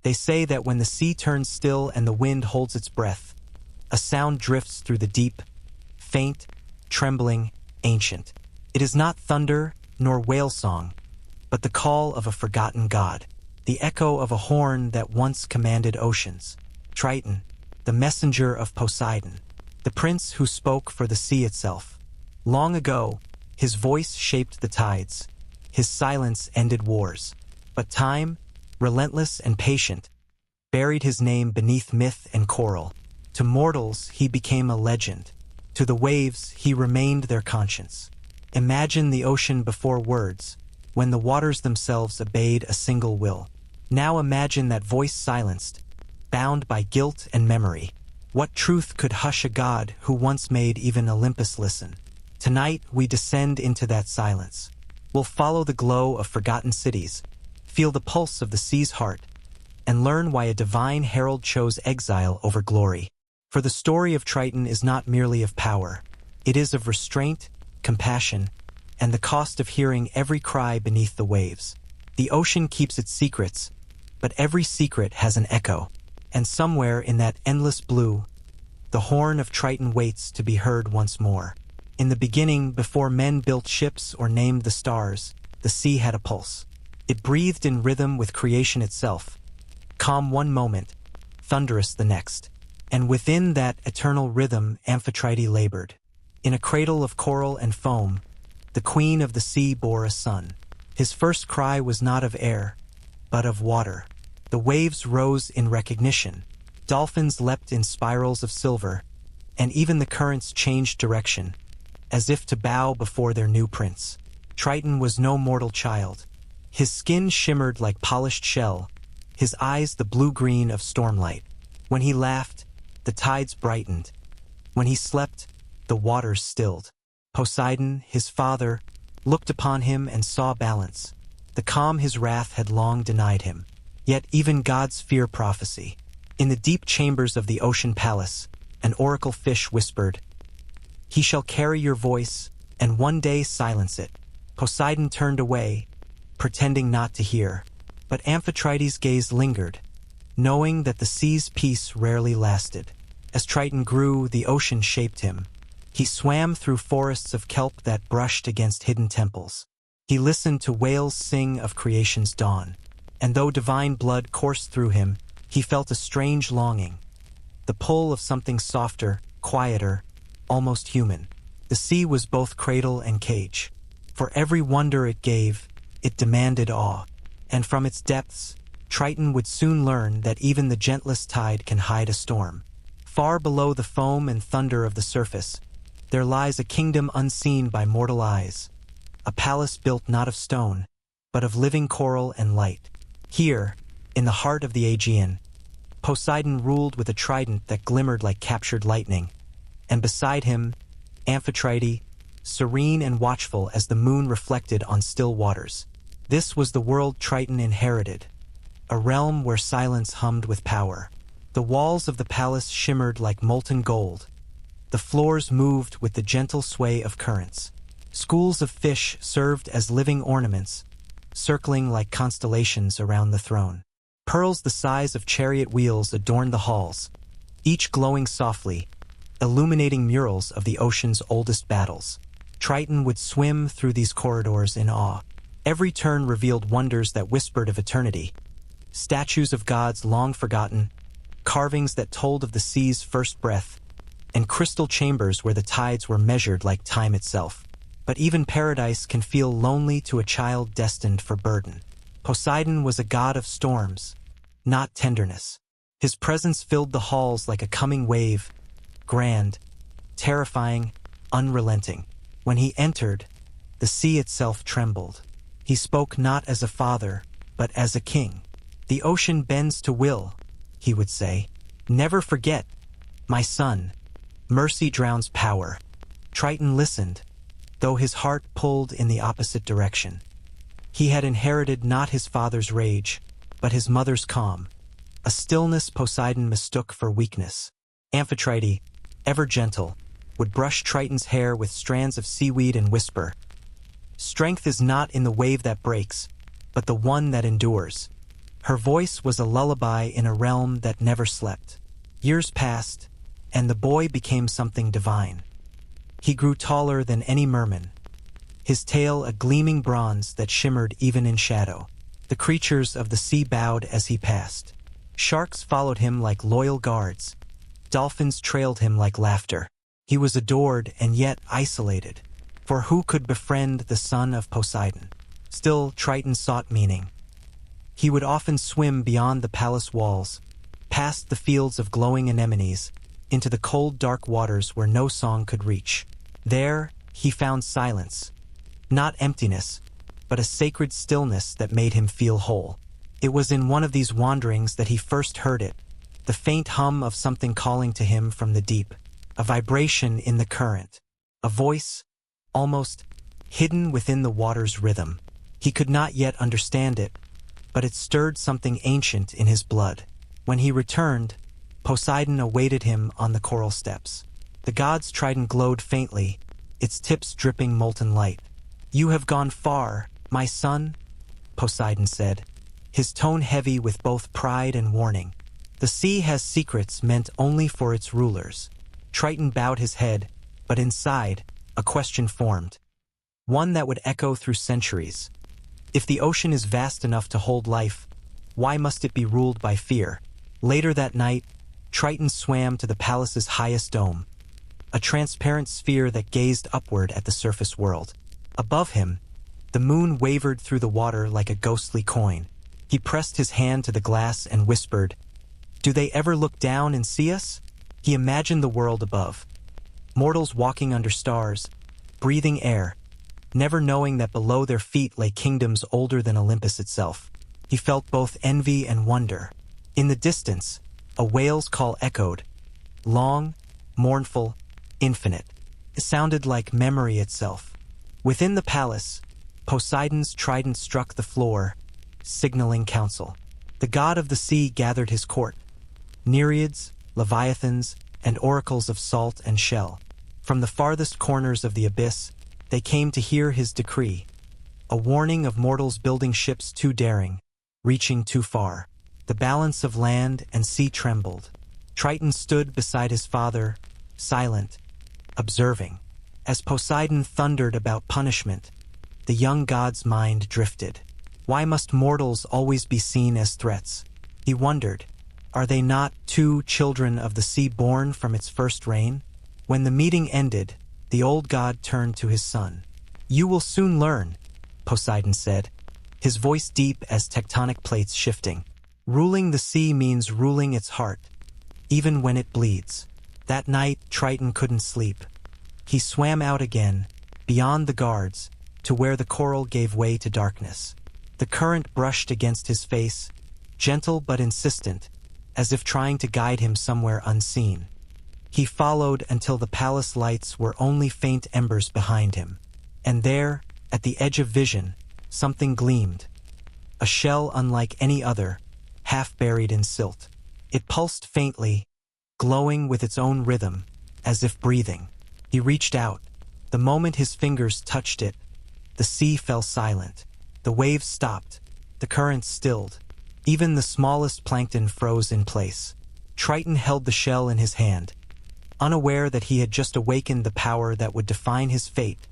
They say that when the sea turns still and the wind holds its breath, a sound drifts through the deep, faint, trembling, ancient. It is not thunder nor whale song, but the call of a forgotten god, the echo of a horn that once commanded oceans. Triton, the messenger of Poseidon, the prince who spoke for the sea itself. Long ago, his voice shaped the tides. His silence ended wars. But time, relentless and patient, buried his name beneath myth and coral. To mortals, he became a legend. To the waves, he remained their conscience. Imagine the ocean before words, when the waters themselves obeyed a single will. Now imagine that voice silenced, bound by guilt and memory. What truth could hush a god who once made even Olympus listen? Tonight, we descend into that silence. We'll follow the glow of forgotten cities, feel the pulse of the sea's heart, and learn why a divine herald chose exile over glory. For the story of Triton is not merely of power. It is of restraint, compassion, and the cost of hearing every cry beneath the waves. The ocean keeps its secrets, but every secret has an echo. And somewhere in that endless blue, the horn of Triton waits to be heard once more. In the beginning, before men built ships or named the stars, the sea had a pulse. It breathed in rhythm with creation itself, calm one moment, thunderous the next. And within that eternal rhythm, Amphitrite labored. In a cradle of coral and foam, the queen of the sea bore a son. His first cry was not of air, but of water. The waves rose in recognition. Dolphins leapt in spirals of silver, and even the currents changed direction, as if to bow before their new prince. Triton was no mortal child. His skin shimmered like polished shell, his eyes the blue-green of stormlight. When he laughed, the tides brightened. When he slept, the waters stilled. Poseidon, his father, looked upon him and saw balance. The calm his wrath had long denied him. Yet even gods fear prophecy. In the deep chambers of the ocean palace, an oracle fish whispered, "He shall carry your voice, and one day silence it." Poseidon turned away, pretending not to hear. But Amphitrite's gaze lingered, knowing that the sea's peace rarely lasted. As Triton grew, the ocean shaped him. He swam through forests of kelp that brushed against hidden temples. He listened to whales sing of creation's dawn. And though divine blood coursed through him, he felt a strange longing, the pull of something softer, quieter, almost human. The sea was both cradle and cage. For every wonder it gave, it demanded awe. And from its depths, Triton would soon learn that even the gentlest tide can hide a storm. Far below the foam and thunder of the surface, there lies a kingdom unseen by mortal eyes, a palace built not of stone, but of living coral and light. Here, in the heart of the Aegean, Poseidon ruled with a trident that glimmered like captured lightning, and beside him, Amphitrite, serene and watchful as the moon reflected on still waters. This was the world Triton inherited, a realm where silence hummed with power. The walls of the palace shimmered like molten gold. The floors moved with the gentle sway of currents. Schools of fish served as living ornaments, circling like constellations around the throne. Pearls the size of chariot wheels adorned the halls, each glowing softly, illuminating murals of the ocean's oldest battles. Triton would swim through these corridors in awe. Every turn revealed wonders that whispered of eternity, statues of gods long forgotten, carvings that told of the sea's first breath, and crystal chambers where the tides were measured like time itself. But even paradise can feel lonely to a child destined for burden. Poseidon was a god of storms, not tenderness. His presence filled the halls like a coming wave, grand, terrifying, unrelenting. When he entered, the sea itself trembled. He spoke not as a father, but as a king. "The ocean bends to will," he would say. "Never forget, my son. Mercy drowns power." Triton listened, though his heart pulled in the opposite direction. He had inherited not his father's rage, but his mother's calm, a stillness Poseidon mistook for weakness. Amphitrite, ever gentle, would brush Triton's hair with strands of seaweed and whisper, "Strength is not in the wave that breaks, but the one that endures." Her voice was a lullaby in a realm that never slept. Years passed, and the boy became something divine. He grew taller than any merman, his tail a gleaming bronze that shimmered even in shadow. The creatures of the sea bowed as he passed. Sharks followed him like loyal guards. Dolphins trailed him like laughter. He was adored and yet isolated, for who could befriend the son of Poseidon? Still, Triton sought meaning. He would often swim beyond the palace walls, past the fields of glowing anemones, into the cold dark waters where no song could reach. There, he found silence. Not emptiness, but a sacred stillness that made him feel whole. It was in one of these wanderings that he first heard it, the faint hum of something calling to him from the deep, a vibration in the current, a voice, almost hidden within the water's rhythm. He could not yet understand it, but it stirred something ancient in his blood. When he returned, Poseidon awaited him on the coral steps. The god's trident glowed faintly, its tips dripping molten light. "You have gone far, my son," Poseidon said, his tone heavy with both pride and warning. "The sea has secrets meant only for its rulers." Triton bowed his head, but inside, a question formed. One that would echo through centuries. If the ocean is vast enough to hold life, why must it be ruled by fear? Later that night, Triton swam to the palace's highest dome, a transparent sphere that gazed upward at the surface world. Above him, the moon wavered through the water like a ghostly coin. He pressed his hand to the glass and whispered, "Do they ever look down and see us?" He imagined the world above, mortals walking under stars, breathing air, never knowing that below their feet lay kingdoms older than Olympus itself. He felt both envy and wonder. In the distance, a whale's call echoed, long, mournful, infinite. It sounded like memory itself. Within the palace, Poseidon's trident struck the floor, signaling counsel. The god of the sea gathered his court, nereids, leviathans, and oracles of salt and shell. From the farthest corners of the abyss, they came to hear his decree, a warning of mortals building ships too daring, reaching too far. The balance of land and sea trembled. Triton stood beside his father, silent, observing. As Poseidon thundered about punishment, the young god's mind drifted. Why must mortals always be seen as threats? He wondered, are they not two children of the sea born from its first rain? When the meeting ended, the old god turned to his son. "You will soon learn," Poseidon said, his voice deep as tectonic plates shifting. "Ruling the sea means ruling its heart, even when it bleeds." That night, Triton couldn't sleep. He swam out again, beyond the guards, to where the coral gave way to darkness. The current brushed against his face, gentle but insistent, as if trying to guide him somewhere unseen. He followed until the palace lights were only faint embers behind him. And there, at the edge of vision, something gleamed. A shell unlike any other, half buried in silt. It pulsed faintly, glowing with its own rhythm, as if breathing. He reached out. The moment his fingers touched it, the sea fell silent. The waves stopped. The current stilled. Even the smallest plankton froze in place. Triton held the shell in his hand, unaware that he had just awakened the power that would define his fate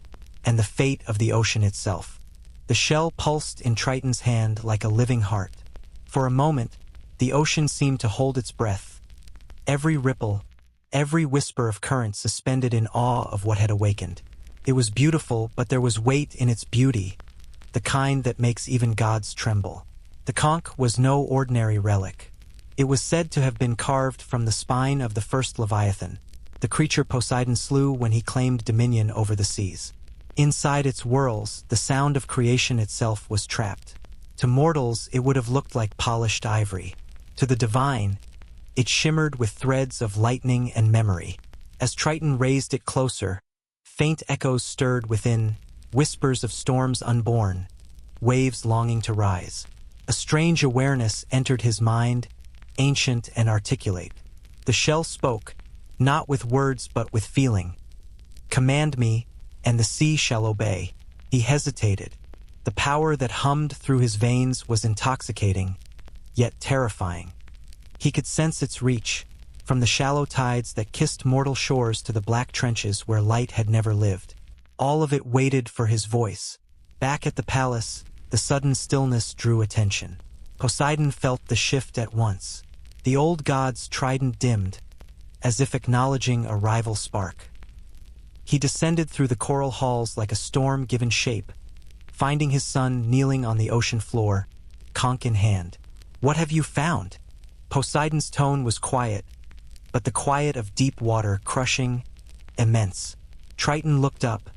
and the fate of the ocean itself. The shell pulsed in Triton's hand like a living heart. For a moment, the ocean seemed to hold its breath. Every ripple, every whisper of current suspended in awe of what had awakened. It was beautiful, but there was weight in its beauty, the kind that makes even gods tremble. The conch was no ordinary relic. It was said to have been carved from the spine of the first Leviathan, the creature Poseidon slew when he claimed dominion over the seas. Inside its whorls, the sound of creation itself was trapped. To mortals, it would have looked like polished ivory. To the divine, it shimmered with threads of lightning and memory. As Triton raised it closer, faint echoes stirred within, whispers of storms unborn, waves longing to rise. A strange awareness entered his mind, ancient and articulate. The shell spoke, not with words but with feeling. "Command me, and the sea shall obey." He hesitated. The power that hummed through his veins was intoxicating, yet terrifying. He could sense its reach, from the shallow tides that kissed mortal shores to the black trenches where light had never lived. All of it waited for his voice. Back at the palace, the sudden stillness drew attention. Poseidon felt the shift at once. The old god's trident dimmed, as if acknowledging a rival spark. He descended through the coral halls like a storm given shape, finding his son kneeling on the ocean floor, conch in hand. "What have you found?" Poseidon's tone was quiet, but the quiet of deep water, crushing, immense. Triton looked up,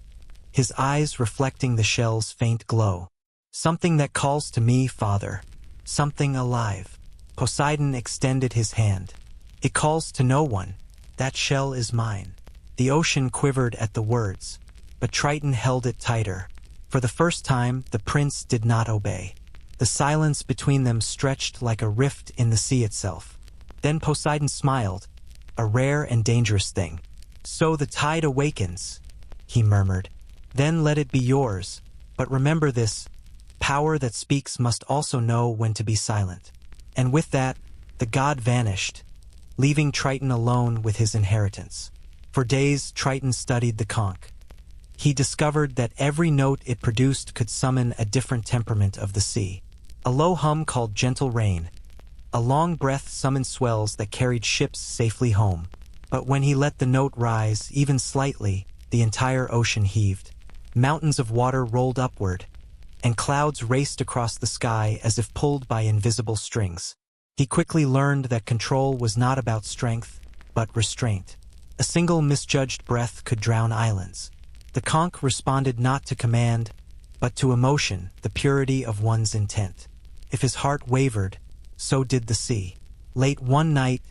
his eyes reflecting the shell's faint glow. "Something that calls to me, father. Something alive." Poseidon extended his hand. "It calls to no one. That shell is mine." The ocean quivered at the words, but Triton held it tighter. For the first time, the prince did not obey. The silence between them stretched like a rift in the sea itself. Then Poseidon smiled, a rare and dangerous thing. "So the tide awakens," he murmured. "Then let it be yours. But remember this, power that speaks must also know when to be silent." And with that, the god vanished, leaving Triton alone with his inheritance. For days, Triton studied the conch. He discovered that every note it produced could summon a different temperament of the sea. A low hum called gentle rain. A long breath summoned swells that carried ships safely home. But when he let the note rise, even slightly, the entire ocean heaved. Mountains of water rolled upward, and clouds raced across the sky as if pulled by invisible strings. He quickly learned that control was not about strength, but restraint. A single misjudged breath could drown islands. The conch responded not to command, but to emotion, the purity of one's intent. If his heart wavered, so did the sea. Late one night,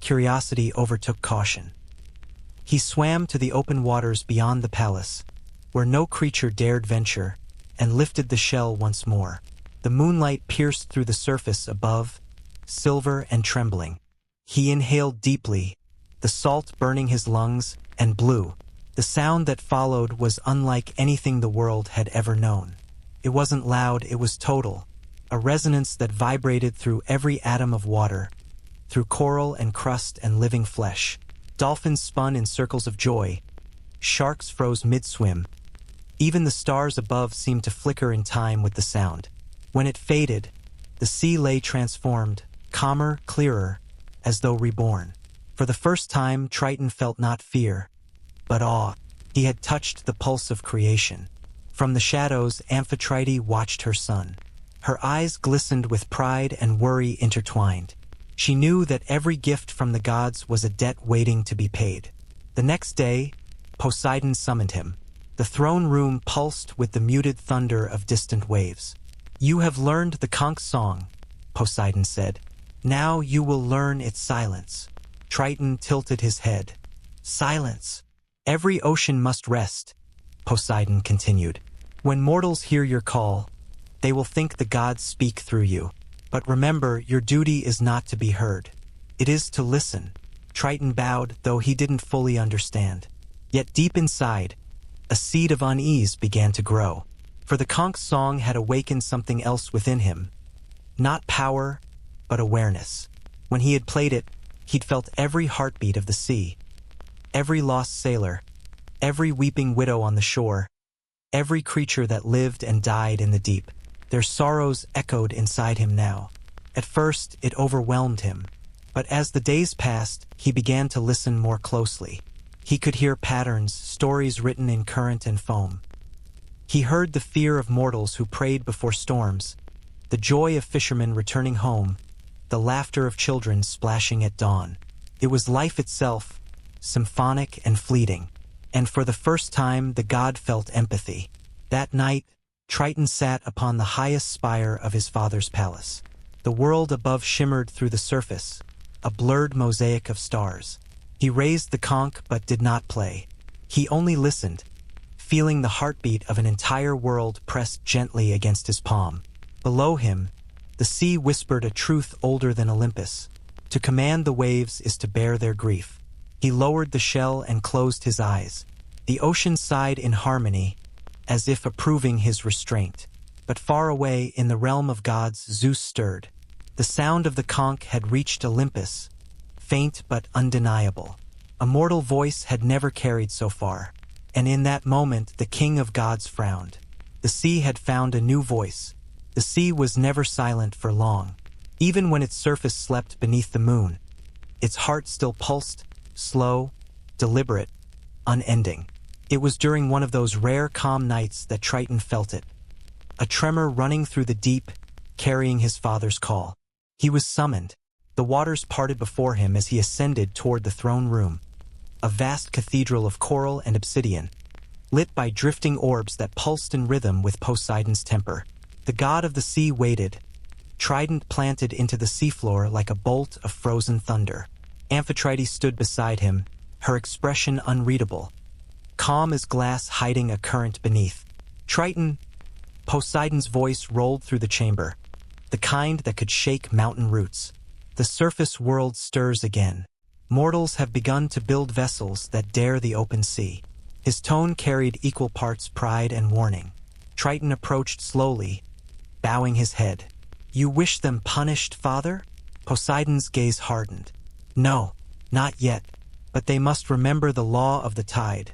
curiosity overtook caution. He swam to the open waters beyond the palace, where no creature dared venture, and lifted the shell once more. The moonlight pierced through the surface above, silver and trembling. He inhaled deeply, the salt burning his lungs, and blew. The sound that followed was unlike anything the world had ever known. It wasn't loud, it was total, a resonance that vibrated through every atom of water, through coral and crust and living flesh. Dolphins spun in circles of joy. Sharks froze mid-swim. Even the stars above seemed to flicker in time with the sound. When it faded, the sea lay transformed, calmer, clearer, as though reborn. For the first time, Triton felt not fear, but awe. He had touched the pulse of creation. From the shadows, Amphitrite watched her son. Her eyes glistened with pride and worry intertwined. She knew that every gift from the gods was a debt waiting to be paid. The next day, Poseidon summoned him. The throne room pulsed with the muted thunder of distant waves. "You have learned the conch song," Poseidon said. "Now you will learn its silence." Triton tilted his head. "Silence. Every ocean must rest," Poseidon continued. "When mortals hear your call, they will think the gods speak through you. But remember, your duty is not to be heard. It is to listen." Triton bowed, though he didn't fully understand. Yet deep inside, a seed of unease began to grow. For the conch song had awakened something else within him. Not power, but awareness. When he had played it, he'd felt every heartbeat of the sea. Every lost sailor, every weeping widow on the shore, every creature that lived and died in the deep. Their sorrows echoed inside him now. At first, it overwhelmed him. But as the days passed, he began to listen more closely. He could hear patterns, stories written in current and foam. He heard the fear of mortals who prayed before storms, the joy of fishermen returning home, the laughter of children splashing at dawn. It was life itself, symphonic and fleeting. And for the first time, the god felt empathy. That night, Triton sat upon the highest spire of his father's palace. The world above shimmered through the surface, a blurred mosaic of stars. He raised the conch but did not play. He only listened, feeling the heartbeat of an entire world pressed gently against his palm. Below him, the sea whispered a truth older than Olympus. To command the waves is to bear their grief. He lowered the shell and closed his eyes. The ocean sighed in harmony, as if approving his restraint. But far away, in the realm of gods, Zeus stirred. The sound of the conch had reached Olympus, faint but undeniable. A mortal voice had never carried so far, and in that moment the king of gods frowned. The sea had found a new voice. The sea was never silent for long. Even when its surface slept beneath the moon, its heart still pulsed, slow, deliberate, unending. It was during one of those rare calm nights that Triton felt it. A tremor running through the deep, carrying his father's call. He was summoned. The waters parted before him as he ascended toward the throne room, a vast cathedral of coral and obsidian, lit by drifting orbs that pulsed in rhythm with Poseidon's temper. The god of the sea waited, trident planted into the seafloor like a bolt of frozen thunder. Amphitrite stood beside him, her expression unreadable, calm as glass hiding a current beneath. Triton, Poseidon's voice rolled through the chamber, the kind that could shake mountain roots. The surface world stirs again. Mortals have begun to build vessels that dare the open sea. His tone carried equal parts pride and warning. Triton approached slowly, bowing his head. "You wish them punished, father?" Poseidon's gaze hardened. "No, not yet, but they must remember the law of the tide,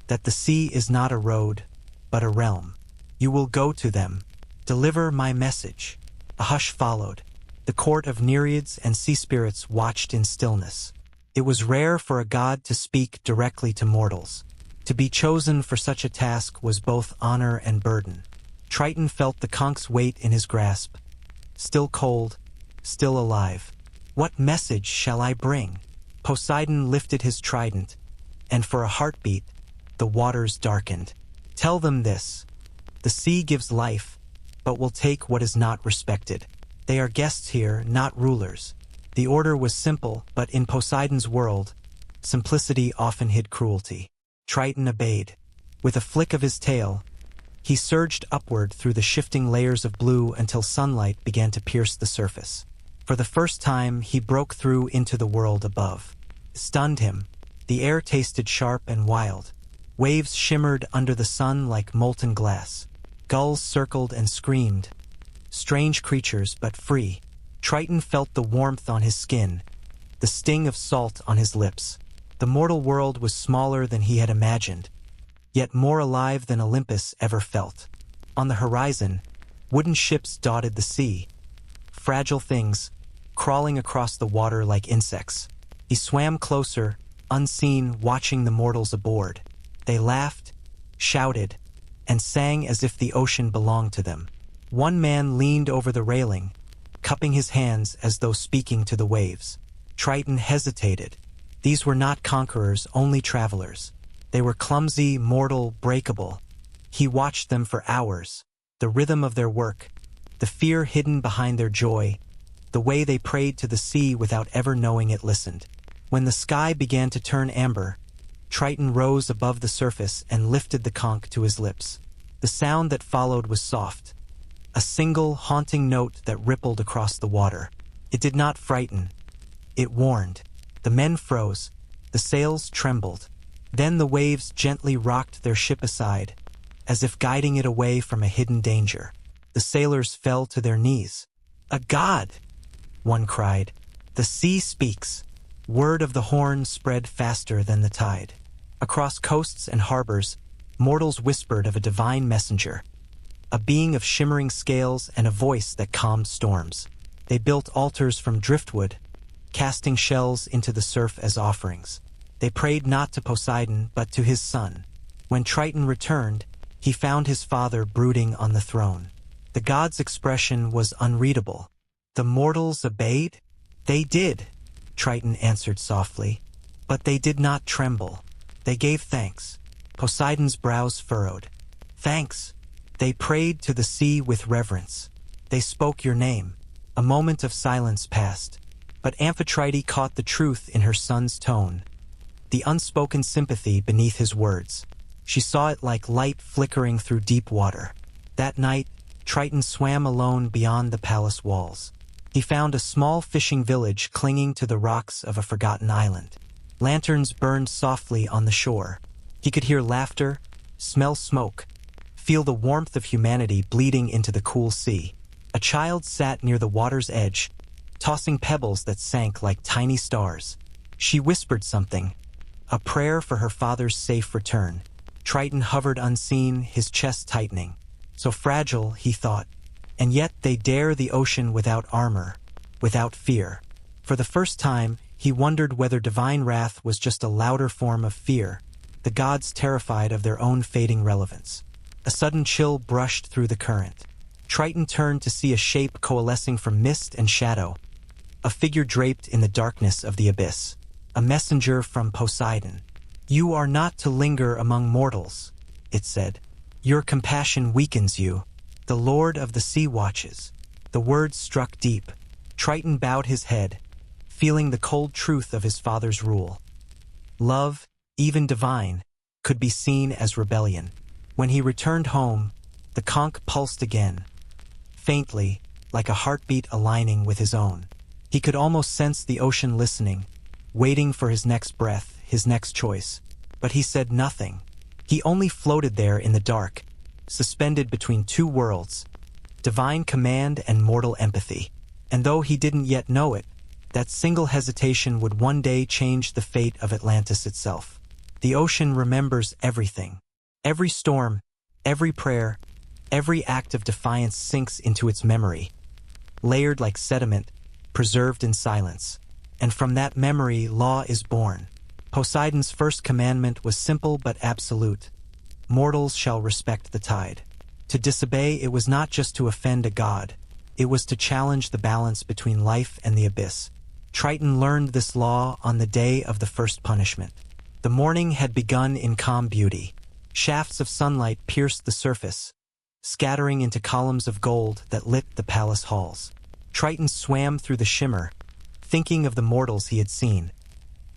that the sea is not a road, but a realm. You will go to them. Deliver my message." A hush followed. The court of Nereids and sea spirits watched in stillness. It was rare for a god to speak directly to mortals. To be chosen for such a task was both honor and burden. Triton felt the conch's weight in his grasp. Still cold, still alive. "What message shall I bring?" Poseidon lifted his trident, and for a heartbeat, the waters darkened. "Tell them this. The sea gives life, but will take what is not respected. They are guests here, not rulers." The order was simple, but in Poseidon's world, simplicity often hid cruelty. Triton obeyed. With a flick of his tail, he surged upward through the shifting layers of blue until sunlight began to pierce the surface. For the first time, he broke through into the world above. It stunned him. The air tasted sharp and wild. Waves shimmered under the sun like molten glass. Gulls circled and screamed. Strange creatures, but free. Triton felt the warmth on his skin, the sting of salt on his lips. The mortal world was smaller than he had imagined, yet more alive than Olympus ever felt. On the horizon, wooden ships dotted the sea, fragile things, crawling across the water like insects. He swam closer, unseen, watching the mortals aboard. They laughed, shouted, and sang as if the ocean belonged to them. One man leaned over the railing, cupping his hands as though speaking to the waves. Triton hesitated. These were not conquerors, only travelers. They were clumsy, mortal, breakable. He watched them for hours, the rhythm of their work, the fear hidden behind their joy, the way they prayed to the sea without ever knowing it listened. When the sky began to turn amber, Triton rose above the surface and lifted the conch to his lips. The sound that followed was soft, a single, haunting note that rippled across the water. It did not frighten. It warned. The men froze. The sails trembled. Then the waves gently rocked their ship aside, as if guiding it away from a hidden danger. The sailors fell to their knees. "A god!" one cried. "The sea speaks." Word of the horn spread faster than the tide. Across coasts and harbors, mortals whispered of a divine messenger, a being of shimmering scales and a voice that calmed storms. They built altars from driftwood, casting shells into the surf as offerings. They prayed not to Poseidon, but to his son. When Triton returned, he found his father brooding on the throne. The god's expression was unreadable. "The mortals obeyed?" "They did," Triton answered softly. "But they did not tremble. They gave thanks." Poseidon's brows furrowed. "Thanks." "They prayed to the sea with reverence. They spoke your name." A moment of silence passed, but Amphitrite caught the truth in her son's tone, the unspoken sympathy beneath his words. She saw it like light flickering through deep water. That night, Triton swam alone beyond the palace walls. He found a small fishing village clinging to the rocks of a forgotten island. Lanterns burned softly on the shore. He could hear laughter, smell smoke, feel the warmth of humanity bleeding into the cool sea. A child sat near the water's edge, tossing pebbles that sank like tiny stars. She whispered something, a prayer for her father's safe return. Triton hovered unseen, his chest tightening. So fragile, he thought. And yet they dare the ocean without armor, without fear. For the first time, he wondered whether divine wrath was just a louder form of fear, the gods terrified of their own fading relevance. A sudden chill brushed through the current. Triton turned to see a shape coalescing from mist and shadow, a figure draped in the darkness of the abyss. A messenger from Poseidon. "You are not to linger among mortals," it said. "Your compassion weakens you. The Lord of the Sea watches." The words struck deep. Triton bowed his head, feeling the cold truth of his father's rule. Love, even divine, could be seen as rebellion. When he returned home, the conch pulsed again, faintly, like a heartbeat aligning with his own. He could almost sense the ocean listening, waiting for his next breath, his next choice. But he said nothing. He only floated there in the dark, suspended between two worlds, divine command and mortal empathy. And though he didn't yet know it, that single hesitation would one day change the fate of Atlantis itself. The ocean remembers everything. Every storm, every prayer, every act of defiance sinks into its memory, layered like sediment, preserved in silence. And from that memory, law is born. Poseidon's first commandment was simple but absolute. Mortals shall respect the tide. To disobey, it was not just to offend a god. It was to challenge the balance between life and the abyss. Triton learned this law on the day of the first punishment. The morning had begun in calm beauty. Shafts of sunlight pierced the surface, scattering into columns of gold that lit the palace halls. Triton swam through the shimmer, thinking of the mortals he had seen,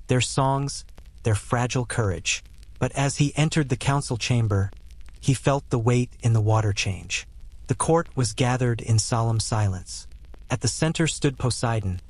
their songs, their fragile courage. But as he entered the council chamber, he felt the weight in the water change. The court was gathered in solemn silence. At the center stood Poseidon,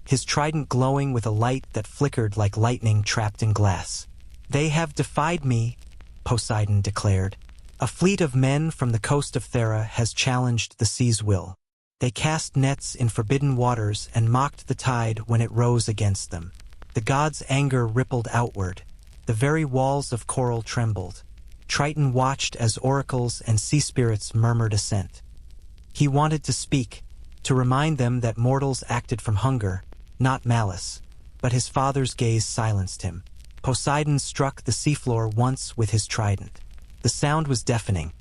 his trident glowing with a light that flickered like lightning trapped in glass. "They have defied me," Poseidon declared. "A fleet of men from the coast of Thera has challenged the sea's will. They cast nets in forbidden waters and mocked the tide when it rose against them. The gods' anger rippled outward. The very walls of coral trembled. Triton watched as oracles and sea spirits murmured assent. He wanted to speak, to remind them that mortals acted from hunger, not malice. But his father's gaze silenced him. Poseidon struck the seafloor once with his trident. The sound was deafening,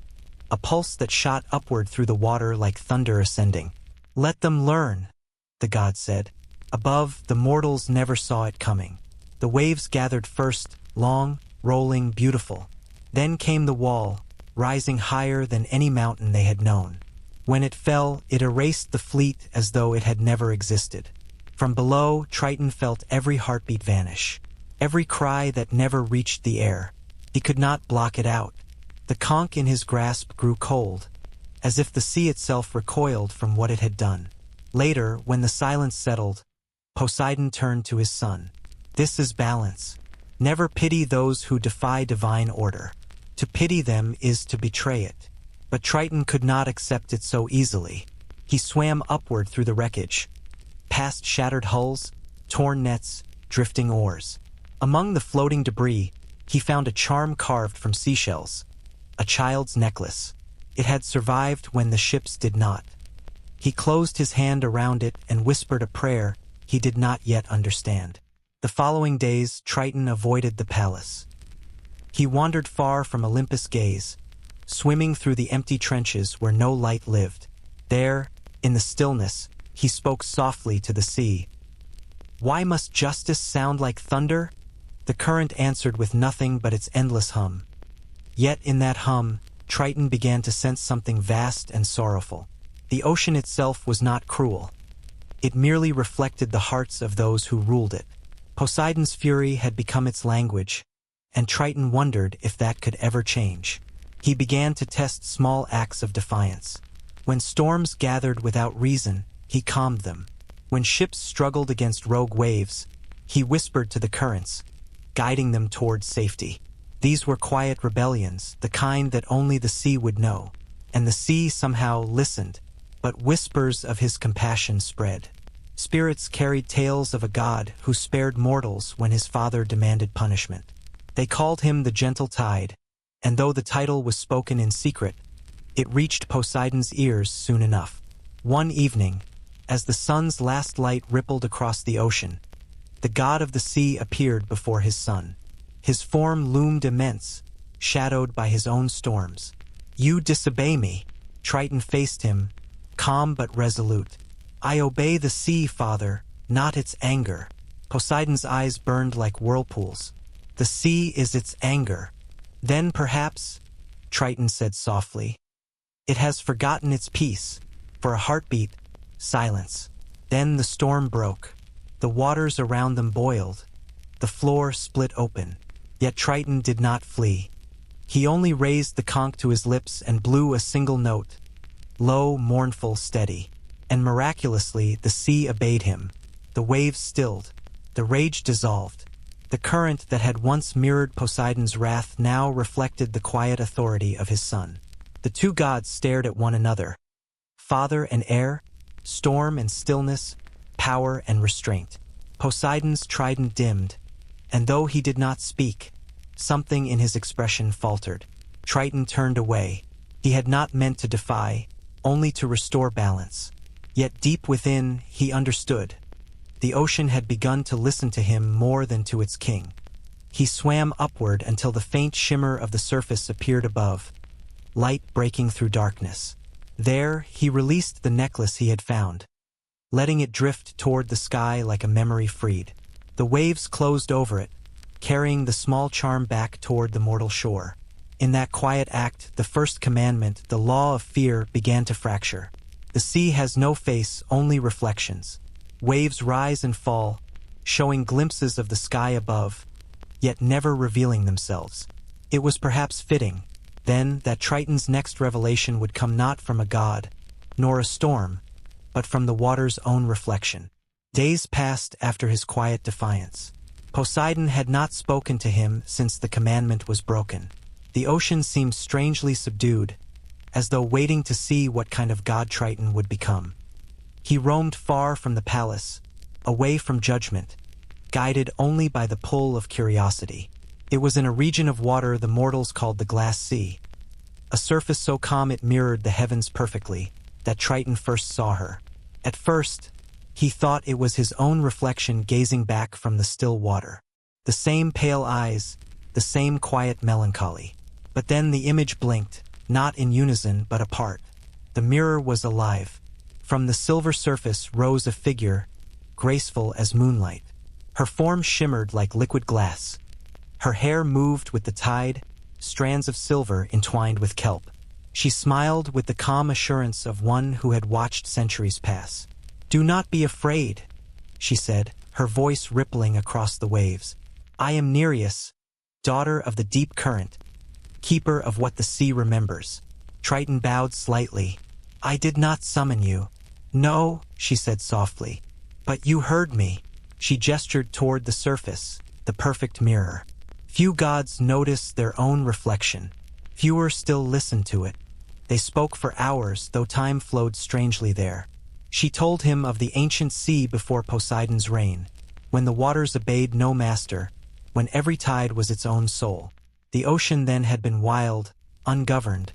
a pulse that shot upward through the water like thunder ascending. "Let them learn," the god said. Above, the mortals never saw it coming. The waves gathered first, long, rolling, beautiful. Then came the wall, rising higher than any mountain they had known. When it fell, it erased the fleet as though it had never existed. From below, Triton felt every heartbeat vanish, every cry that never reached the air. He could not block it out. The conch in his grasp grew cold, as if the sea itself recoiled from what it had done. Later, when the silence settled, Poseidon turned to his son. "This is balance. Never pity those who defy divine order. To pity them is to betray it." But Triton could not accept it so easily. He swam upward through the wreckage, past shattered hulls, torn nets, drifting oars. Among the floating debris, he found a charm carved from seashells, a child's necklace. It had survived when the ships did not. He closed his hand around it and whispered a prayer he did not yet understand. The following days, Triton avoided the palace. He wandered far from Olympus' gaze, swimming through the empty trenches where no light lived. There, in the stillness, he spoke softly to the sea. "Why must justice sound like thunder?" The current answered with nothing but its endless hum. Yet in that hum, Triton began to sense something vast and sorrowful. The ocean itself was not cruel. It merely reflected the hearts of those who ruled it. Poseidon's fury had become its language, and Triton wondered if that could ever change. He began to test small acts of defiance. When storms gathered without reason, he calmed them. When ships struggled against rogue waves, he whispered to the currents, guiding them towards safety. These were quiet rebellions, the kind that only the sea would know. And the sea somehow listened, but whispers of his compassion spread. Spirits carried tales of a god who spared mortals when his father demanded punishment. They called him the Gentle Tide, and though the title was spoken in secret, it reached Poseidon's ears soon enough. One evening, as the sun's last light rippled across the ocean, the god of the sea appeared before his son. His form loomed immense, shadowed by his own storms. "You disobey me," Triton faced him, calm but resolute. "I obey the sea, father, not its anger." Poseidon's eyes burned like whirlpools. "The sea is its anger. Then perhaps," Triton said softly, "it has forgotten its peace." For a heartbeat, silence. Then the storm broke. The waters around them boiled. The floor split open. Yet Triton did not flee. He only raised the conch to his lips and blew a single note, low, mournful, steady. And miraculously, the sea obeyed him. The waves stilled. The rage dissolved. The current that had once mirrored Poseidon's wrath now reflected the quiet authority of his son. The two gods stared at one another. Father and heir, storm and stillness, power and restraint. Poseidon's trident dimmed, and though he did not speak, something in his expression faltered. Triton turned away. He had not meant to defy, only to restore balance. Yet deep within, he understood. The ocean had begun to listen to him more than to its king. He swam upward until the faint shimmer of the surface appeared above, light breaking through darkness. There, he released the necklace he had found, letting it drift toward the sky like a memory freed. The waves closed over it, carrying the small charm back toward the mortal shore. In that quiet act, the first commandment, the law of fear, began to fracture. The sea has no face, only reflections. Waves rise and fall, showing glimpses of the sky above, yet never revealing themselves. It was perhaps fitting, then, that Triton's next revelation would come not from a god, nor a storm, but from the water's own reflection. Days passed after his quiet defiance. Poseidon had not spoken to him since the commandment was broken. The ocean seemed strangely subdued, as though waiting to see what kind of god Triton would become. He roamed far from the palace, away from judgment, guided only by the pull of curiosity. It was in a region of water the mortals called the Glass Sea, a surface so calm it mirrored the heavens perfectly, that Triton first saw her. At first, he thought it was his own reflection gazing back from the still water. The same pale eyes, the same quiet melancholy. But then the image blinked, not in unison but apart. The mirror was alive. From the silver surface rose a figure, graceful as moonlight. Her form shimmered like liquid glass. Her hair moved with the tide, strands of silver entwined with kelp. She smiled with the calm assurance of one who had watched centuries pass. "Do not be afraid," she said, her voice rippling across the waves. "I am Nereus, daughter of the deep current, keeper of what the sea remembers." Triton bowed slightly. "I did not summon you." "No," she said softly. "But you heard me." She gestured toward the surface, the perfect mirror. Few gods notice their own reflection. Fewer still listen to it. They spoke for hours, though time flowed strangely there. She told him of the ancient sea before Poseidon's reign, when the waters obeyed no master, when every tide was its own soul. The ocean then had been wild, ungoverned,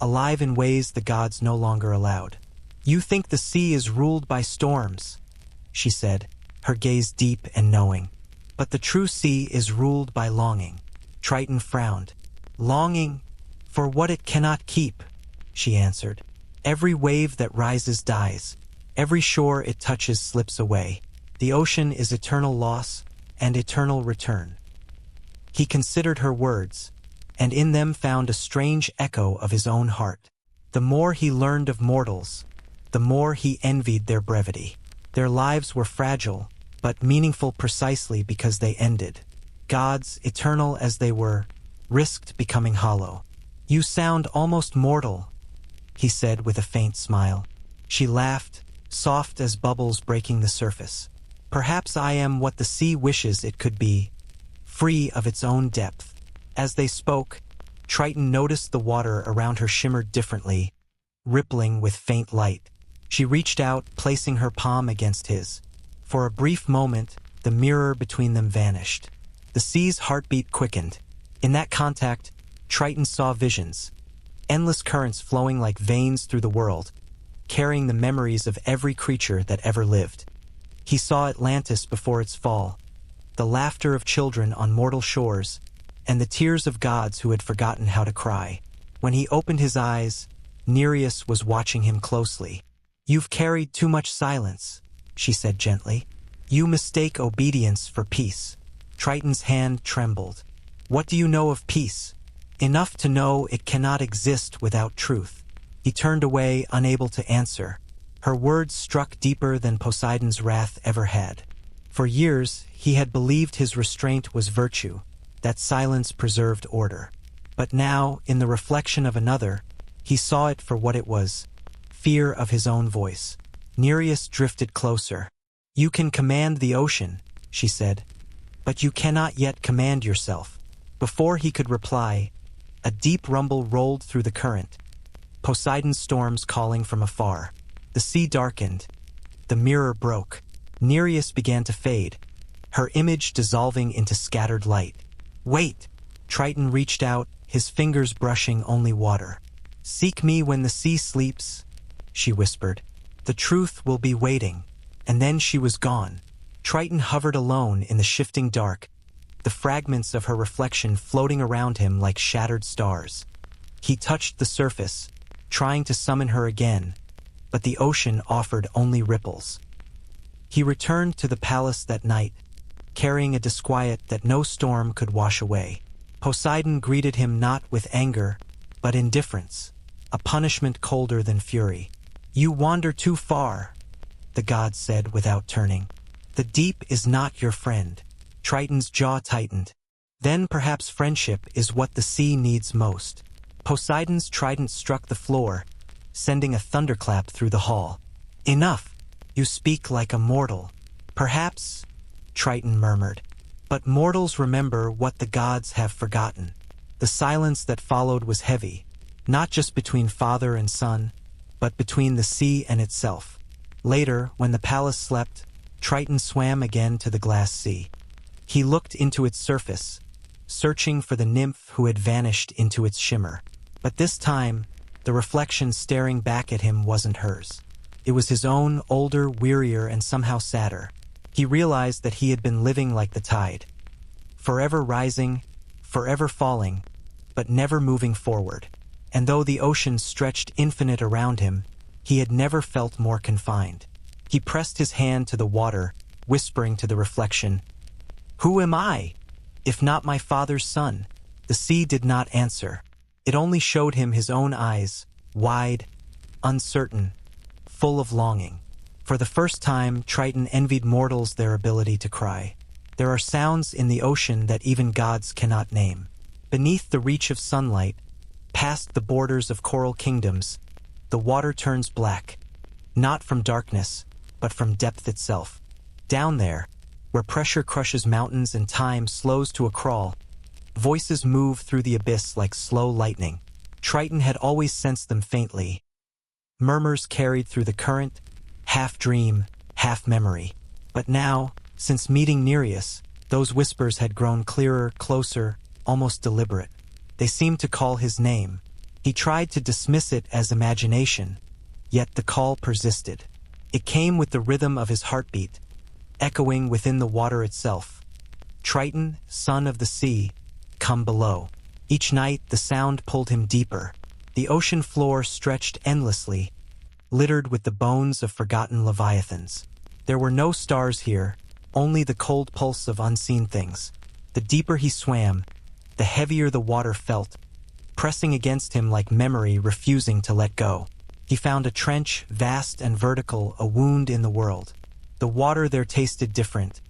alive in ways the gods no longer allowed. "You think the sea is ruled by storms," she said, her gaze deep and knowing. "But the true sea is ruled by longing." Triton frowned. "Longing for what it cannot keep," she answered. "Every wave that rises dies. Every shore it touches slips away. The ocean is eternal loss and eternal return." He considered her words, and in them found a strange echo of his own heart. The more he learned of mortals, the more he envied their brevity. Their lives were fragile, but meaningful precisely because they ended. Gods, eternal as they were, risked becoming hollow. "You sound almost mortal," he said with a faint smile. She laughed, soft as bubbles breaking the surface. "Perhaps I am what the sea wishes it could be, free of its own depth." As they spoke, Triton noticed the water around her shimmered differently, rippling with faint light. She reached out, placing her palm against his. For a brief moment, the mirror between them vanished. The sea's heartbeat quickened. In that contact, Triton saw visions. Endless currents flowing like veins through the world, carrying the memories of every creature that ever lived. He saw Atlantis before its fall, the laughter of children on mortal shores, and the tears of gods who had forgotten how to cry. When he opened his eyes, Nereus was watching him closely. "You've carried too much silence," she said gently. "You mistake obedience for peace." Triton's hand trembled. "What do you know of peace?" "Enough to know it cannot exist without truth." He turned away, unable to answer. Her words struck deeper than Poseidon's wrath ever had. For years, he had believed his restraint was virtue, that silence preserved order. But now, in the reflection of another, he saw it for what it was, fear of his own voice. Nereus drifted closer. "You can command the ocean," she said, "but you cannot yet command yourself." Before he could reply, a deep rumble rolled through the current. Poseidon's storms calling from afar. The sea darkened. The mirror broke. Nereus began to fade, her image dissolving into scattered light. "Wait!" Triton reached out, his fingers brushing only water. "Seek me when the sea sleeps," she whispered. "The truth will be waiting." And then she was gone. Triton hovered alone in the shifting dark, the fragments of her reflection floating around him like shattered stars. He touched the surface, trying to summon her again, but the ocean offered only ripples. He returned to the palace that night, carrying a disquiet that no storm could wash away. Poseidon greeted him not with anger, but indifference, a punishment colder than fury. "You wander too far," the god said without turning. "The deep is not your friend." Triton's jaw tightened. Then perhaps friendship is what the sea needs most. Poseidon's trident struck the floor, sending a thunderclap through the hall. "Enough! You speak like a mortal." "Perhaps," Triton murmured, "but mortals remember what the gods have forgotten." The silence that followed was heavy, not just between father and son, but between the sea and itself. Later, when the palace slept, Triton swam again to the glass sea. He looked into its surface, searching for the nymph who had vanished into its shimmer. But this time, the reflection staring back at him wasn't hers. It was his own, older, wearier, and somehow sadder. He realized that he had been living like the tide, forever rising, forever falling, but never moving forward. And though the ocean stretched infinite around him, he had never felt more confined. He pressed his hand to the water, whispering to the reflection, "Who am I, if not my father's son?" The sea did not answer. It only showed him his own eyes, wide, uncertain, full of longing. For the first time, Triton envied mortals their ability to cry. There are sounds in the ocean that even gods cannot name. Beneath the reach of sunlight, past the borders of coral kingdoms, the water turns black, not from darkness, but from depth itself. Down there, where pressure crushes mountains and time slows to a crawl, voices move through the abyss like slow lightning. Triton had always sensed them faintly. Murmurs carried through the current, half dream, half memory. But now, since meeting Nereus, those whispers had grown clearer, closer, almost deliberate. They seemed to call his name. He tried to dismiss it as imagination, yet the call persisted. It came with the rhythm of his heartbeat, echoing within the water itself. "Triton, son of the sea, come below." Each night, the sound pulled him deeper. The ocean floor stretched endlessly, littered with the bones of forgotten leviathans. There were no stars here, only the cold pulse of unseen things. The deeper he swam, the heavier the water felt, pressing against him like memory refusing to let go. He found a trench, vast and vertical, a wound in the world. The water there tasted different,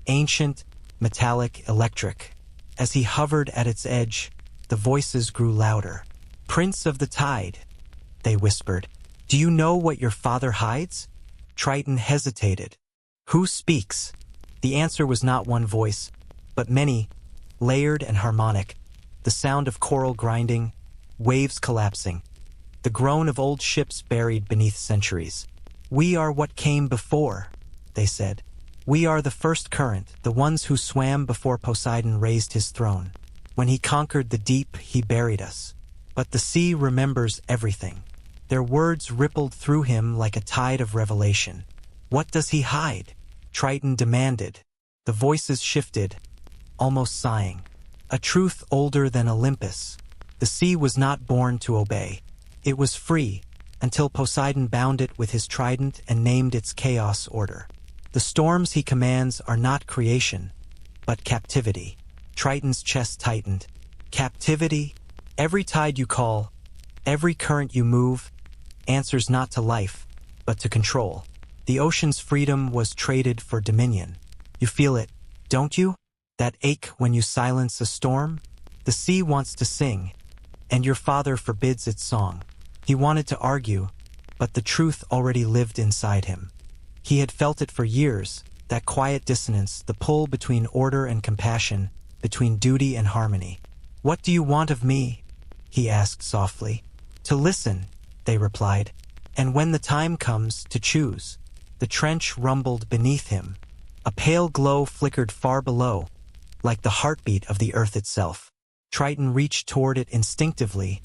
ancient, metallic, electric. As he hovered at its edge, the voices grew louder. "Prince of the tide," they whispered. "Do you know what your father hides?" Triton hesitated. "Who speaks?" The answer was not one voice, but many, layered and harmonic. The sound of coral grinding, waves collapsing, the groan of old ships buried beneath centuries. "We are what came before," they said. "We are the first current, the ones who swam before Poseidon raised his throne. When he conquered the deep, he buried us. But the sea remembers everything." Their words rippled through him like a tide of revelation. "What does he hide?" Triton demanded. The voices shifted, almost sighing. "A truth older than Olympus. The sea was not born to obey. It was free, until Poseidon bound it with his trident and named its chaos order. The storms he commands are not creation, but captivity." Triton's chest tightened. "Captivity? Every tide you call, every current you move, answers not to life, but to control. The ocean's freedom was traded for dominion. You feel it, don't you? That ache when you silence a storm? The sea wants to sing, and your father forbids its song." He wanted to argue, but the truth already lived inside him. He had felt it for years, that quiet dissonance, the pull between order and compassion, between duty and harmony. "What do you want of me?" he asked softly. "To listen," they replied, "and when the time comes, to choose." The trench rumbled beneath him. A pale glow flickered far below, like the heartbeat of the earth itself. Triton reached toward it instinctively,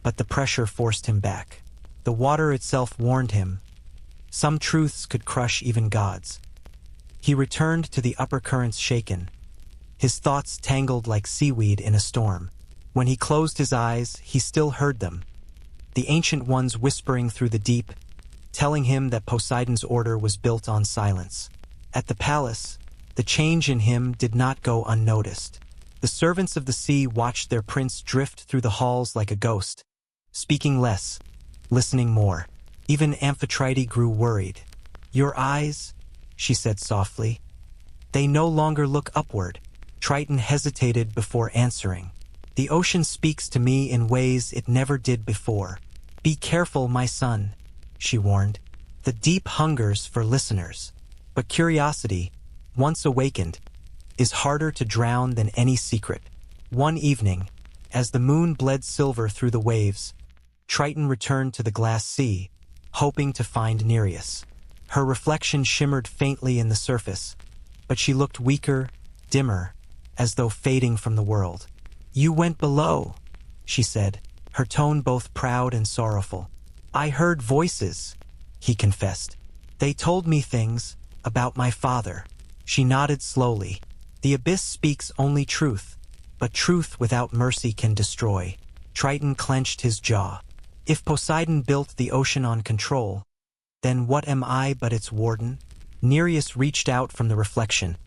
but the pressure forced him back. The water itself warned him. Some truths could crush even gods. He returned to the upper currents shaken, his thoughts tangled like seaweed in a storm. When he closed his eyes, he still heard them, the ancient ones whispering through the deep, telling him that Poseidon's order was built on silence. At the palace, the change in him did not go unnoticed. The servants of the sea watched their prince drift through the halls like a ghost, speaking less, listening more. Even Amphitrite grew worried. "Your eyes," she said softly, "they no longer look upward." Triton hesitated before answering. "The ocean speaks to me in ways it never did before." "Be careful, my son," she warned. "The deep hungers for listeners. But curiosity, once awakened, is harder to drown than any secret." One evening, as the moon bled silver through the waves, Triton returned to the glass sea, hoping to find Nereus. Her reflection shimmered faintly in the surface, but she looked weaker, dimmer, as though fading from the world. "You went below," she said, her tone both proud and sorrowful. "I heard voices," he confessed. "They told me things about my father." She nodded slowly. "The abyss speaks only truth, but truth without mercy can destroy." Triton clenched his jaw. "If Poseidon built the ocean on control, then what am I but its warden?" Nereus reached out from the reflection,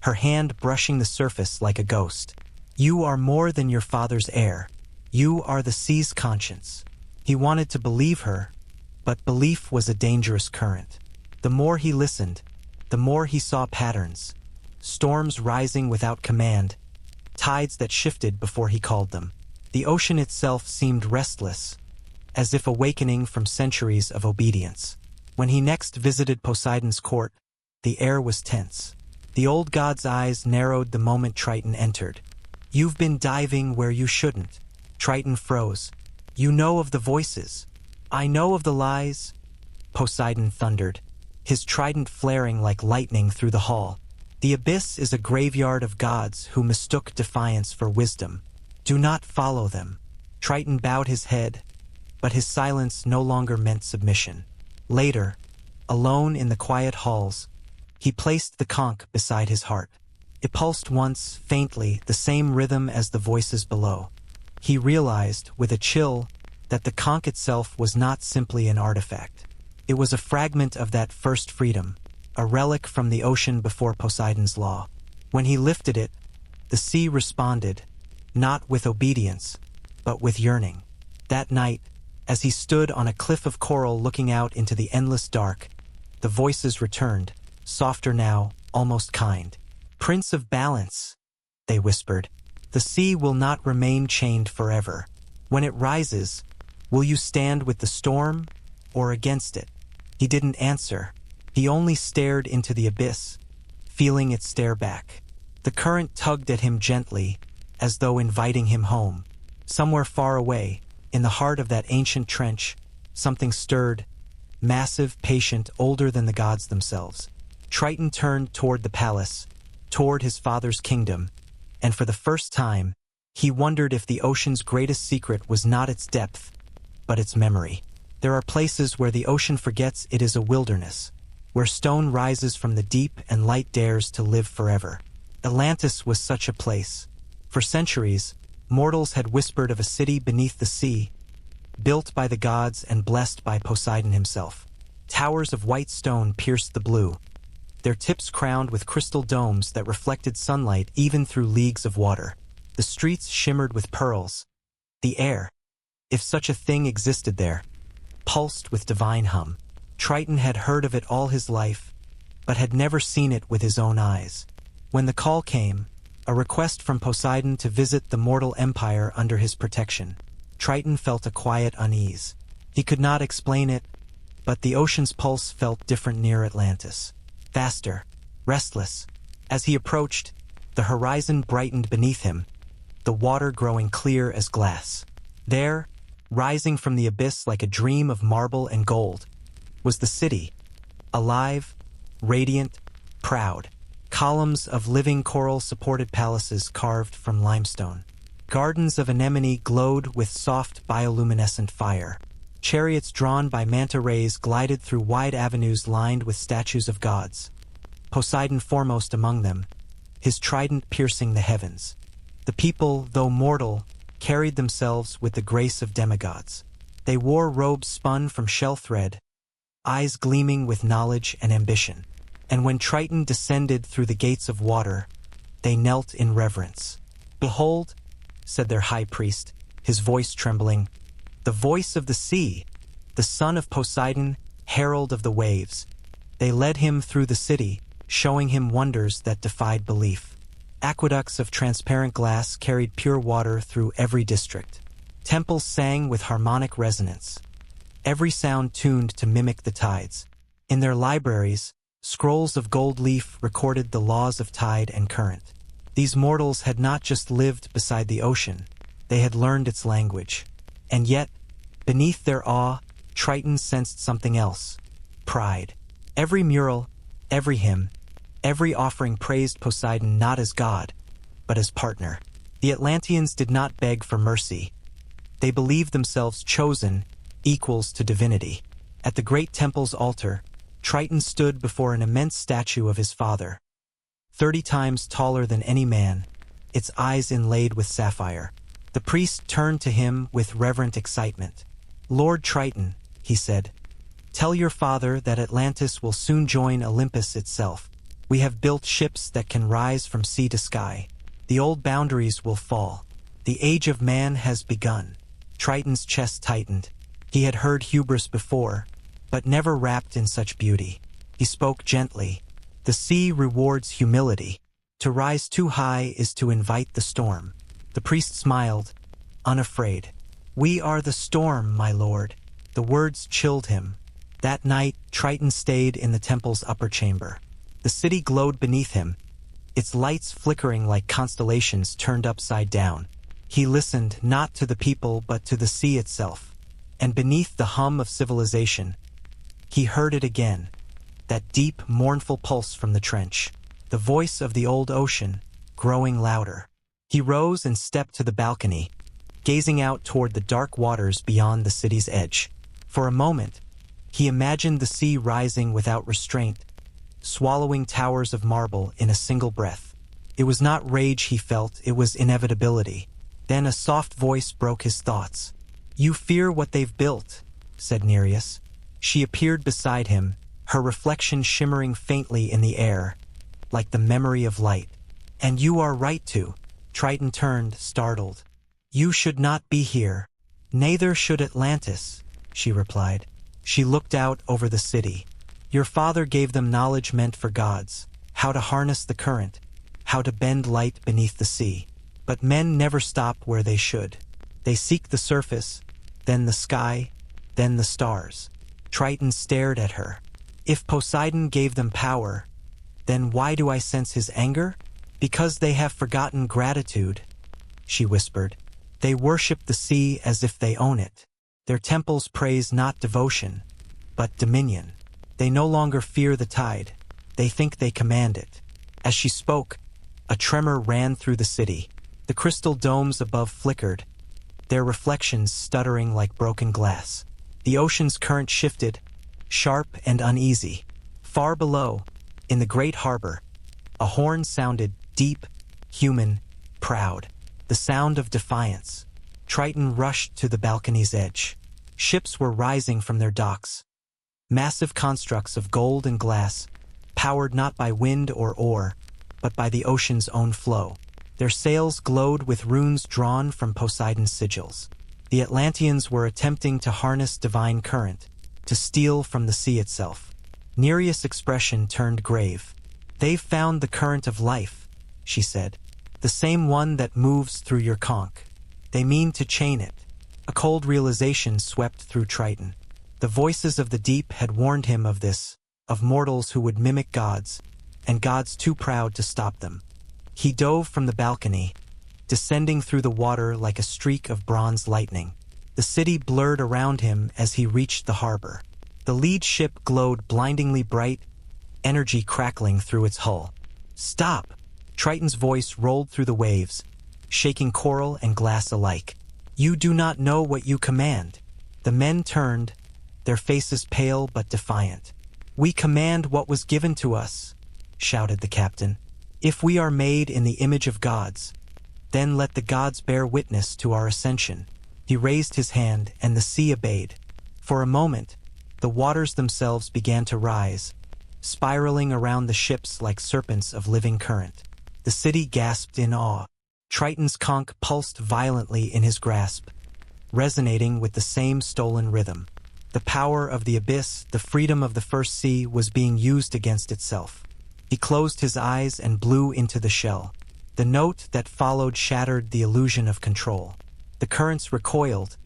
her hand brushing the surface like a ghost. "You are more than your father's heir. You are the sea's conscience." He wanted to believe her, but belief was a dangerous current. The more he listened, the more he saw patterns. Storms rising without command, tides that shifted before he called them. The ocean itself seemed restless, as if awakening from centuries of obedience. When he next visited Poseidon's court, the air was tense. The old god's eyes narrowed the moment Triton entered. "You've been diving where you shouldn't." Triton froze. "You know of the voices." "I know of the lies," Poseidon thundered, his trident flaring like lightning through the hall. "The abyss is a graveyard of gods who mistook defiance for wisdom. Do not follow them." Triton bowed his head, but his silence no longer meant submission. Later, alone in the quiet halls, he placed the conch beside his heart. It pulsed once, faintly, the same rhythm as the voices below. He realized, with a chill, that the conch itself was not simply an artifact. It was a fragment of that first freedom, a relic from the ocean before Poseidon's law. When he lifted it, the sea responded, not with obedience, but with yearning. That night, as he stood on a cliff of coral looking out into the endless dark, the voices returned, softer now, almost kind. "Prince of Balance," they whispered, "the sea will not remain chained forever. When it rises, will you stand with the storm or against it?" He didn't answer. He only stared into the abyss, feeling it stare back. The current tugged at him gently, as though inviting him home. Somewhere far away, in the heart of that ancient trench, something stirred, massive, patient, older than the gods themselves. Triton turned toward the palace, toward his father's kingdom, and for the first time, he wondered if the ocean's greatest secret was not its depth, but its memory. There are places where the ocean forgets it is a wilderness, where stone rises from the deep and light dares to live forever. Atlantis was such a place. For centuries, mortals had whispered of a city beneath the sea, built by the gods and blessed by Poseidon himself. Towers of white stone pierced the blue, their tips crowned with crystal domes that reflected sunlight even through leagues of water. The streets shimmered with pearls. The air, if such a thing existed there, pulsed with divine hum. Triton had heard of it all his life, but had never seen it with his own eyes. When the call came, a request from Poseidon to visit the mortal empire under his protection, Triton felt a quiet unease. He could not explain it, but the ocean's pulse felt different near Atlantis. Faster, restless. As he approached, the horizon brightened beneath him, the water growing clear as glass. There, rising from the abyss like a dream of marble and gold, was the city, alive, radiant, proud. Columns of living coral supported palaces carved from limestone. Gardens of anemone glowed with soft bioluminescent fire. Chariots drawn by manta rays glided through wide avenues lined with statues of gods, Poseidon foremost among them, his trident piercing the heavens. The people, though mortal, carried themselves with the grace of demigods. They wore robes spun from shell thread, eyes gleaming with knowledge and ambition. And when Triton descended through the gates of water, they knelt in reverence. "Behold," said their high priest, his voice trembling, "the voice of the sea, the son of Poseidon, herald of the waves." They led him through the city, showing him wonders that defied belief. Aqueducts of transparent glass carried pure water through every district. Temples sang with harmonic resonance, every sound tuned to mimic the tides. In their libraries, scrolls of gold leaf recorded the laws of tide and current. These mortals had not just lived beside the ocean, they had learned its language. And yet, beneath their awe, Triton sensed something else: pride. Every mural, every hymn, every offering praised Poseidon not as god, but as partner. The Atlanteans did not beg for mercy. They believed themselves chosen, equals to divinity. At the great temple's altar, Triton stood before an immense statue of his father, 30 times taller than any man, its eyes inlaid with sapphire. The priest turned to him with reverent excitement. "Lord Triton," he said, "tell your father that Atlantis will soon join Olympus itself. We have built ships that can rise from sea to sky. The old boundaries will fall. The age of man has begun." Triton's chest tightened. He had heard hubris before, but never wrapped in such beauty. He spoke gently. "The sea rewards humility. To rise too high is to invite the storm." The priest smiled, unafraid. "We are the storm, my lord." The words chilled him. That night, Triton stayed in the temple's upper chamber. The city glowed beneath him, its lights flickering like constellations turned upside down. He listened not to the people but to the sea itself. And beneath the hum of civilization, he heard it again, that deep, mournful pulse from the trench, the voice of the old ocean, growing louder. He rose and stepped to the balcony, gazing out toward the dark waters beyond the city's edge. For a moment, he imagined the sea rising without restraint, swallowing towers of marble in a single breath. It was not rage he felt, it was inevitability. Then a soft voice broke his thoughts. "You fear what they've built," said Nereus. She appeared beside him, her reflection shimmering faintly in the air, like the memory of light. "And you are right to." Triton turned, startled. "You should not be here." "Neither should Atlantis," she replied. She looked out over the city. "Your father gave them knowledge meant for gods, how to harness the current, how to bend light beneath the sea. But men never stop where they should. They seek the surface, then the sky, then the stars." Triton stared at her. "If Poseidon gave them power, then why do I sense his anger?" "Because they have forgotten gratitude," she whispered. "They worship the sea as if they own it. Their temples praise not devotion, but dominion. They no longer fear the tide. They think they command it. As she spoke, a tremor ran through the city. The crystal domes above flickered, their reflections stuttering like broken glass. The ocean's current shifted, sharp and uneasy. Far below, in the great harbor, a horn sounded deep, human, proud. The sound of defiance. Triton rushed to the balcony's edge. Ships were rising from their docks. Massive constructs of gold and glass, powered not by wind or oar, but by the ocean's own flow. Their sails glowed with runes drawn from Poseidon's sigils. The Atlanteans were attempting to harness divine current, to steal from the sea itself. Nereus' expression turned grave. "They've found the current of life," she said. "The same one that moves through your conch. They mean to chain it." A cold realization swept through Triton. The voices of the deep had warned him of this, of mortals who would mimic gods, and gods too proud to stop them. He dove from the balcony, descending through the water like a streak of bronze lightning. The city blurred around him as he reached the harbor. The lead ship glowed blindingly bright, energy crackling through its hull. "Stop!" Triton's voice rolled through the waves, shaking coral and glass alike. "You do not know what you command." The men turned, their faces pale but defiant. "We command what was given to us," shouted the captain. "If we are made in the image of gods, then let the gods bear witness to our ascension." He raised his hand, and the sea obeyed. For a moment, the waters themselves began to rise, spiraling around the ships like serpents of living current. The city gasped in awe. Triton's conch pulsed violently in his grasp, resonating with the same stolen rhythm. The power of the abyss, the freedom of the first sea, was being used against itself. He closed his eyes and blew into the shell. The note that followed shattered the illusion of control. The currents recoiled,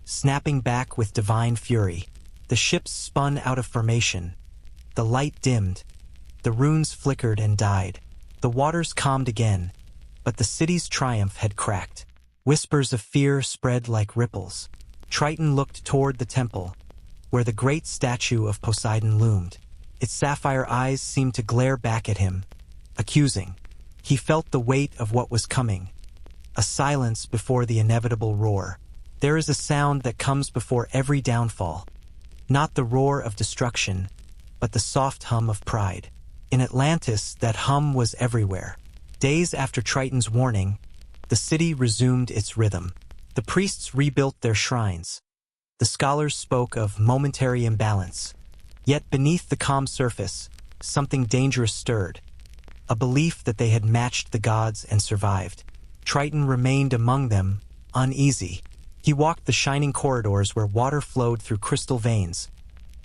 snapping back with divine fury. The ships spun out of formation. The light dimmed. The runes flickered and died. The waters calmed again, but the city's triumph had cracked. Whispers of fear spread like ripples. Triton looked toward the temple, where the great statue of Poseidon loomed. Its sapphire eyes seemed to glare back at him, accusing. He felt the weight of what was coming, a silence before the inevitable roar. There is a sound that comes before every downfall, not the roar of destruction, but the soft hum of pride. In Atlantis, that hum was everywhere. Days after Triton's warning, the city resumed its rhythm. The priests rebuilt their shrines. The scholars spoke of momentary imbalance. Yet beneath the calm surface, something dangerous stirred, a belief that they had matched the gods and survived. Triton remained among them, uneasy. He walked the shining corridors where water flowed through crystal veins,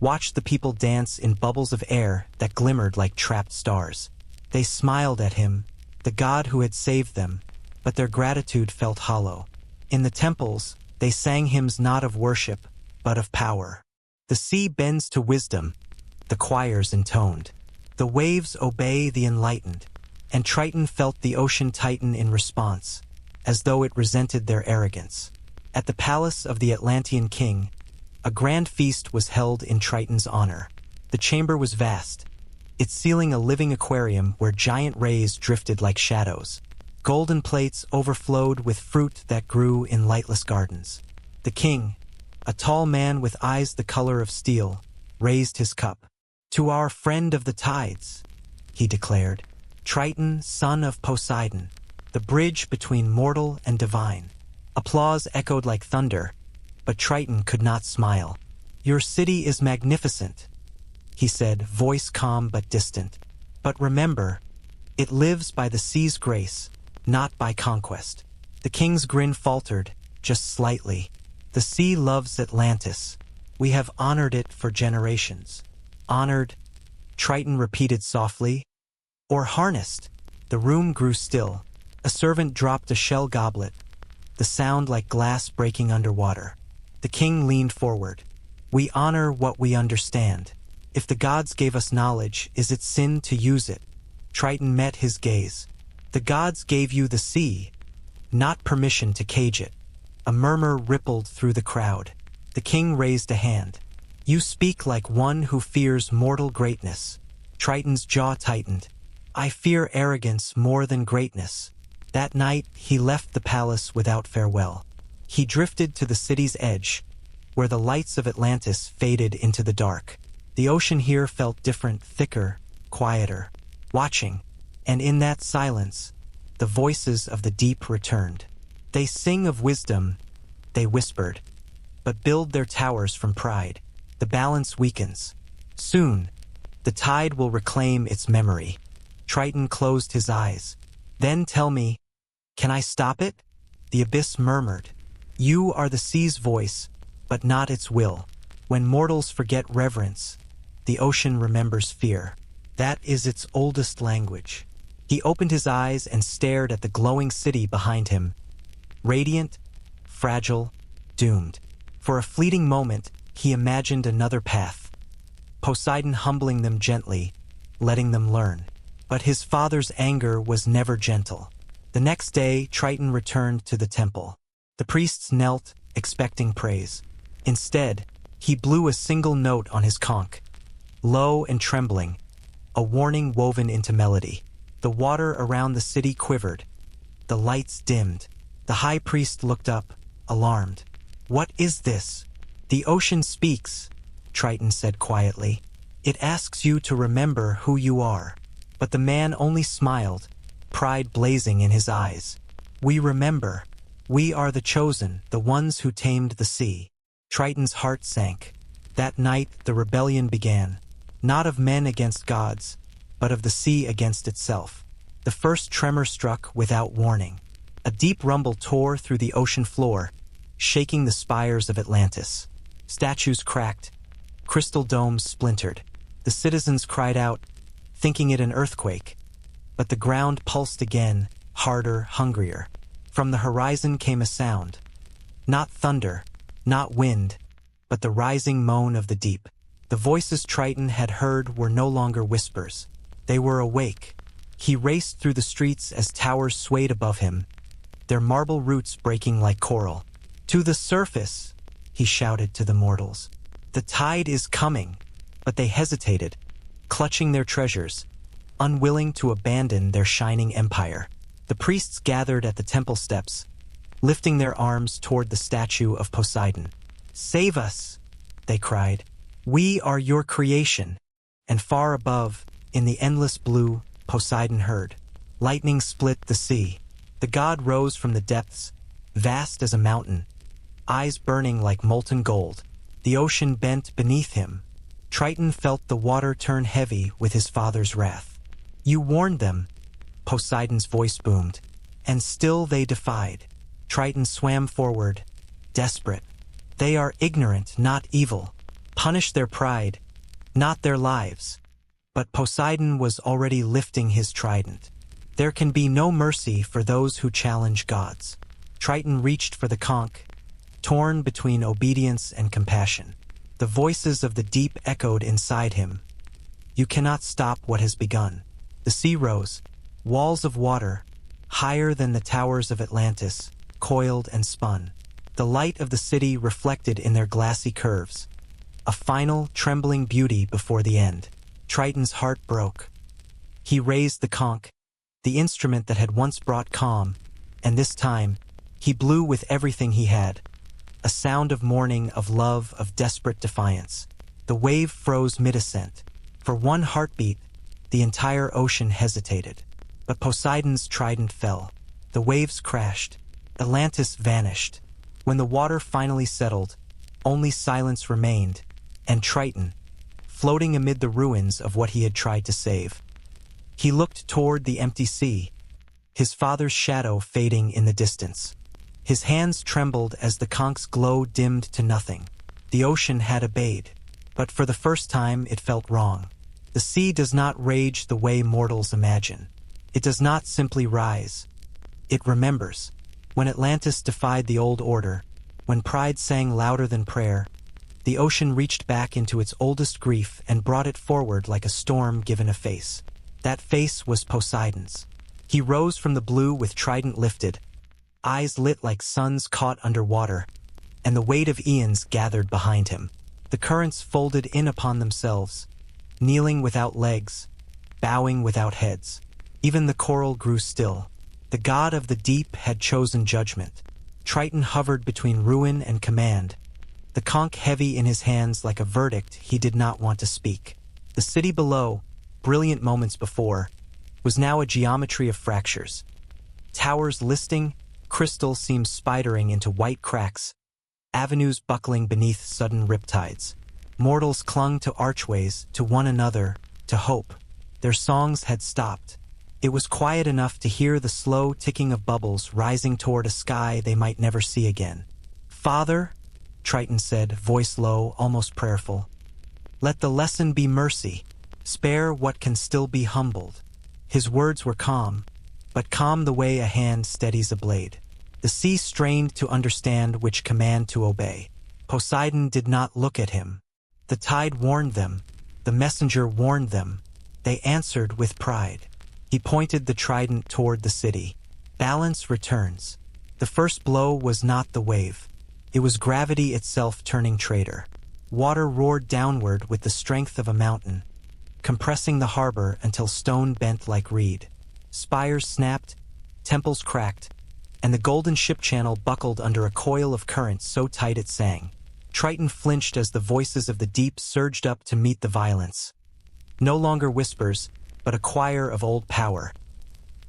watched the people dance in bubbles of air that glimmered like trapped stars. They smiled at him, the god who had saved them, but their gratitude felt hollow. In the temples, they sang hymns not of worship, but of power. The sea bends to wisdom, the choirs intoned. The waves obey the enlightened, and Triton felt the ocean tighten in response, as though it resented their arrogance. At the palace of the Atlantean king, a grand feast was held in Triton's honor. The chamber was vast, its ceiling a living aquarium where giant rays drifted like shadows. Golden plates overflowed with fruit that grew in lightless gardens. The king, a tall man with eyes the color of steel, raised his cup. "To our friend of the tides," he declared, "Triton, son of Poseidon, the bridge between mortal and divine." Applause echoed like thunder, but Triton could not smile. "Your city is magnificent," he said, voice calm but distant. "But remember, it lives by the sea's grace, not by conquest." The king's grin faltered, just slightly. "The sea loves Atlantis. We have honored it for generations." "Honored," Triton repeated softly. "Or harnessed." The room grew still. A servant dropped a shell goblet, the sound like glass breaking underwater. The king leaned forward. "We honor what we understand. If the gods gave us knowledge, is it sin to use it?" Triton met his gaze. "The gods gave you the sea, not permission to cage it." A murmur rippled through the crowd. The king raised a hand. You speak like one who fears mortal greatness. Triton's jaw tightened. I fear arrogance more than greatness. That night, he left the palace without farewell. He drifted to the city's edge, where the lights of Atlantis faded into the dark. The ocean here felt different, thicker, quieter, watching, and in that silence, the voices of the deep returned. They sing of wisdom, they whispered, but build their towers from pride. The balance weakens. Soon, the tide will reclaim its memory. Triton closed his eyes. Then tell me, can I stop it? The abyss murmured. You are the sea's voice, but not its will. When mortals forget reverence, the ocean remembers fear. That is its oldest language. He opened his eyes and stared at the glowing city behind him. Radiant, fragile, doomed. For a fleeting moment, he imagined another path. Poseidon humbling them gently, letting them learn. But his father's anger was never gentle. The next day, Triton returned to the temple. The priests knelt, expecting praise. Instead, he blew a single note on his conch, low and trembling, a warning woven into melody. The water around the city quivered. The lights dimmed. The high priest looked up, alarmed. What is this? The ocean speaks, Triton said quietly. It asks you to remember who you are. But the man only smiled, pride blazing in his eyes. We remember. We are the chosen, the ones who tamed the sea. Triton's heart sank. That night, the rebellion began. Not of men against gods, but of the sea against itself. The first tremor struck without warning. A deep rumble tore through the ocean floor, shaking the spires of Atlantis. Statues cracked. Crystal domes splintered. The citizens cried out, thinking it an earthquake. But the ground pulsed again, harder, hungrier. From the horizon came a sound. Not thunder, not wind, but the rising moan of the deep. The voices Triton had heard were no longer whispers. They were awake. He raced through the streets as towers swayed above him, their marble roots breaking like coral. To the surface, he shouted to the mortals. The tide is coming. But they hesitated, clutching their treasures, unwilling to abandon their shining empire. The priests gathered at the temple steps, lifting their arms toward the statue of Poseidon. Save us, they cried. We are your creation. And far above, in the endless blue, Poseidon heard. Lightning split the sea. The god rose from the depths, vast as a mountain, eyes burning like molten gold. The ocean bent beneath him. Triton felt the water turn heavy with his father's wrath. You warned them, Poseidon's voice boomed, and still they defied. Triton swam forward, desperate. They are ignorant, not evil. Punish their pride, not their lives. But Poseidon was already lifting his trident. There can be no mercy for those who challenge gods. Triton reached for the conch, torn between obedience and compassion. The voices of the deep echoed inside him. You cannot stop what has begun. The sea rose, walls of water, higher than the towers of Atlantis, coiled and spun. The light of the city reflected in their glassy curves. A final, trembling beauty before the end. Triton's heart broke. He raised the conch, the instrument that had once brought calm, and this time, he blew with everything he had. A sound of mourning, of love, of desperate defiance. The wave froze mid-ascent. For one heartbeat, the entire ocean hesitated. But Poseidon's trident fell. The waves crashed. Atlantis vanished. When the water finally settled, only silence remained, and Triton, floating amid the ruins of what he had tried to save. He looked toward the empty sea, his father's shadow fading in the distance. His hands trembled as the conch's glow dimmed to nothing. The ocean had obeyed, but for the first time it felt wrong. The sea does not rage the way mortals imagine. It does not simply rise. It remembers. When Atlantis defied the old order, when pride sang louder than prayer, the ocean reached back into its oldest grief and brought it forward like a storm given a face. That face was Poseidon's. He rose from the blue with trident lifted, eyes lit like suns caught under water, and the weight of eons gathered behind him. The currents folded in upon themselves, kneeling without legs, bowing without heads. Even the coral grew still. The god of the deep had chosen judgment. Triton hovered between ruin and command, the conch heavy in his hands like a verdict he did not want to speak. The city below, brilliant moments before, was now a geometry of fractures. Towers listing, crystal seemed spidering into white cracks, avenues buckling beneath sudden riptides. Mortals clung to archways, to one another, to hope. Their songs had stopped. It was quiet enough to hear the slow ticking of bubbles rising toward a sky they might never see again. "Father," Triton said, voice low, almost prayerful, "let the lesson be mercy. Spare what can still be humbled." His words were calm, but calm the way a hand steadies a blade. The sea strained to understand which command to obey. Poseidon did not look at him. The tide warned them. The messenger warned them. They answered with pride. He pointed the trident toward the city. Balance returns. The first blow was not the wave. It was gravity itself turning traitor. Water roared downward with the strength of a mountain, compressing the harbor until stone bent like reed. Spires snapped, temples cracked, and the golden ship channel buckled under a coil of currents so tight it sang. Triton flinched as the voices of the deep surged up to meet the violence. No longer whispers, but a choir of old power.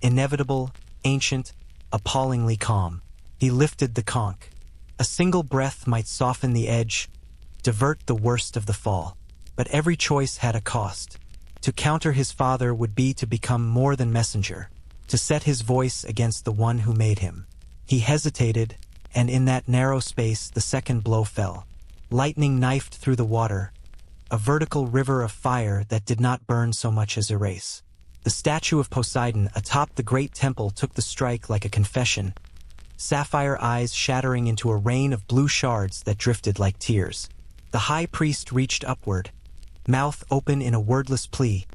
Inevitable, ancient, appallingly calm. He lifted the conch. A single breath might soften the edge, divert the worst of the fall. But every choice had a cost. To counter his father would be to become more than messenger, to set his voice against the one who made him. He hesitated, and in that narrow space the second blow fell. Lightning knifed through the water, a vertical river of fire that did not burn so much as erase. The statue of Poseidon atop the great temple took the strike like a confession, sapphire eyes shattering into a rain of blue shards that drifted like tears. The high priest reached upward, mouth open in a wordless plea,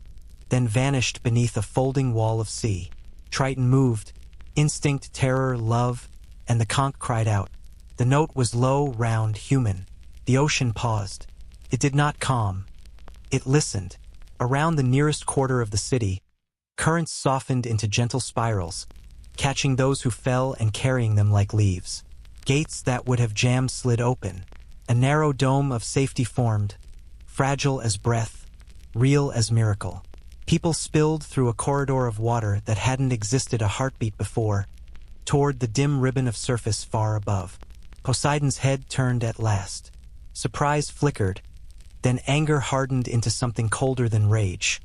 then vanished beneath a folding wall of sea. Triton moved, instinct, terror, love, and the conch cried out. The note was low, round, human. The ocean paused. It did not calm. It listened. Around the nearest quarter of the city, currents softened into gentle spirals, catching those who fell and carrying them like leaves. Gates that would have jammed slid open. A narrow dome of safety formed, fragile as breath, real as miracle. People spilled through a corridor of water that hadn't existed a heartbeat before, toward the dim ribbon of surface far above. Poseidon's head turned at last. Surprise flickered, then anger hardened into something colder than rage.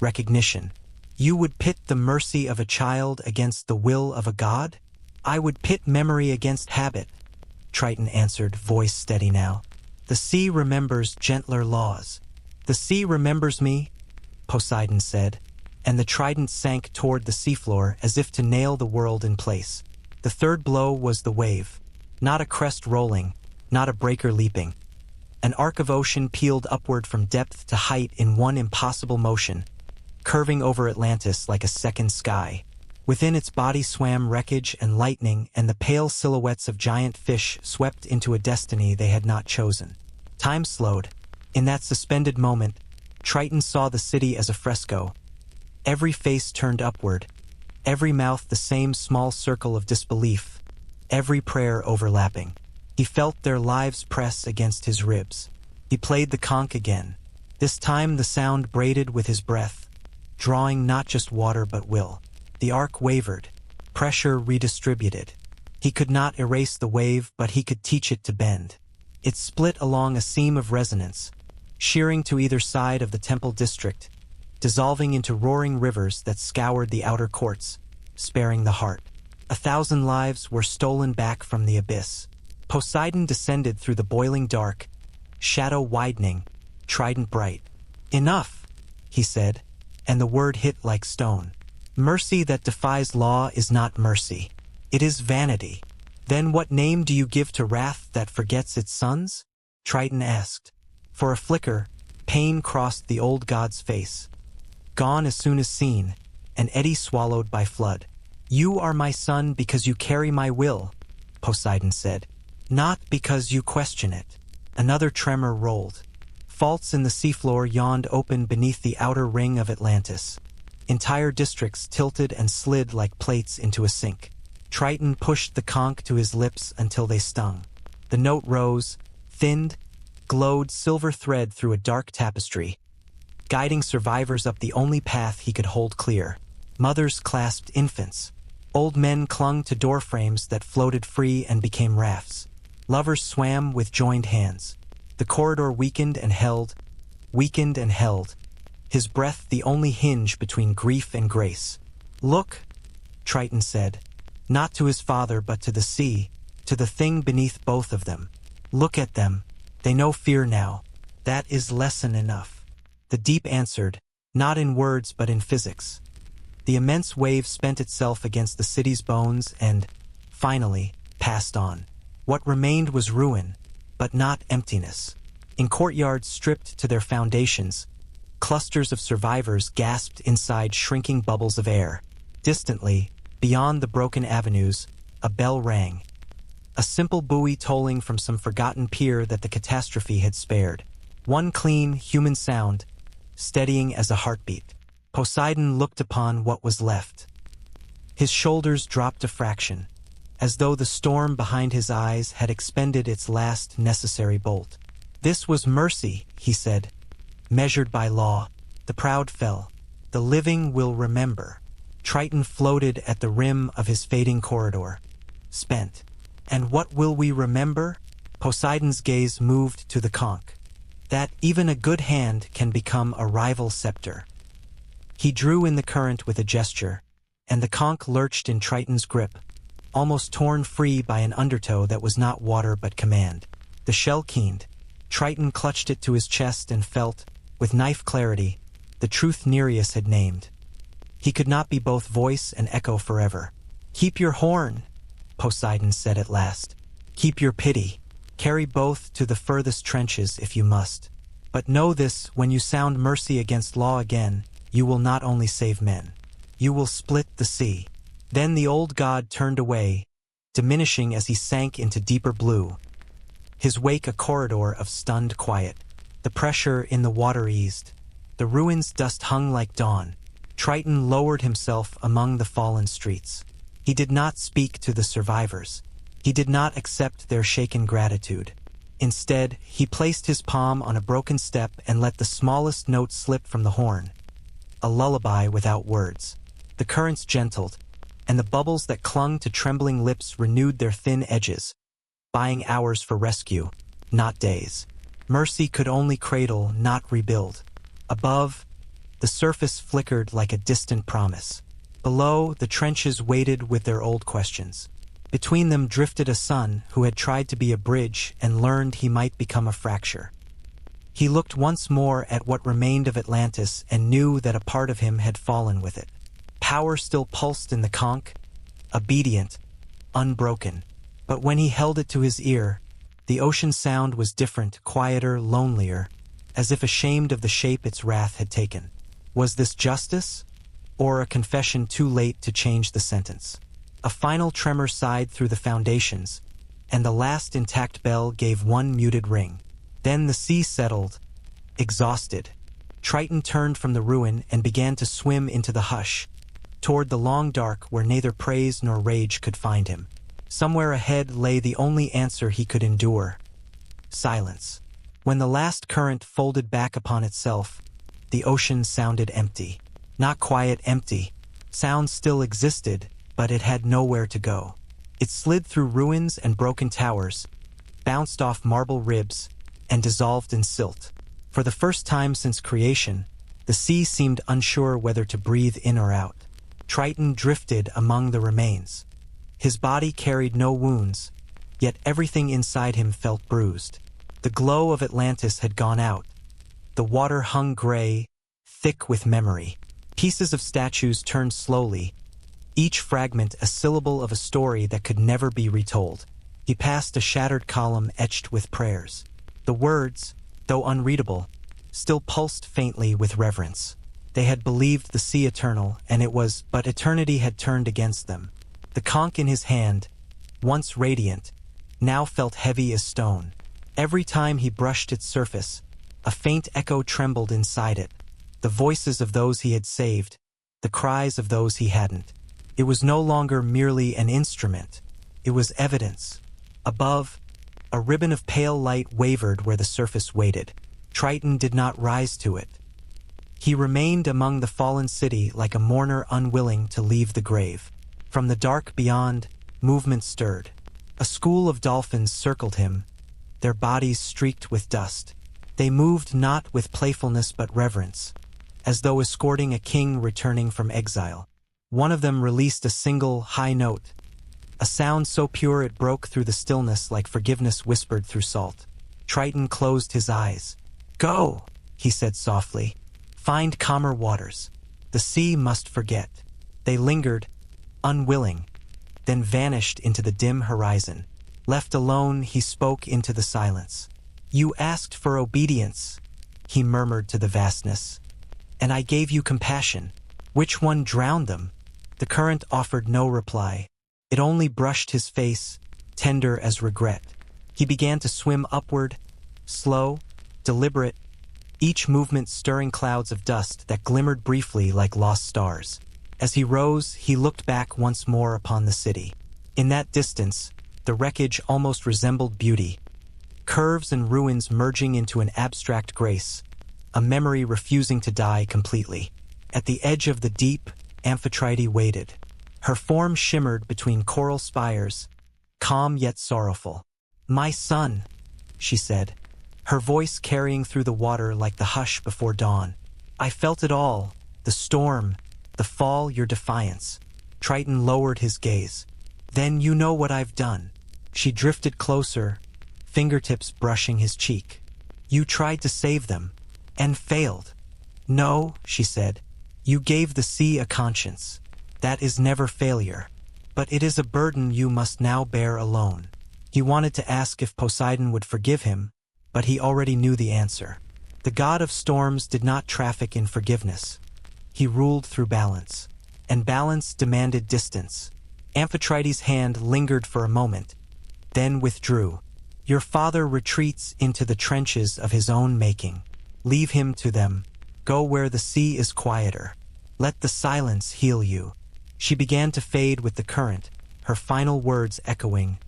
Recognition. You would pit the mercy of a child against the will of a god? I would pit memory against habit, Triton answered, voice steady now. The sea remembers gentler laws. The sea remembers me, Poseidon said, and the trident sank toward the seafloor as if to nail the world in place. The third blow was the wave. Not a crest rolling, not a breaker leaping. An arc of ocean peeled upward from depth to height in one impossible motion, curving over Atlantis like a second sky. Within its body swam wreckage and lightning, and the pale silhouettes of giant fish swept into a destiny they had not chosen. Time slowed. In that suspended moment, Triton saw the city as a fresco. Every face turned upward, every mouth the same small circle of disbelief, every prayer overlapping. He felt their lives press against his ribs. He played the conch again. This time the sound braided with his breath, drawing not just water but will. The arc wavered, pressure redistributed. He could not erase the wave, but he could teach it to bend. It split along a seam of resonance, shearing to either side of the temple district, dissolving into roaring rivers that scoured the outer courts, sparing the heart. 1,000 lives were stolen back from the abyss. Poseidon descended through the boiling dark, shadow widening, trident bright. Enough, he said, and the word hit like stone. Mercy that defies law is not mercy. It is vanity. Then what name do you give to wrath that forgets its sons? Triton asked. For a flicker, pain crossed the old god's face. Gone as soon as seen, an eddy swallowed by flood. You are my son because you carry my will, Poseidon said. Not because you question it. Another tremor rolled. Faults in the seafloor yawned open beneath the outer ring of Atlantis. Entire districts tilted and slid like plates into a sink. Triton pushed the conch to his lips until they stung. The note rose, thinned, glowed silver thread through a dark tapestry, guiding survivors up the only path he could hold clear. Mothers clasped infants. Old men clung to doorframes that floated free and became rafts. Lovers swam with joined hands. The corridor weakened and held, his breath the only hinge between grief and grace. "Look," Triton said, not to his father but to the sea, to the thing beneath both of them. "Look at them. They know fear now. That is lesson enough." The deep answered, not in words but in physics. The immense wave spent itself against the city's bones and, finally, passed on. What remained was ruin, but not emptiness. In courtyards stripped to their foundations, clusters of survivors gasped inside shrinking bubbles of air. Distantly, beyond the broken avenues, a bell rang. A simple buoy tolling from some forgotten pier that the catastrophe had spared. One clean, human sound, steadying as a heartbeat. Poseidon looked upon what was left. His shoulders dropped a fraction, as though the storm behind his eyes had expended its last necessary bolt. "This was mercy," he said. "Measured by law, the proud fell. The living will remember." Triton floated at the rim of his fading corridor, spent. "And what will we remember?" Poseidon's gaze moved to the conch. "That even a good hand can become a rival scepter." He drew in the current with a gesture, and the conch lurched in Triton's grip, almost torn free by an undertow that was not water but command. The shell keened. Triton clutched it to his chest and felt, with knife clarity, the truth Nereus had named. He could not be both voice and echo forever. "Keep your horn," Poseidon said at last. "Keep your pity. Carry both to the furthest trenches if you must. But know this, when you sound mercy against law again, you will not only save men. You will split the sea." Then the old god turned away, diminishing as he sank into deeper blue. His wake a corridor of stunned quiet. The pressure in the water eased. The ruins' dust hung like dawn. Triton lowered himself among the fallen streets. He did not speak to the survivors. He did not accept their shaken gratitude. Instead, he placed his palm on a broken step and let the smallest note slip from the horn. A lullaby without words. The currents gentled, and the bubbles that clung to trembling lips renewed their thin edges, buying hours for rescue, not days. Mercy could only cradle, not rebuild. Above, the surface flickered like a distant promise. Below, the trenches waited with their old questions. Between them drifted a son who had tried to be a bridge and learned he might become a fracture. He looked once more at what remained of Atlantis and knew that a part of him had fallen with it. Power still pulsed in the conch, obedient, unbroken. But when he held it to his ear, the ocean sound was different, quieter, lonelier, as if ashamed of the shape its wrath had taken. Was this justice, or a confession too late to change the sentence? A final tremor sighed through the foundations, and the last intact bell gave one muted ring. Then the sea settled, exhausted. Triton turned from the ruin and began to swim into the hush, toward the long dark where neither praise nor rage could find him. Somewhere ahead lay the only answer he could endure: silence. When the last current folded back upon itself, the ocean sounded empty. Not quiet empty. Sound still existed, but it had nowhere to go. It slid through ruins and broken towers, bounced off marble ribs, and dissolved in silt. For the first time since creation, the sea seemed unsure whether to breathe in or out. Triton drifted among the remains. His body carried no wounds, yet everything inside him felt bruised. The glow of Atlantis had gone out. The water hung gray, thick with memory. Pieces of statues turned slowly, each fragment a syllable of a story that could never be retold. He passed a shattered column etched with prayers. The words, though unreadable, still pulsed faintly with reverence. They had believed the sea eternal, and it was, but eternity had turned against them. The conch in his hand, once radiant, now felt heavy as stone. Every time he brushed its surface, a faint echo trembled inside it, the voices of those he had saved, the cries of those he hadn't. It was no longer merely an instrument. It was evidence. Above, a ribbon of pale light wavered where the surface waited. Triton did not rise to it. He remained among the fallen city like a mourner unwilling to leave the grave. From the dark beyond, movement stirred. A school of dolphins circled him, their bodies streaked with dust. They moved not with playfulness but reverence, as though escorting a king returning from exile. One of them released a single, high note, a sound so pure it broke through the stillness like forgiveness whispered through salt. Triton closed his eyes. "Go," he said softly. "Find calmer waters. The sea must forget." They lingered, unwilling, then vanished into the dim horizon. Left alone, he spoke into the silence. "You asked for obedience," he murmured to the vastness, "and I gave you compassion. Which one drowned them?" The current offered no reply. It only brushed his face, tender as regret. He began to swim upward, slow, deliberate, each movement stirring clouds of dust that glimmered briefly like lost stars. As he rose, he looked back once more upon the city. In that distance, the wreckage almost resembled beauty, curves and ruins merging into an abstract grace, a memory refusing to die completely. At the edge of the deep, Amphitrite waited. Her form shimmered between coral spires, calm yet sorrowful. "My son," she said, her voice carrying through the water like the hush before dawn. "I felt it all, the storm, the fall, your defiance." Triton lowered his gaze. "Then you know what I've done." She drifted closer, fingertips brushing his cheek. "You tried to save them, and failed." "No," she said, "you gave the sea a conscience. That is never failure. But it is a burden you must now bear alone." He wanted to ask if Poseidon would forgive him, but he already knew the answer. The god of storms did not traffic in forgiveness. He ruled through balance, and balance demanded distance. Amphitrite's hand lingered for a moment, then withdrew. "Your father retreats into the trenches of his own making. Leave him to them. Go where the sea is quieter. Let the silence heal you." She began to fade with the current, her final words echoing.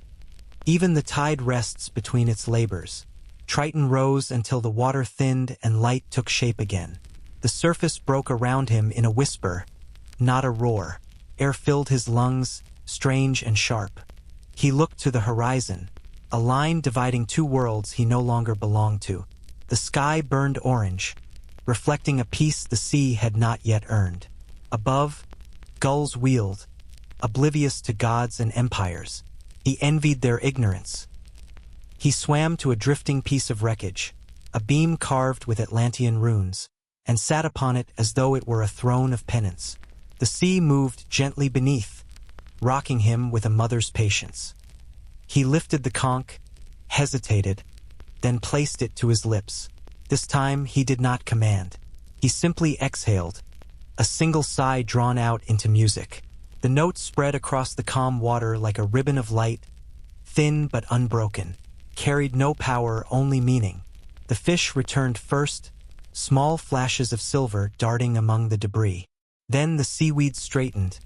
Even the tide rests between its labors. Triton rose until the water thinned and light took shape again. The surface broke around him in a whisper, not a roar. Air filled his lungs, strange and sharp. He looked to the horizon, a line dividing two worlds he no longer belonged to. The sky burned orange, reflecting a peace the sea had not yet earned. Above, gulls wheeled, oblivious to gods and empires. He envied their ignorance. He swam to a drifting piece of wreckage, a beam carved with Atlantean runes, and sat upon it as though it were a throne of penance. The sea moved gently beneath, rocking him with a mother's patience. He lifted the conch, hesitated, then placed it to his lips. This time he did not command. He simply exhaled, a single sigh drawn out into music. The notes spread across the calm water like a ribbon of light, thin but unbroken, carried no power, only meaning. The fish returned first, small flashes of silver darting among the debris. Then the seaweed straightened,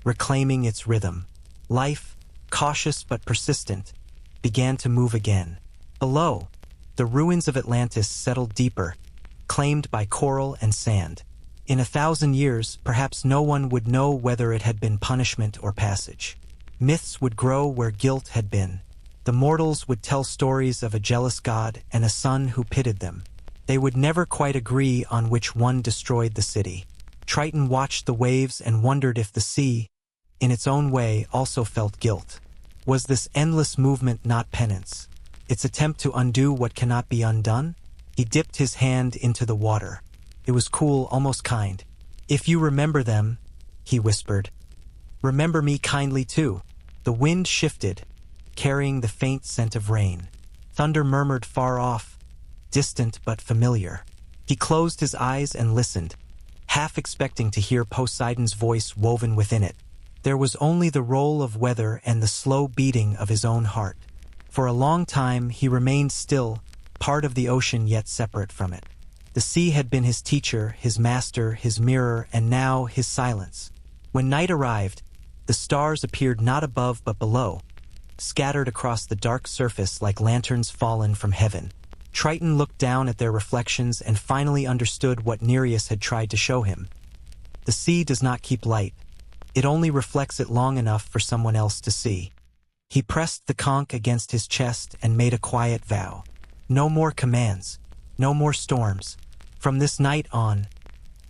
reclaiming its rhythm. Life, cautious but persistent, began to move again. Below, the ruins of Atlantis settled deeper, claimed by coral and sand. In 1,000 years, perhaps no one would know whether it had been punishment or passage. Myths would grow where guilt had been. The mortals would tell stories of a jealous god and a son who pitied them. They would never quite agree on which one destroyed the city. Triton watched the waves and wondered if the sea, in its own way, also felt guilt. Was this endless movement not penance? Its attempt to undo what cannot be undone? He dipped his hand into the water. It was cool, almost kind. "If you remember them," he whispered, "remember me kindly too." The wind shifted, carrying the faint scent of rain. Thunder murmured far off, distant but familiar. He closed his eyes and listened, half expecting to hear Poseidon's voice woven within it. There was only the roll of weather and the slow beating of his own heart. For a long time he remained still, part of the ocean yet separate from it. The sea had been his teacher, his master, his mirror, and now his silence. When night arrived, the stars appeared not above but below, scattered across the dark surface like lanterns fallen from heaven. Triton looked down at their reflections and finally understood what Nereus had tried to show him. The sea does not keep light. It only reflects it long enough for someone else to see. He pressed the conch against his chest and made a quiet vow. No more commands, no more storms. From this night on,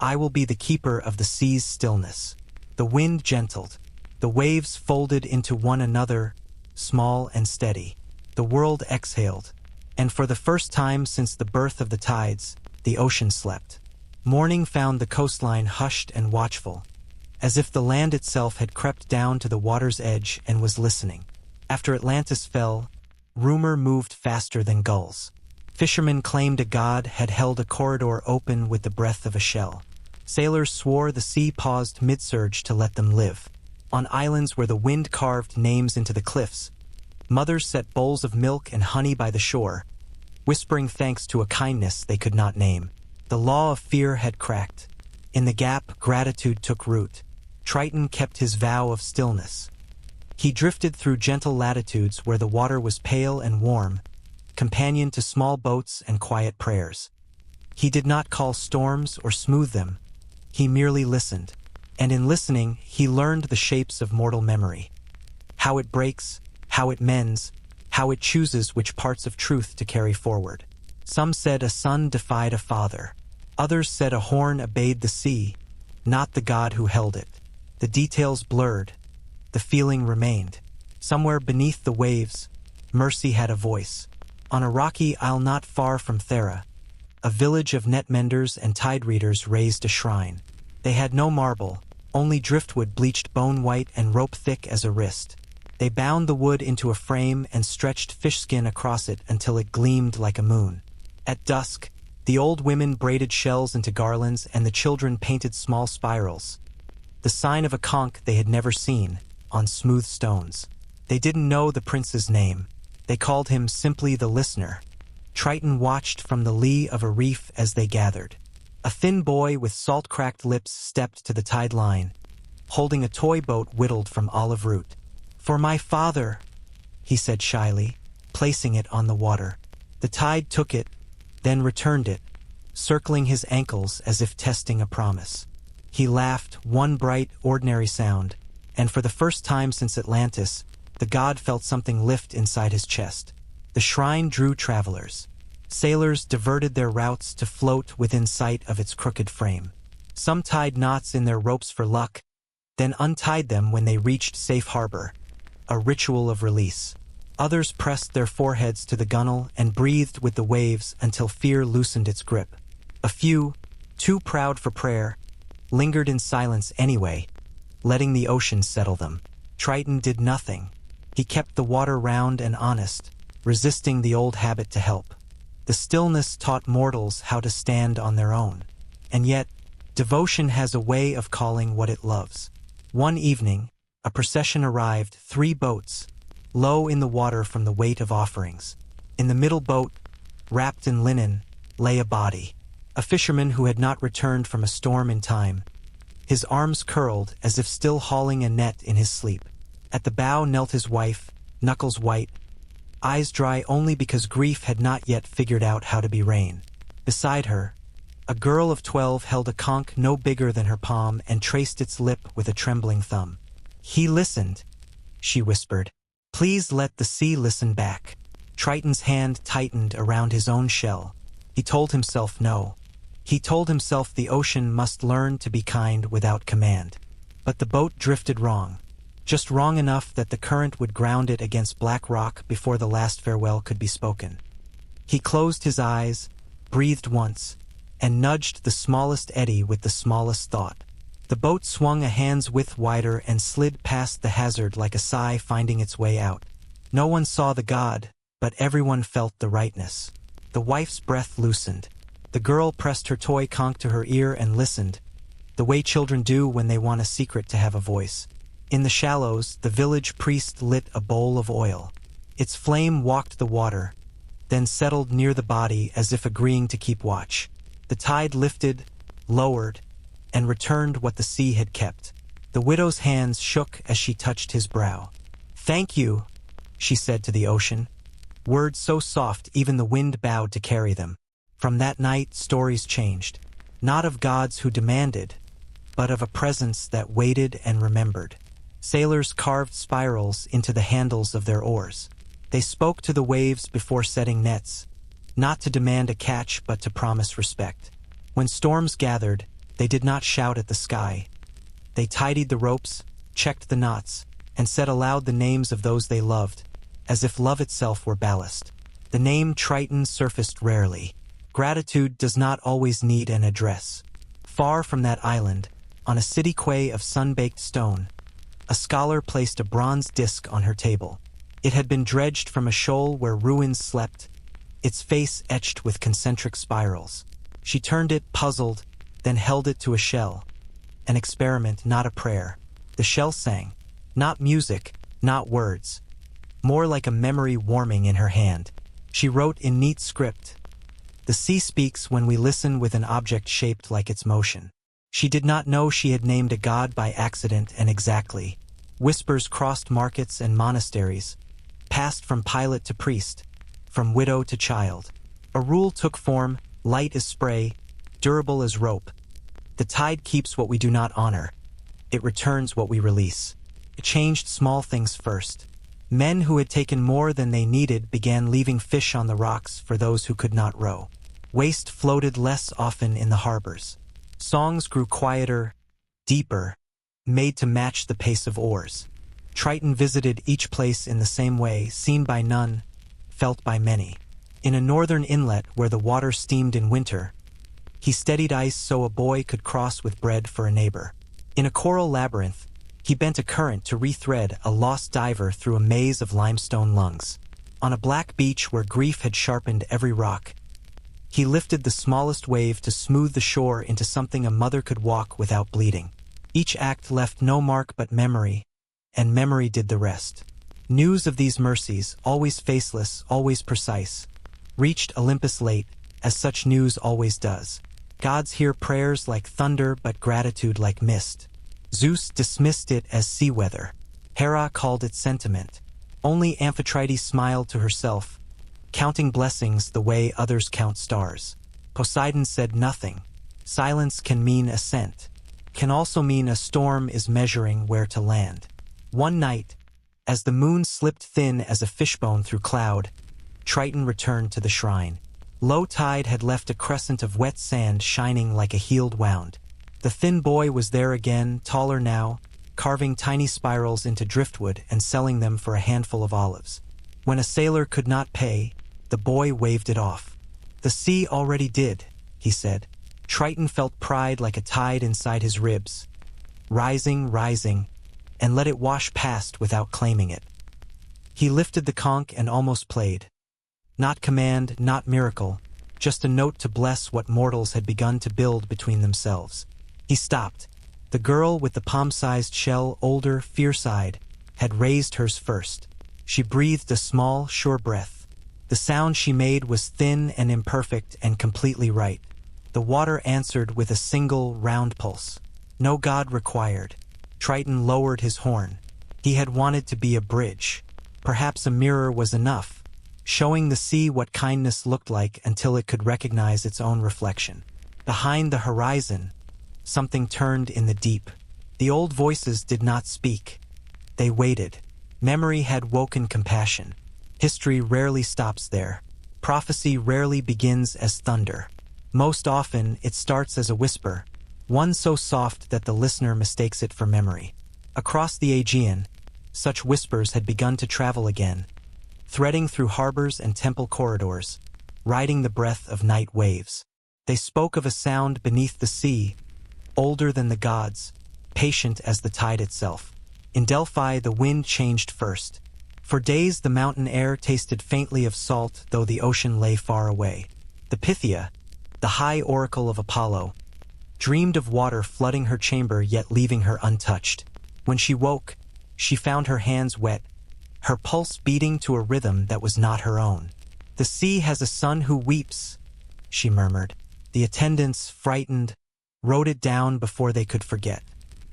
I will be the keeper of the sea's stillness. The wind gentled. The waves folded into one another, small and steady. The world exhaled. And for the first time since the birth of the tides, the ocean slept. Morning found the coastline hushed and watchful, as if the land itself had crept down to the water's edge and was listening. After Atlantis fell, rumor moved faster than gulls. Fishermen claimed a god had held a corridor open with the breath of a shell. Sailors swore the sea paused mid-surge to let them live. On islands where the wind carved names into the cliffs, mothers set bowls of milk and honey by the shore, whispering thanks to a kindness they could not name. The law of fear had cracked. In the gap, gratitude took root. Triton kept his vow of stillness. He drifted through gentle latitudes where the water was pale and warm, companion to small boats and quiet prayers. He did not call storms or smooth them. He merely listened, and in listening, he learned the shapes of mortal memory. How it breaks, how it mends, how it chooses which parts of truth to carry forward. Some said a son defied a father. Others said a horn obeyed the sea, not the god who held it. The details blurred. The feeling remained. Somewhere beneath the waves, mercy had a voice. On a rocky isle not far from Thera, a village of net menders and tide readers raised a shrine. They had no marble, only driftwood bleached bone-white and rope thick as a wrist. They bound the wood into a frame and stretched fish skin across it until it gleamed like a moon. At dusk, the old women braided shells into garlands and the children painted small spirals, the sign of a conch they had never seen, on smooth stones. They didn't know the prince's name. They called him simply the listener. Triton watched from the lee of a reef as they gathered. A thin boy with salt-cracked lips stepped to the tide line, holding a toy boat whittled from olive root. "For my father," he said shyly, placing it on the water. The tide took it, then returned it, circling his ankles as if testing a promise. He laughed, one bright, ordinary sound, and for the first time since Atlantis, the god felt something lift inside his chest. The shrine drew travelers. Sailors diverted their routes to float within sight of its crooked frame. Some tied knots in their ropes for luck, then untied them when they reached safe harbor, a ritual of release. Others pressed their foreheads to the gunwale and breathed with the waves until fear loosened its grip. A few, too proud for prayer, lingered in silence anyway, letting the ocean settle them. Triton did nothing. He kept the water round and honest, resisting the old habit to help. The stillness taught mortals how to stand on their own. And yet, devotion has a way of calling what it loves. One evening, a procession arrived, 3 boats, low in the water from the weight of offerings. In the middle boat, wrapped in linen, lay a body, a fisherman who had not returned from a storm in time, his arms curled as if still hauling a net in his sleep. At the bow knelt his wife, knuckles white, eyes dry only because grief had not yet figured out how to be rain. Beside her, a girl of 12 held a conch no bigger than her palm and traced its lip with a trembling thumb. "He listened," she whispered. "Please let the sea listen back." Triton's hand tightened around his own shell. He told himself no. He told himself the ocean must learn to be kind without command. But the boat drifted wrong. Just wrong enough that the current would ground it against black rock before the last farewell could be spoken. He closed his eyes, breathed once, and nudged the smallest eddy with the smallest thought. The boat swung a hand's width wider and slid past the hazard like a sigh finding its way out. No one saw the god, but everyone felt the rightness. The wife's breath loosened. The girl pressed her toy conch to her ear and listened, the way children do when they want a secret to have a voice. In the shallows, the village priest lit a bowl of oil. Its flame walked the water, then settled near the body as if agreeing to keep watch. The tide lifted, lowered, and returned what the sea had kept. The widow's hands shook as she touched his brow. "Thank you," she said to the ocean. Words so soft even the wind bowed to carry them. From that night, stories changed. Not of gods who demanded, but of a presence that waited and remembered. Sailors carved spirals into the handles of their oars. They spoke to the waves before setting nets, not to demand a catch but to promise respect. When storms gathered, they did not shout at the sky. They tidied the ropes, checked the knots, and said aloud the names of those they loved, as if love itself were ballast. The name Triton surfaced rarely. Gratitude does not always need an address. Far from that island, on a city quay of sun-baked stone, a scholar placed a bronze disc on her table. It had been dredged from a shoal where ruins slept, its face etched with concentric spirals. She turned it, puzzled, then held it to a shell. An experiment, not a prayer. The shell sang. Not music, not words. More like a memory warming in her hand. She wrote in neat script, "The sea speaks when we listen with an object shaped like its motion." She did not know she had named a god by accident and exactly. Whispers crossed markets and monasteries, passed from pilot to priest, from widow to child. A rule took form, light as spray, durable as rope. The tide keeps what we do not honor. It returns what we release. It changed small things first. Men who had taken more than they needed began leaving fish on the rocks for those who could not row. Waste floated less often in the harbors. Songs grew quieter, deeper, made to match the pace of oars. Triton visited each place in the same way, seen by none, felt by many. In a northern inlet where the water steamed in winter, he steadied ice so a boy could cross with bread for a neighbor. In a coral labyrinth, he bent a current to rethread a lost diver through a maze of limestone lungs. On a black beach where grief had sharpened every rock, he lifted the smallest wave to smooth the shore into something a mother could walk without bleeding. Each act left no mark but memory, and memory did the rest. News of these mercies, always faceless, always precise, reached Olympus late, as such news always does. Gods hear prayers like thunder but gratitude like mist. Zeus dismissed it as sea weather. Hera called it sentiment. Only Amphitrite smiled to herself, counting blessings the way others count stars. Poseidon said nothing. Silence can mean assent, can also mean a storm is measuring where to land. One night, as the moon slipped thin as a fishbone through cloud, Triton returned to the shrine. Low tide had left a crescent of wet sand shining like a healed wound. The thin boy was there again, taller now, carving tiny spirals into driftwood and selling them for a handful of olives. When a sailor could not pay, the boy waved it off. "The sea already did," he said. Triton felt pride like a tide inside his ribs, rising, rising, and let it wash past without claiming it. He lifted the conch and almost played. Not command, not miracle, just a note to bless what mortals had begun to build between themselves. He stopped. The girl with the palm-sized shell, older, fierce-eyed, had raised hers first. She breathed a small, sure breath. The sound she made was thin and imperfect and completely right. The water answered with a single, round pulse. No god required. Triton lowered his horn. He had wanted to be a bridge. Perhaps a mirror was enough, showing the sea what kindness looked like until it could recognize its own reflection. Behind the horizon, something turned in the deep. The old voices did not speak. They waited. Memory had woken compassion. History rarely stops there. Prophecy rarely begins as thunder. Most often, it starts as a whisper, one so soft that the listener mistakes it for memory. Across the Aegean, such whispers had begun to travel again, threading through harbors and temple corridors, riding the breath of night waves. They spoke of a sound beneath the sea, older than the gods, patient as the tide itself. In Delphi, the wind changed first. For days, the mountain air tasted faintly of salt, though the ocean lay far away. The Pythia, the high oracle of Apollo, dreamed of water flooding her chamber yet leaving her untouched. When she woke, she found her hands wet, her pulse beating to a rhythm that was not her own. "The sea has a son who weeps," she murmured. The attendants, frightened, wrote it down before they could forget.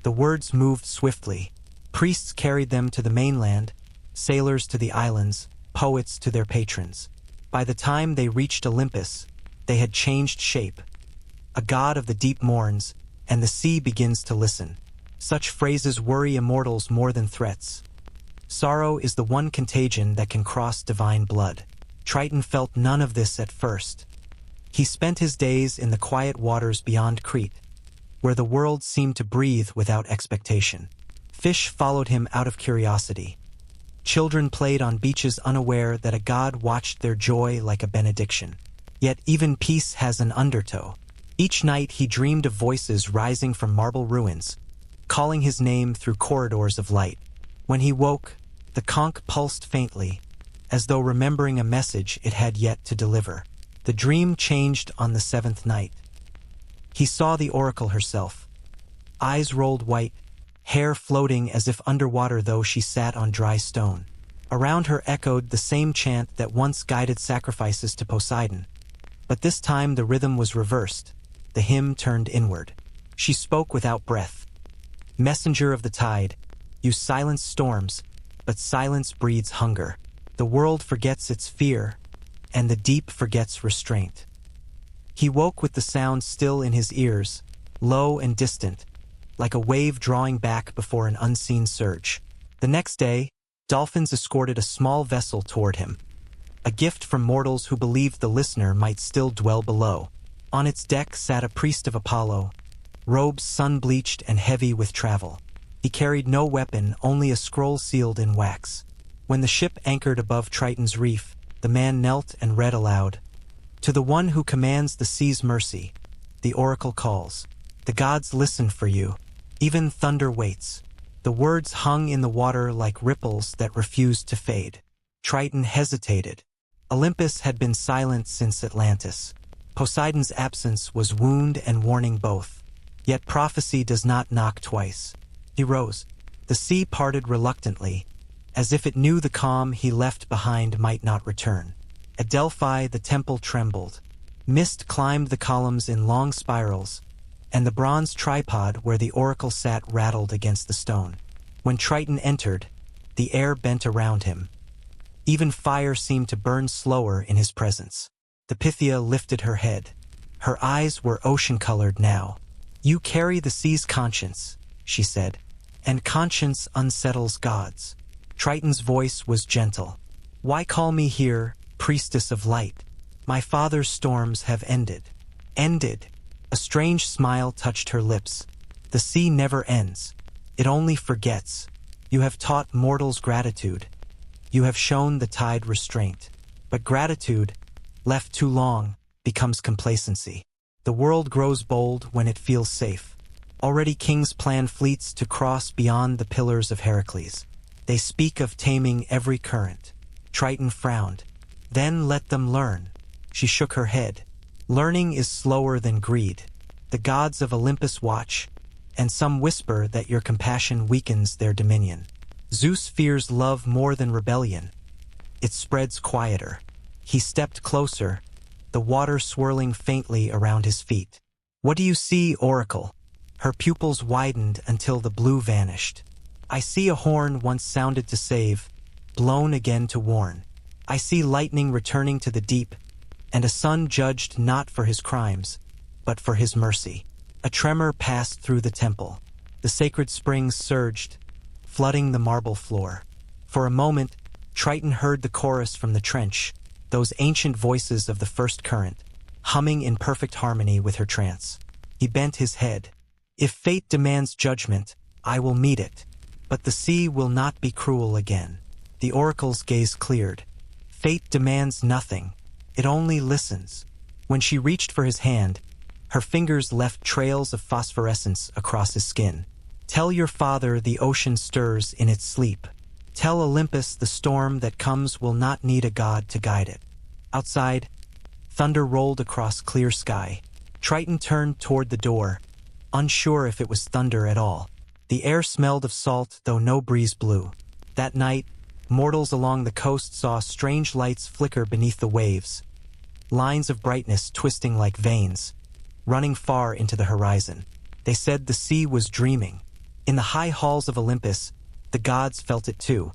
The words moved swiftly. Priests carried them to the mainland, sailors to the islands, poets to their patrons. By the time they reached Olympus, they had changed shape. A god of the deep mourns, and the sea begins to listen. Such phrases worry immortals more than threats. Sorrow is the one contagion that can cross divine blood. Triton felt none of this at first. He spent his days in the quiet waters beyond Crete, where the world seemed to breathe without expectation. Fish followed him out of curiosity. Children played on beaches unaware that a god watched their joy like a benediction. Yet even peace has an undertow. Each night he dreamed of voices rising from marble ruins, calling his name through corridors of light. When he woke, the conch pulsed faintly, as though remembering a message it had yet to deliver. The dream changed on the seventh night. He saw the oracle herself. Eyes rolled white, hair floating as if underwater though she sat on dry stone. Around her echoed the same chant that once guided sacrifices to Poseidon. But this time the rhythm was reversed. The hymn turned inward. She spoke without breath. "Messenger of the tide, you silence storms, but silence breeds hunger. The world forgets its fear, and the deep forgets restraint." He woke with the sound still in his ears, low and distant, like a wave drawing back before an unseen surge. The next day, dolphins escorted a small vessel toward him, a gift from mortals who believed the listener might still dwell below. On its deck sat a priest of Apollo, robes sun-bleached and heavy with travel. He carried no weapon, only a scroll sealed in wax. When the ship anchored above Triton's reef, the man knelt and read aloud, "To the one who commands the sea's mercy, the oracle calls. The gods listen for you. Even thunder waits." The words hung in the water like ripples that refused to fade. Triton hesitated. Olympus had been silent since Atlantis. Poseidon's absence was wound and warning both. Yet prophecy does not knock twice. He rose. The sea parted reluctantly, as if it knew the calm he left behind might not return. At Delphi the temple trembled. Mist climbed the columns in long spirals, and the bronze tripod where the oracle sat rattled against the stone. When Triton entered, the air bent around him. Even fire seemed to burn slower in his presence. The Pythia lifted her head. Her eyes were ocean-colored now. "You carry the sea's conscience," she said, "and conscience unsettles gods." Triton's voice was gentle. "Why call me here, priestess of light? My father's storms have ended." Ended? A strange smile touched her lips. "The sea never ends. It only forgets. You have taught mortals gratitude. You have shown the tide restraint. But gratitude, left too long, becomes complacency. The world grows bold when it feels safe. Already kings plan fleets to cross beyond the pillars of Heracles. They speak of taming every current." Triton frowned. "Then let them learn." She shook her head. "Learning is slower than greed. The gods of Olympus watch, and some whisper that your compassion weakens their dominion. Zeus fears love more than rebellion. It spreads quieter." He stepped closer, the water swirling faintly around his feet. "What do you see, Oracle?" Her pupils widened until the blue vanished. "I see a horn once sounded to save, blown again to warn. I see lightning returning to the deep, and a son judged not for his crimes, but for his mercy." A tremor passed through the temple. The sacred springs surged, flooding the marble floor. For a moment, Triton heard the chorus from the trench, those ancient voices of the first current, humming in perfect harmony with her trance. He bent his head. "If fate demands judgment, I will meet it. But the sea will not be cruel again." The oracle's gaze cleared. "Fate demands nothing. It only listens." When she reached for his hand, her fingers left trails of phosphorescence across his skin. "Tell your father the ocean stirs in its sleep. Tell Olympus the storm that comes will not need a god to guide it." Outside, thunder rolled across clear sky. Triton turned toward the door, unsure if it was thunder at all. The air smelled of salt, though no breeze blew. That night, Mortals along the coast saw strange lights flicker beneath the waves, lines of brightness twisting like veins, running far into the horizon. They said the sea was dreaming. In the high halls of Olympus, the gods felt it too.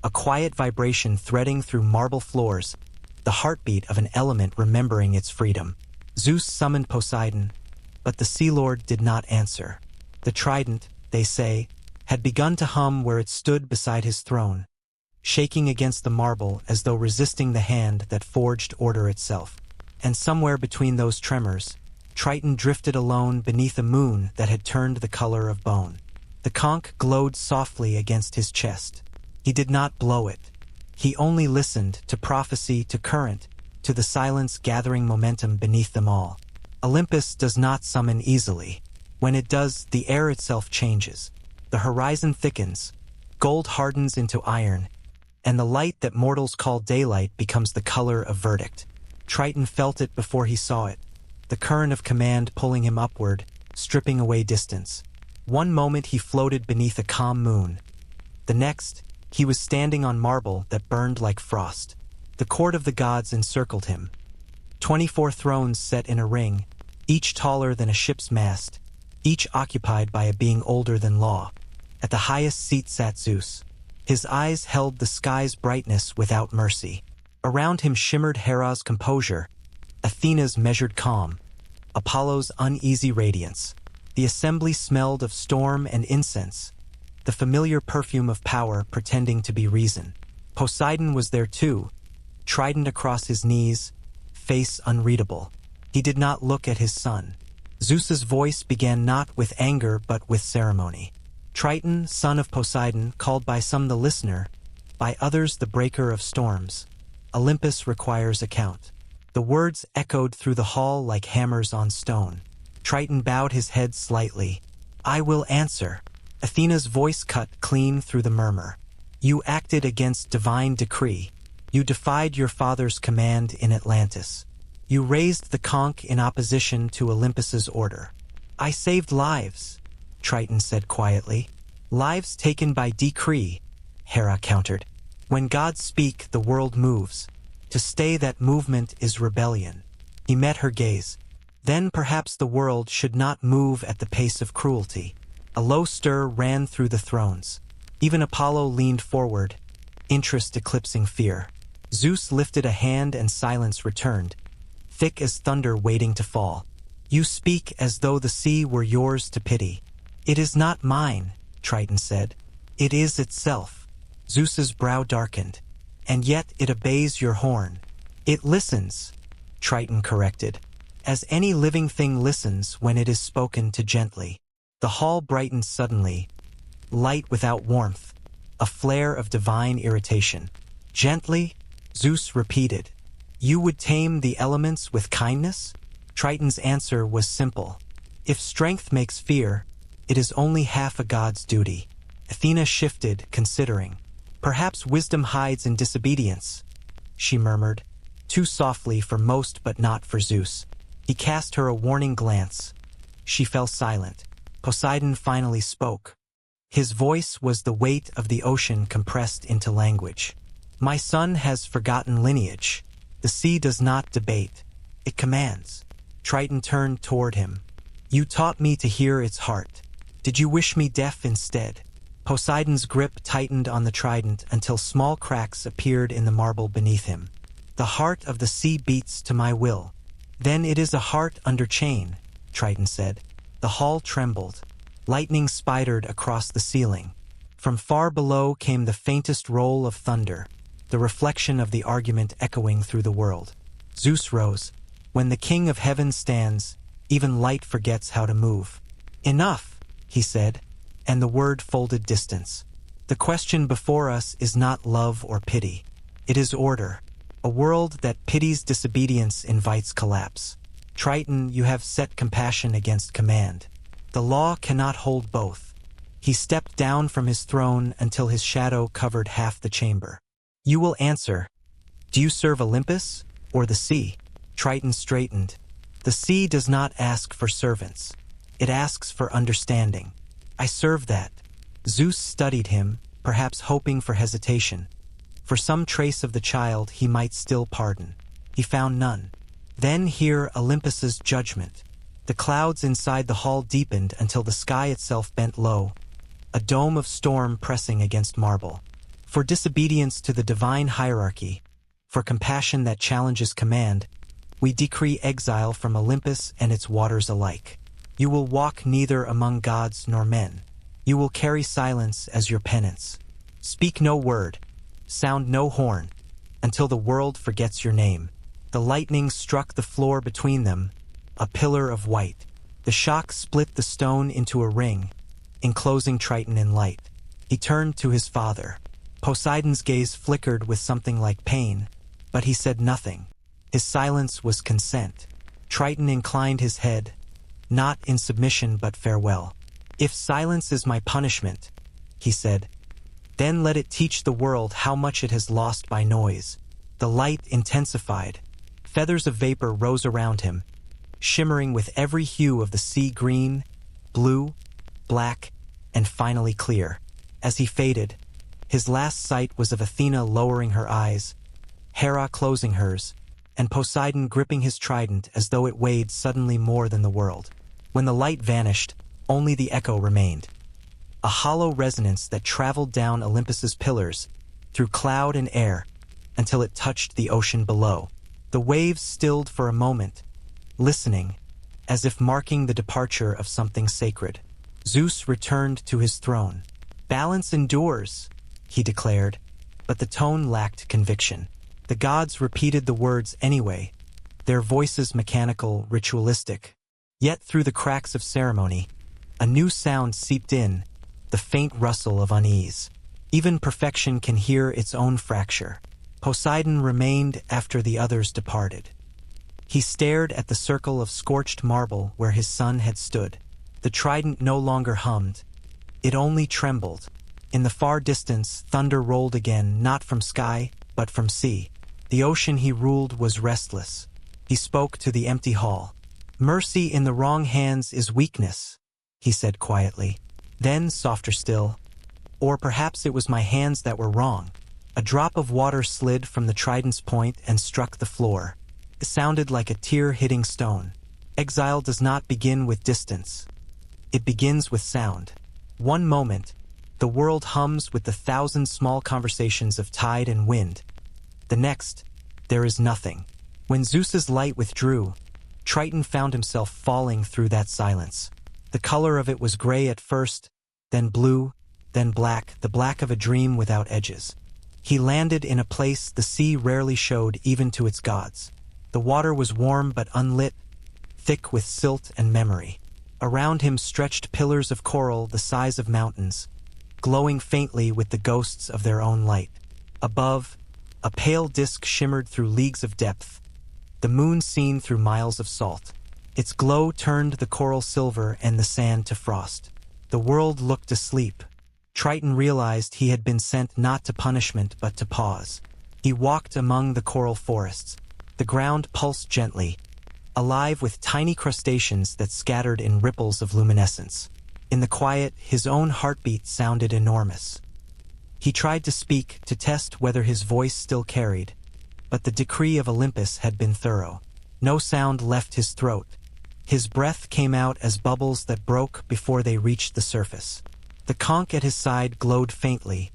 A quiet vibration threading through marble floors, the heartbeat of an element remembering its freedom. Zeus summoned Poseidon, but the Sea Lord did not answer. The trident, they say, had begun to hum where it stood beside his throne, shaking against the marble as though resisting the hand that forged order itself. And somewhere between those tremors, Triton drifted alone beneath a moon that had turned the color of bone. The conch glowed softly against his chest. He did not blow it. He only listened to prophecy, to current, to the silence gathering momentum beneath them all. Olympus does not summon easily. When it does, the air itself changes. The horizon thickens, gold hardens into iron, and the light that mortals call daylight becomes the color of verdict. Triton felt it before he saw it, the current of command pulling him upward, stripping away distance. One moment he floated beneath a calm moon. The next, he was standing on marble that burned like frost. The court of the gods encircled him. 24 thrones set in a ring, each taller than a ship's mast, each occupied by a being older than law. At the highest seat sat Zeus. His eyes held the sky's brightness without mercy. Around him shimmered Hera's composure, Athena's measured calm, Apollo's uneasy radiance. The assembly smelled of storm and incense, the familiar perfume of power pretending to be reason. Poseidon was there too, trident across his knees, face unreadable. He did not look at his son. Zeus's voice began not with anger but with ceremony. Triton, son of Poseidon, called by some the listener, by others the breaker of storms. Olympus requires account. The words echoed through the hall like hammers on stone. Triton bowed his head slightly. I will answer. Athena's voice cut clean through the murmur. You acted against divine decree. You defied your father's command in Atlantis. You raised the conch in opposition to Olympus's order. I saved lives, Triton said quietly. Lives taken by decree, Hera countered. When gods speak, the world moves. To stay that movement is rebellion. He met her gaze. Then perhaps the world should not move at the pace of cruelty. A low stir ran through the thrones. Even Apollo leaned forward, interest eclipsing fear. Zeus lifted a hand and silence returned, thick as thunder waiting to fall. You speak as though the sea were yours to pity. It is not mine, Triton said. It is itself. Zeus's brow darkened. And yet it obeys your horn. It listens, Triton corrected, as any living thing listens when it is spoken to gently. The hall brightened suddenly, light without warmth, a flare of divine irritation. Gently, Zeus repeated. You would tame the elements with kindness? Triton's answer was simple. If strength makes fear, it is only half a god's duty. Athena shifted, considering. Perhaps wisdom hides in disobedience, she murmured, too softly for most but not for Zeus. He cast her a warning glance. She fell silent. Poseidon finally spoke. His voice was the weight of the ocean compressed into language. My son has forgotten lineage. The sea does not debate. It commands. Triton turned toward him. You taught me to hear its heart. Did you wish me deaf instead? Poseidon's grip tightened on the trident until small cracks appeared in the marble beneath him. The heart of the sea beats to my will. Then it is a heart under chain, Triton said. The hall trembled. Lightning spidered across the ceiling. From far below came the faintest roll of thunder, the reflection of the argument echoing through the world. Zeus rose. When the king of heaven stands, even light forgets how to move. Enough, he said, and the word folded distance. The question before us is not love or pity. It is order. A world that pities disobedience invites collapse. Triton, you have set compassion against command. The law cannot hold both. He stepped down from his throne until his shadow covered half the chamber. You will answer. Do you serve Olympus or the sea? Triton straightened. The sea does not ask for servants. It asks for understanding. I serve that. Zeus studied him, perhaps hoping for hesitation. For some trace of the child he might still pardon. He found none. Then hear Olympus's judgment. The clouds inside the hall deepened until the sky itself bent low, a dome of storm pressing against marble. For disobedience to the divine hierarchy, for compassion that challenges command, we decree exile from Olympus and its waters alike. You will walk neither among gods nor men. You will carry silence as your penance. Speak no word, sound no horn, until the world forgets your name. The lightning struck the floor between them, a pillar of white. The shock split the stone into a ring, enclosing Triton in light. He turned to his father. Poseidon's gaze flickered with something like pain, but he said nothing. His silence was consent. Triton inclined his head, not in submission but farewell. If silence is my punishment, he said, then let it teach the world how much it has lost by noise. The light intensified. Feathers of vapor rose around him, shimmering with every hue of the sea: green, blue, black, and finally clear. As he faded, his last sight was of Athena lowering her eyes, Hera closing hers, and Poseidon gripping his trident as though it weighed suddenly more than the world. When the light vanished, only the echo remained. A hollow resonance that traveled down Olympus's pillars, through cloud and air, until it touched the ocean below. The waves stilled for a moment, listening, as if marking the departure of something sacred. Zeus returned to his throne. Balance endures, he declared, but the tone lacked conviction. The gods repeated the words anyway, their voices mechanical, ritualistic. Yet through the cracks of ceremony, a new sound seeped in, the faint rustle of unease. Even perfection can hear its own fracture. Poseidon remained after the others departed. He stared at the circle of scorched marble where his son had stood. The trident no longer hummed. It only trembled. In the far distance, thunder rolled again, not from sky, but from sea. The ocean he ruled was restless. He spoke to the empty hall. Mercy in the wrong hands is weakness, he said quietly. Then, softer still, or perhaps it was my hands that were wrong. A drop of water slid from the trident's point and struck the floor. It sounded like a tear hitting stone. Exile does not begin with distance. It begins with sound. One moment, the world hums with the thousand small conversations of tide and wind. The next, there is nothing. When Zeus's light withdrew, Triton found himself falling through that silence. The color of it was gray at first, then blue, then black, the black of a dream without edges. He landed in a place the sea rarely showed even to its gods. The water was warm but unlit, thick with silt and memory. Around him stretched pillars of coral the size of mountains, glowing faintly with the ghosts of their own light. Above, a pale disk shimmered through leagues of depth, the moon seen through miles of salt. Its glow turned the coral silver and the sand to frost. The world looked asleep. Triton realized he had been sent not to punishment but to pause. He walked among the coral forests. The ground pulsed gently, alive with tiny crustaceans that scattered in ripples of luminescence. In the quiet, his own heartbeat sounded enormous. He tried to speak, to test whether his voice still carried, but the decree of Olympus had been thorough. No sound left his throat. His breath came out as bubbles that broke before they reached the surface. The conch at his side glowed faintly,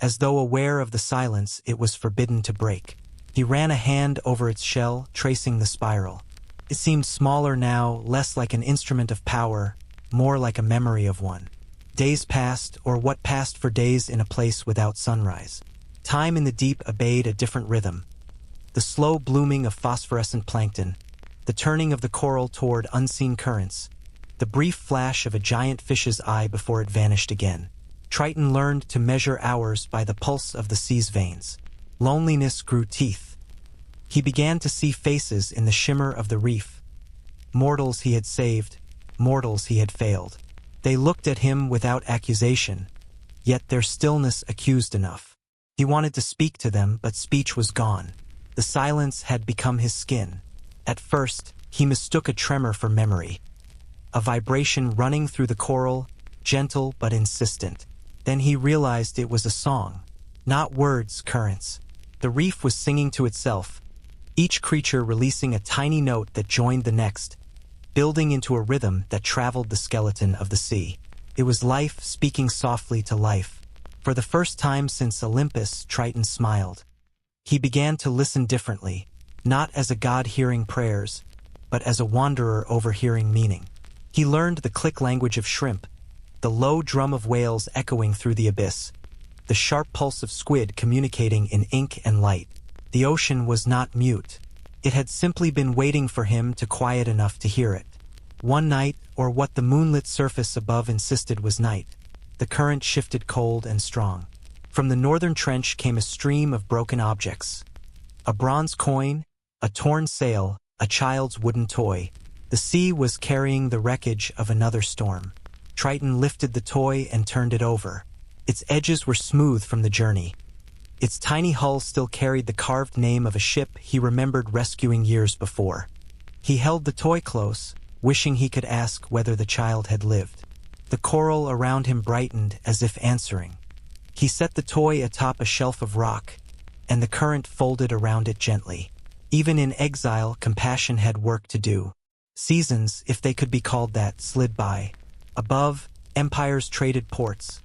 as though aware of the silence it was forbidden to break. He ran a hand over its shell, tracing the spiral. It seemed smaller now, less like an instrument of power, more like a memory of one. Days passed, or what passed for days in a place without sunrise. Time in the deep obeyed a different rhythm. The slow blooming of phosphorescent plankton, the turning of the coral toward unseen currents, the brief flash of a giant fish's eye before it vanished again. Triton learned to measure hours by the pulse of the sea's veins. Loneliness grew teeth. He began to see faces in the shimmer of the reef. Mortals he had saved, mortals he had failed. They looked at him without accusation, yet their stillness accused enough. He wanted to speak to them, but speech was gone. The silence had become his skin. At first, he mistook a tremor for memory, a vibration running through the coral, gentle but insistent. Then he realized it was a song, Not words, currents. The reef was singing to itself, each creature releasing a tiny note that joined the next, building into a rhythm that traveled the skeleton of the sea. It was life speaking softly to life. For the first time since Olympus, Triton smiled. He began to listen differently, not as a god hearing prayers, but as a wanderer overhearing meaning. He learned the click language of shrimp, the low drum of whales echoing through the abyss, the sharp pulse of squid communicating in ink and light. The ocean was not mute. It had simply been waiting for him to quiet enough to hear it. One night, or what the moonlit surface above insisted was night, the current shifted cold and strong. From the northern trench came a stream of broken objects. A bronze coin, a torn sail, a child's wooden toy. The sea was carrying the wreckage of another storm. Triton lifted the toy and turned it over. Its edges were smooth from the journey. Its tiny hull still carried the carved name of a ship he remembered rescuing years before. He held the toy close, wishing he could ask whether the child had lived. The coral around him brightened as if answering. He set the toy atop a shelf of rock, and the current folded around it gently. Even in exile, compassion had work to do. Seasons, if they could be called that, slid by. Above, empires traded ports.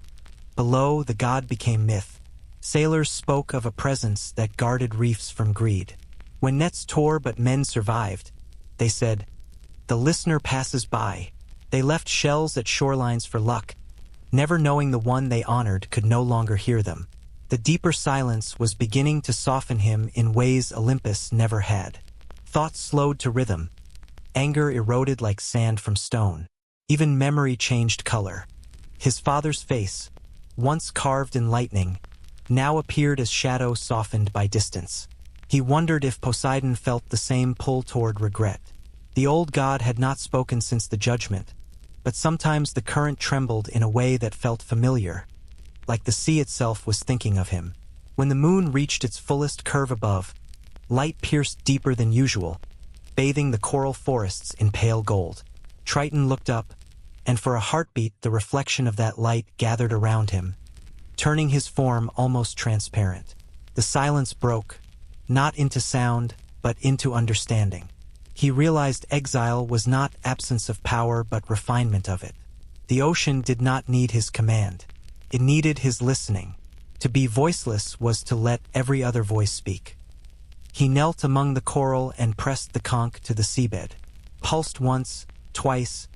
Below, the god became myth. Sailors spoke of a presence that guarded reefs from greed. When nets tore but men survived, they said, "The listener passes by." They left shells at shorelines for luck, never knowing the one they honored could no longer hear them. The deeper silence was beginning to soften him in ways Olympus never had. Thoughts slowed to rhythm. Anger eroded like sand from stone. Even memory changed color. His father's face, once carved in lightning, now appeared as shadow softened by distance. He wondered if Poseidon felt the same pull toward regret. The old god had not spoken since the judgment, but sometimes the current trembled in a way that felt familiar, like the sea itself was thinking of him. When the moon reached its fullest curve above, light pierced deeper than usual, bathing the coral forests in pale gold. Triton looked up, and for a heartbeat the reflection of that light gathered around him, turning his form almost transparent. The silence broke, not into sound, but into understanding. He realized exile was not absence of power but refinement of it. The ocean did not need his command. It needed his listening. To be voiceless was to let every other voice speak. He knelt among the coral and pressed the conch to the seabed. Pulsed once, twice,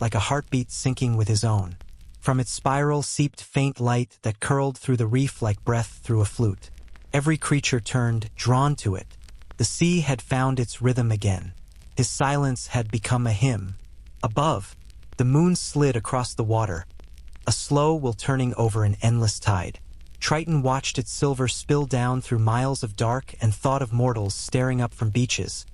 like a heartbeat syncing with his own. From its spiral seeped faint light that curled through the reef like breath through a flute. Every creature turned, drawn to it. The sea had found its rhythm again. His silence had become a hymn. Above, the moon slid across the water, a slow will turning over an endless tide. Triton watched its silver spill down through miles of dark and thought of mortals staring up from beaches,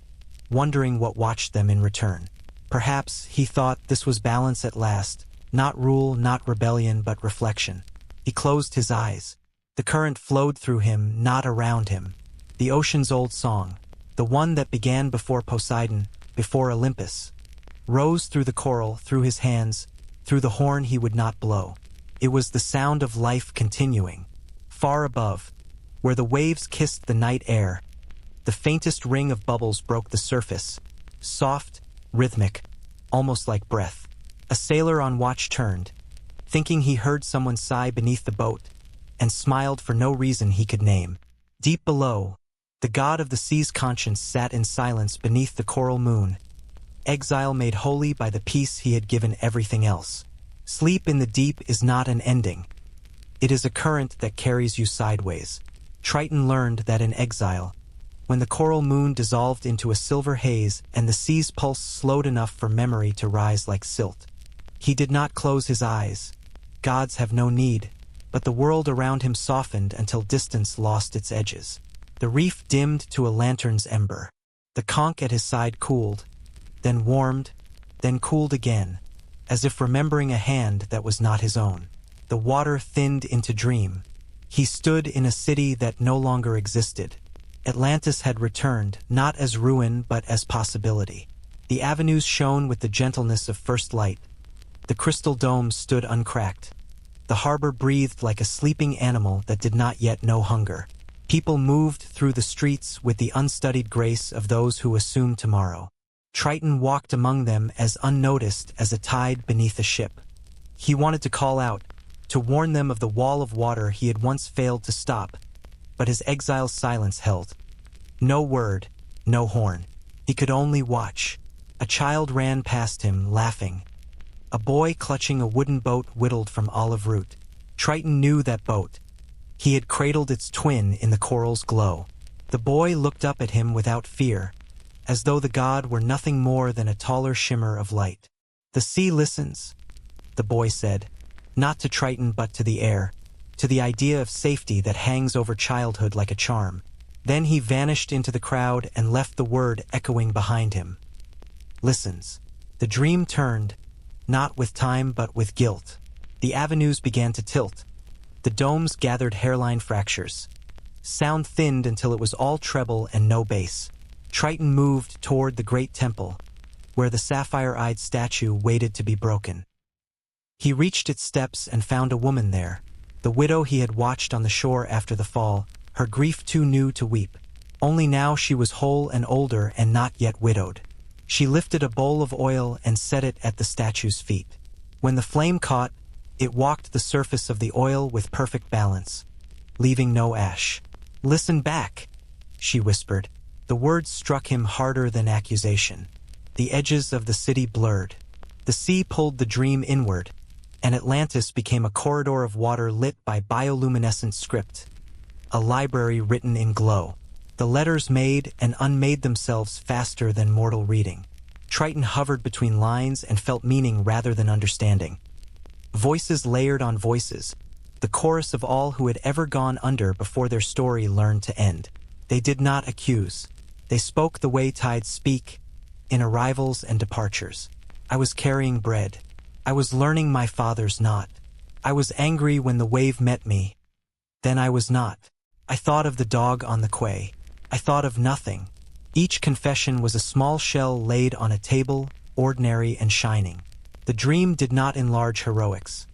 wondering what watched them in return. Perhaps, he thought, this was balance at last, not rule, not rebellion, but reflection. He closed his eyes. The current flowed through him, not around him. The ocean's old song, the one that began before Poseidon, before Olympus, rose through the coral, through his hands, through the horn he would not blow. It was the sound of life continuing. Far above, where the waves kissed the night air, the faintest ring of bubbles broke the surface, soft, rhythmic, almost like breath. A sailor on watch turned, thinking he heard someone sigh beneath the boat, and smiled for no reason he could name. Deep below, the god of the sea's conscience sat in silence beneath the coral moon, exile made holy by the peace he had given everything else. Sleep in the deep is not an ending. It is a current that carries you sideways. Triton learned that in exile, when the coral moon dissolved into a silver haze and the sea's pulse slowed enough for memory to rise like silt, he did not close his eyes. Gods have no need, but the world around him softened until distance lost its edges. The reef dimmed to a lantern's ember. The conch at his side cooled, then warmed, then cooled again, as if remembering a hand that was not his own. The water thinned into dream. He stood in a city that no longer existed. Atlantis had returned, not as ruin but as possibility. The avenues shone with the gentleness of first light. The crystal dome stood uncracked. The harbor breathed like a sleeping animal that did not yet know hunger. People moved through the streets with the unstudied grace of those who assume tomorrow. Triton walked among them as unnoticed as a tide beneath a ship. He wanted to call out, to warn them of the wall of water he had once failed to stop, but his exile's silence held. No word, no horn. He could only watch. A child ran past him, laughing. A boy clutching a wooden boat whittled from olive root. Triton knew that boat. He had cradled its twin in the coral's glow. The boy looked up at him without fear, as though the god were nothing more than a taller shimmer of light. "The sea listens," the boy said, not to Triton but to the air, to the idea of safety that hangs over childhood like a charm. Then he vanished into the crowd and left the word echoing behind him. Listens. The dream turned, not with time but with guilt. The avenues began to tilt. The domes gathered hairline fractures. Sound thinned until it was all treble and no bass. Triton moved toward the great temple, where the sapphire-eyed statue waited to be broken. He reached its steps and found a woman there, the widow he had watched on the shore after the fall, her grief too new to weep. Only now she was whole and older and not yet widowed. She lifted a bowl of oil and set it at the statue's feet. When the flame caught, it walked the surface of the oil with perfect balance, leaving no ash. "Listen back," she whispered. The words struck him harder than accusation. The edges of the city blurred. The sea pulled the dream inward, and Atlantis became a corridor of water lit by bioluminescent script, a library written in glow. The letters made and unmade themselves faster than mortal reading. Triton hovered between lines and felt meaning rather than understanding. Voices layered on voices, the chorus of all who had ever gone under before their story learned to end. They did not accuse. They spoke the way tides speak, in arrivals and departures. I was carrying bread. I was learning my father's knot. I was angry when the wave met me. Then I was not. I thought of the dog on the quay. I thought of nothing. Each confession was a small shell laid on a table, ordinary and shining. The dream did not enlarge heroics.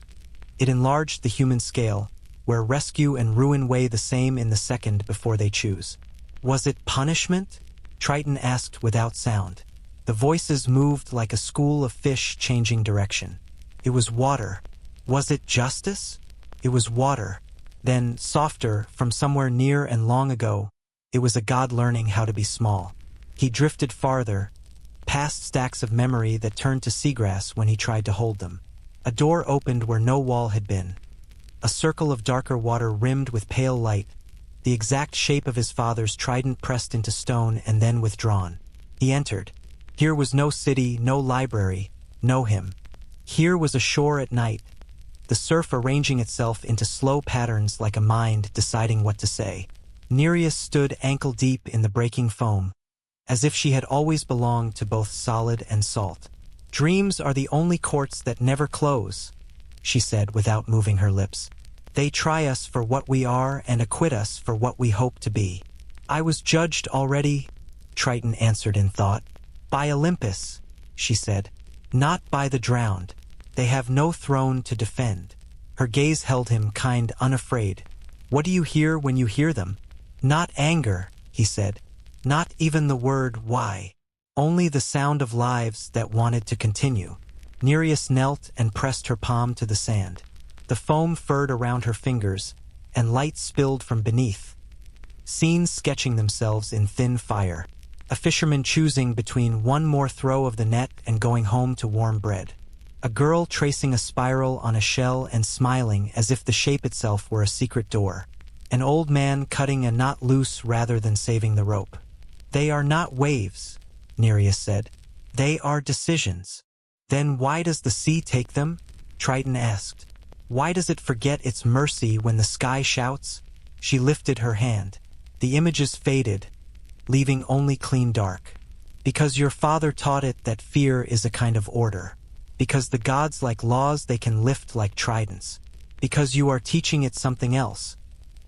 It enlarged the human scale, where rescue and ruin weigh the same in the second before they choose. Was it punishment? Triton asked without sound. The voices moved like a school of fish changing direction. It was water. Was it justice? It was water. Then, softer, from somewhere near and long ago, it was a god learning how to be small. He drifted farther, past stacks of memory that turned to seagrass when he tried to hold them. A door opened where no wall had been. A circle of darker water rimmed with pale light, the exact shape of his father's trident pressed into stone and then withdrawn. He entered. Here was no city, no library, no him. Here was a shore at night, the surf arranging itself into slow patterns like a mind deciding what to say. Nereus stood ankle-deep in the breaking foam, as if she had always belonged to both solid and salt. "Dreams are the only courts that never close," she said without moving her lips. "They try us for what we are and acquit us for what we hope to be." "I was judged already," Triton answered in thought. "By Olympus," she said, "not by the drowned. They have no throne to defend." Her gaze held him kind, unafraid. "What do you hear when you hear them?" "Not anger," he said. "Not even the word why. Only the sound of lives that wanted to continue." Nereus knelt and pressed her palm to the sand. The foam furred around her fingers, and light spilled from beneath. Scenes sketching themselves in thin fire. A fisherman choosing between one more throw of the net and going home to warm bread. A girl tracing a spiral on a shell and smiling as if the shape itself were a secret door. An old man cutting a knot loose rather than saving the rope. "They are not waves," Nereus said. "They are decisions." "Then why does the sea take them?" Triton asked. "Why does it forget its mercy when the sky shouts?" She lifted her hand. The images faded, leaving only clean dark. "Because your father taught it that fear is a kind of order. Because the gods like laws they can lift like tridents. Because you are teaching it something else,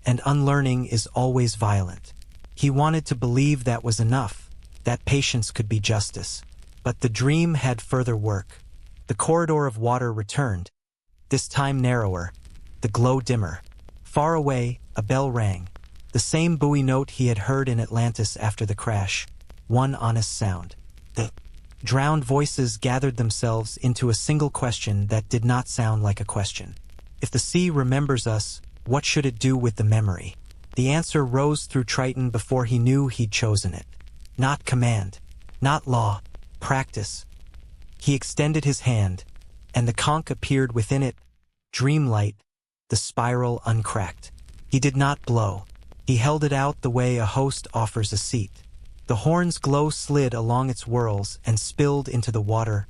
and unlearning is always violent." He wanted to believe that was enough, that patience could be justice. But the dream had further work. The corridor of water returned, this time narrower, the glow dimmer. Far away, a bell rang. The same buoy note he had heard in Atlantis after the crash. One honest sound. The drowned voices gathered themselves into a single question that did not sound like a question. If the sea remembers us, what should it do with the memory? The answer rose through Triton before he knew he'd chosen it. Not command, not law, practice. He extended his hand, and the conch appeared within it, dreamlight, the spiral uncracked. He did not blow. He held it out the way a host offers a seat. The horn's glow slid along its whorls and spilled into the water,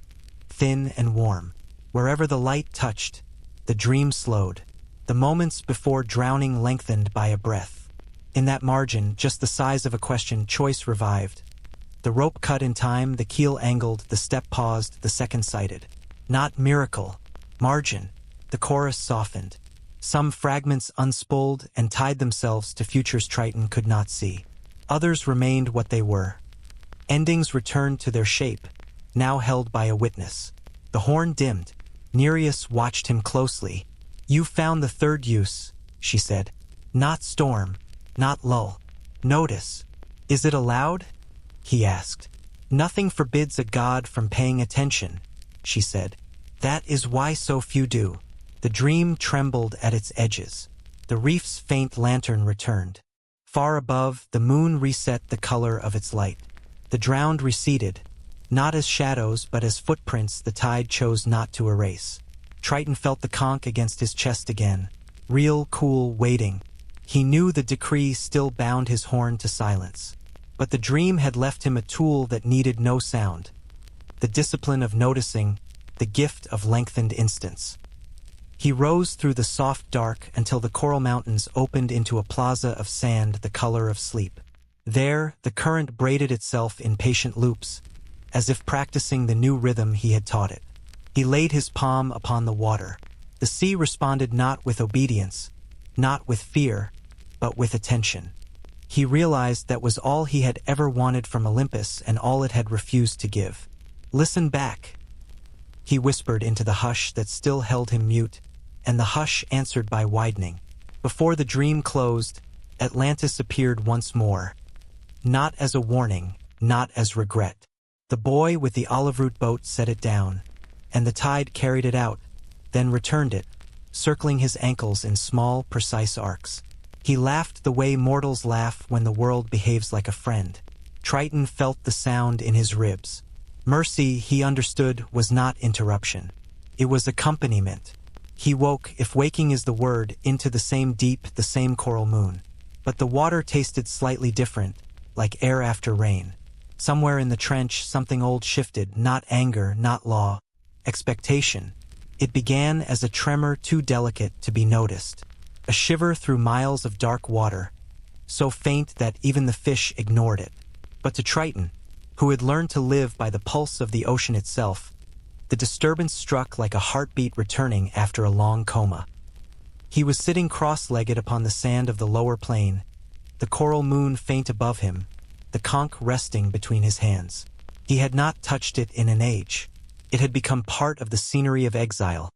thin and warm. Wherever the light touched, the dream slowed. The moments before drowning lengthened by a breath. In that margin, just the size of a question, choice revived. The rope cut in time, the keel angled, the step paused, the second sighted. Not miracle, margin. The chorus softened. Some fragments unspooled and tied themselves to futures Triton could not see. Others remained what they were. Endings returned to their shape, now held by a witness. The horn dimmed. Nereus watched him closely. "You found the third use," she said. "Not storm, not lull. Notice. Is it allowed?" he asked. "Nothing forbids a god from paying attention," she said. "That is why so few do." The dream trembled at its edges. The reef's faint lantern returned. Far above, the moon reset the color of its light. The drowned receded, not as shadows but as footprints the tide chose not to erase. Triton felt the conch against his chest again, real, cool, waiting. He knew the decree still bound his horn to silence. But the dream had left him a tool that needed no sound. The discipline of noticing, the gift of lengthened instants. He rose through the soft dark until the coral mountains opened into a plaza of sand the color of sleep. There, the current braided itself in patient loops, as if practicing the new rhythm he had taught it. He laid his palm upon the water. The sea responded not with obedience, not with fear, but with attention. He realized that was all he had ever wanted from Olympus and all it had refused to give. "Listen back," he whispered into the hush that still held him mute, and the hush answered by widening. Before the dream closed, Atlantis appeared once more. Not as a warning, not as regret. The boy with the olive root boat set it down, and the tide carried it out, then returned it, circling his ankles in small, precise arcs. He laughed the way mortals laugh when the world behaves like a friend. Triton felt the sound in his ribs. Mercy, he understood, was not interruption. It was accompaniment. He woke, if waking is the word, into the same deep, the same coral moon. But the water tasted slightly different, like air after rain. Somewhere in the trench, something old shifted, not anger, not law, expectation. It began as a tremor too delicate to be noticed. A shiver through miles of dark water, so faint that even the fish ignored it. But to Triton, who had learned to live by the pulse of the ocean itself, the disturbance struck like a heartbeat returning after a long coma. He was sitting cross-legged upon the sand of the lower plain, the coral moon faint above him, the conch resting between his hands. He had not touched it in an age. It had become part of the scenery of exile,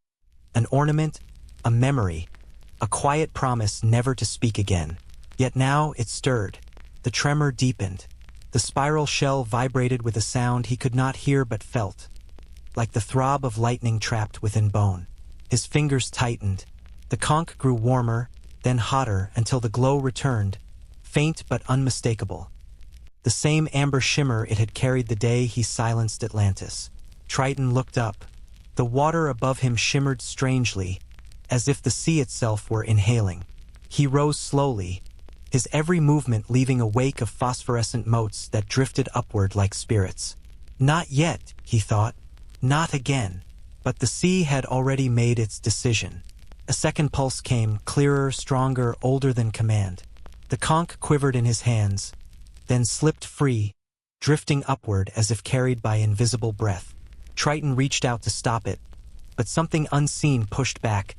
an ornament, a memory, a quiet promise never to speak again. Yet now it stirred. The tremor deepened. The spiral shell vibrated with a sound he could not hear but felt, like the throb of lightning trapped within bone. His fingers tightened. The conch grew warmer, then hotter until the glow returned, faint but unmistakable. The same amber shimmer it had carried the day he silenced Atlantis. Triton looked up. The water above him shimmered strangely, as if the sea itself were inhaling. He rose slowly, his every movement leaving a wake of phosphorescent motes that drifted upward like spirits. Not yet, he thought. Not again. But the sea had already made its decision. A second pulse came, clearer, stronger, older than command. The conch quivered in his hands, then slipped free, drifting upward as if carried by invisible breath. Triton reached out to stop it, but something unseen pushed back,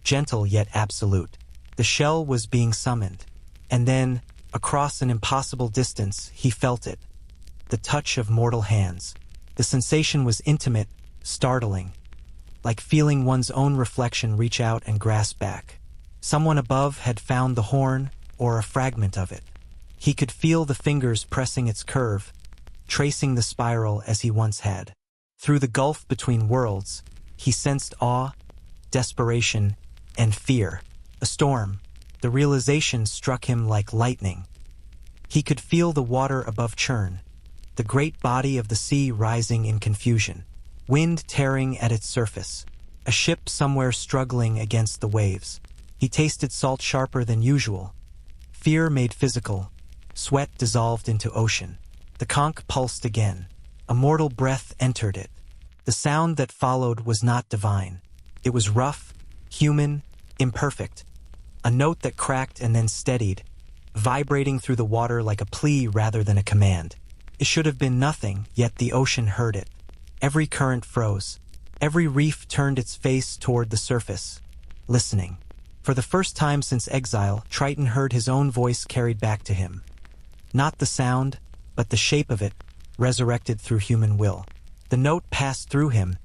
gentle yet absolute. The shell was being summoned. And then, across an impossible distance, he felt it. The touch of mortal hands. The sensation was intimate, startling, like feeling one's own reflection reach out and grasp back. Someone above had found the horn, or a fragment of it. He could feel the fingers pressing its curve, tracing the spiral as he once had. Through the gulf between worlds, he sensed awe, desperation, and fear. A storm. The realization struck him like lightning. He could feel the water above churn, the great body of the sea rising in confusion, wind tearing at its surface, a ship somewhere struggling against the waves. He tasted salt sharper than usual. Fear made physical. Sweat dissolved into ocean. The conch pulsed again. A mortal breath entered it. The sound that followed was not divine. It was rough, human, imperfect. A note that cracked and then steadied, vibrating through the water like a plea rather than a command. It should have been nothing, yet the ocean heard it. Every current froze. Every reef turned its face toward the surface, listening. For the first time since exile, Triton heard his own voice carried back to him. Not the sound, but the shape of it, resurrected through human will. The note passed through him,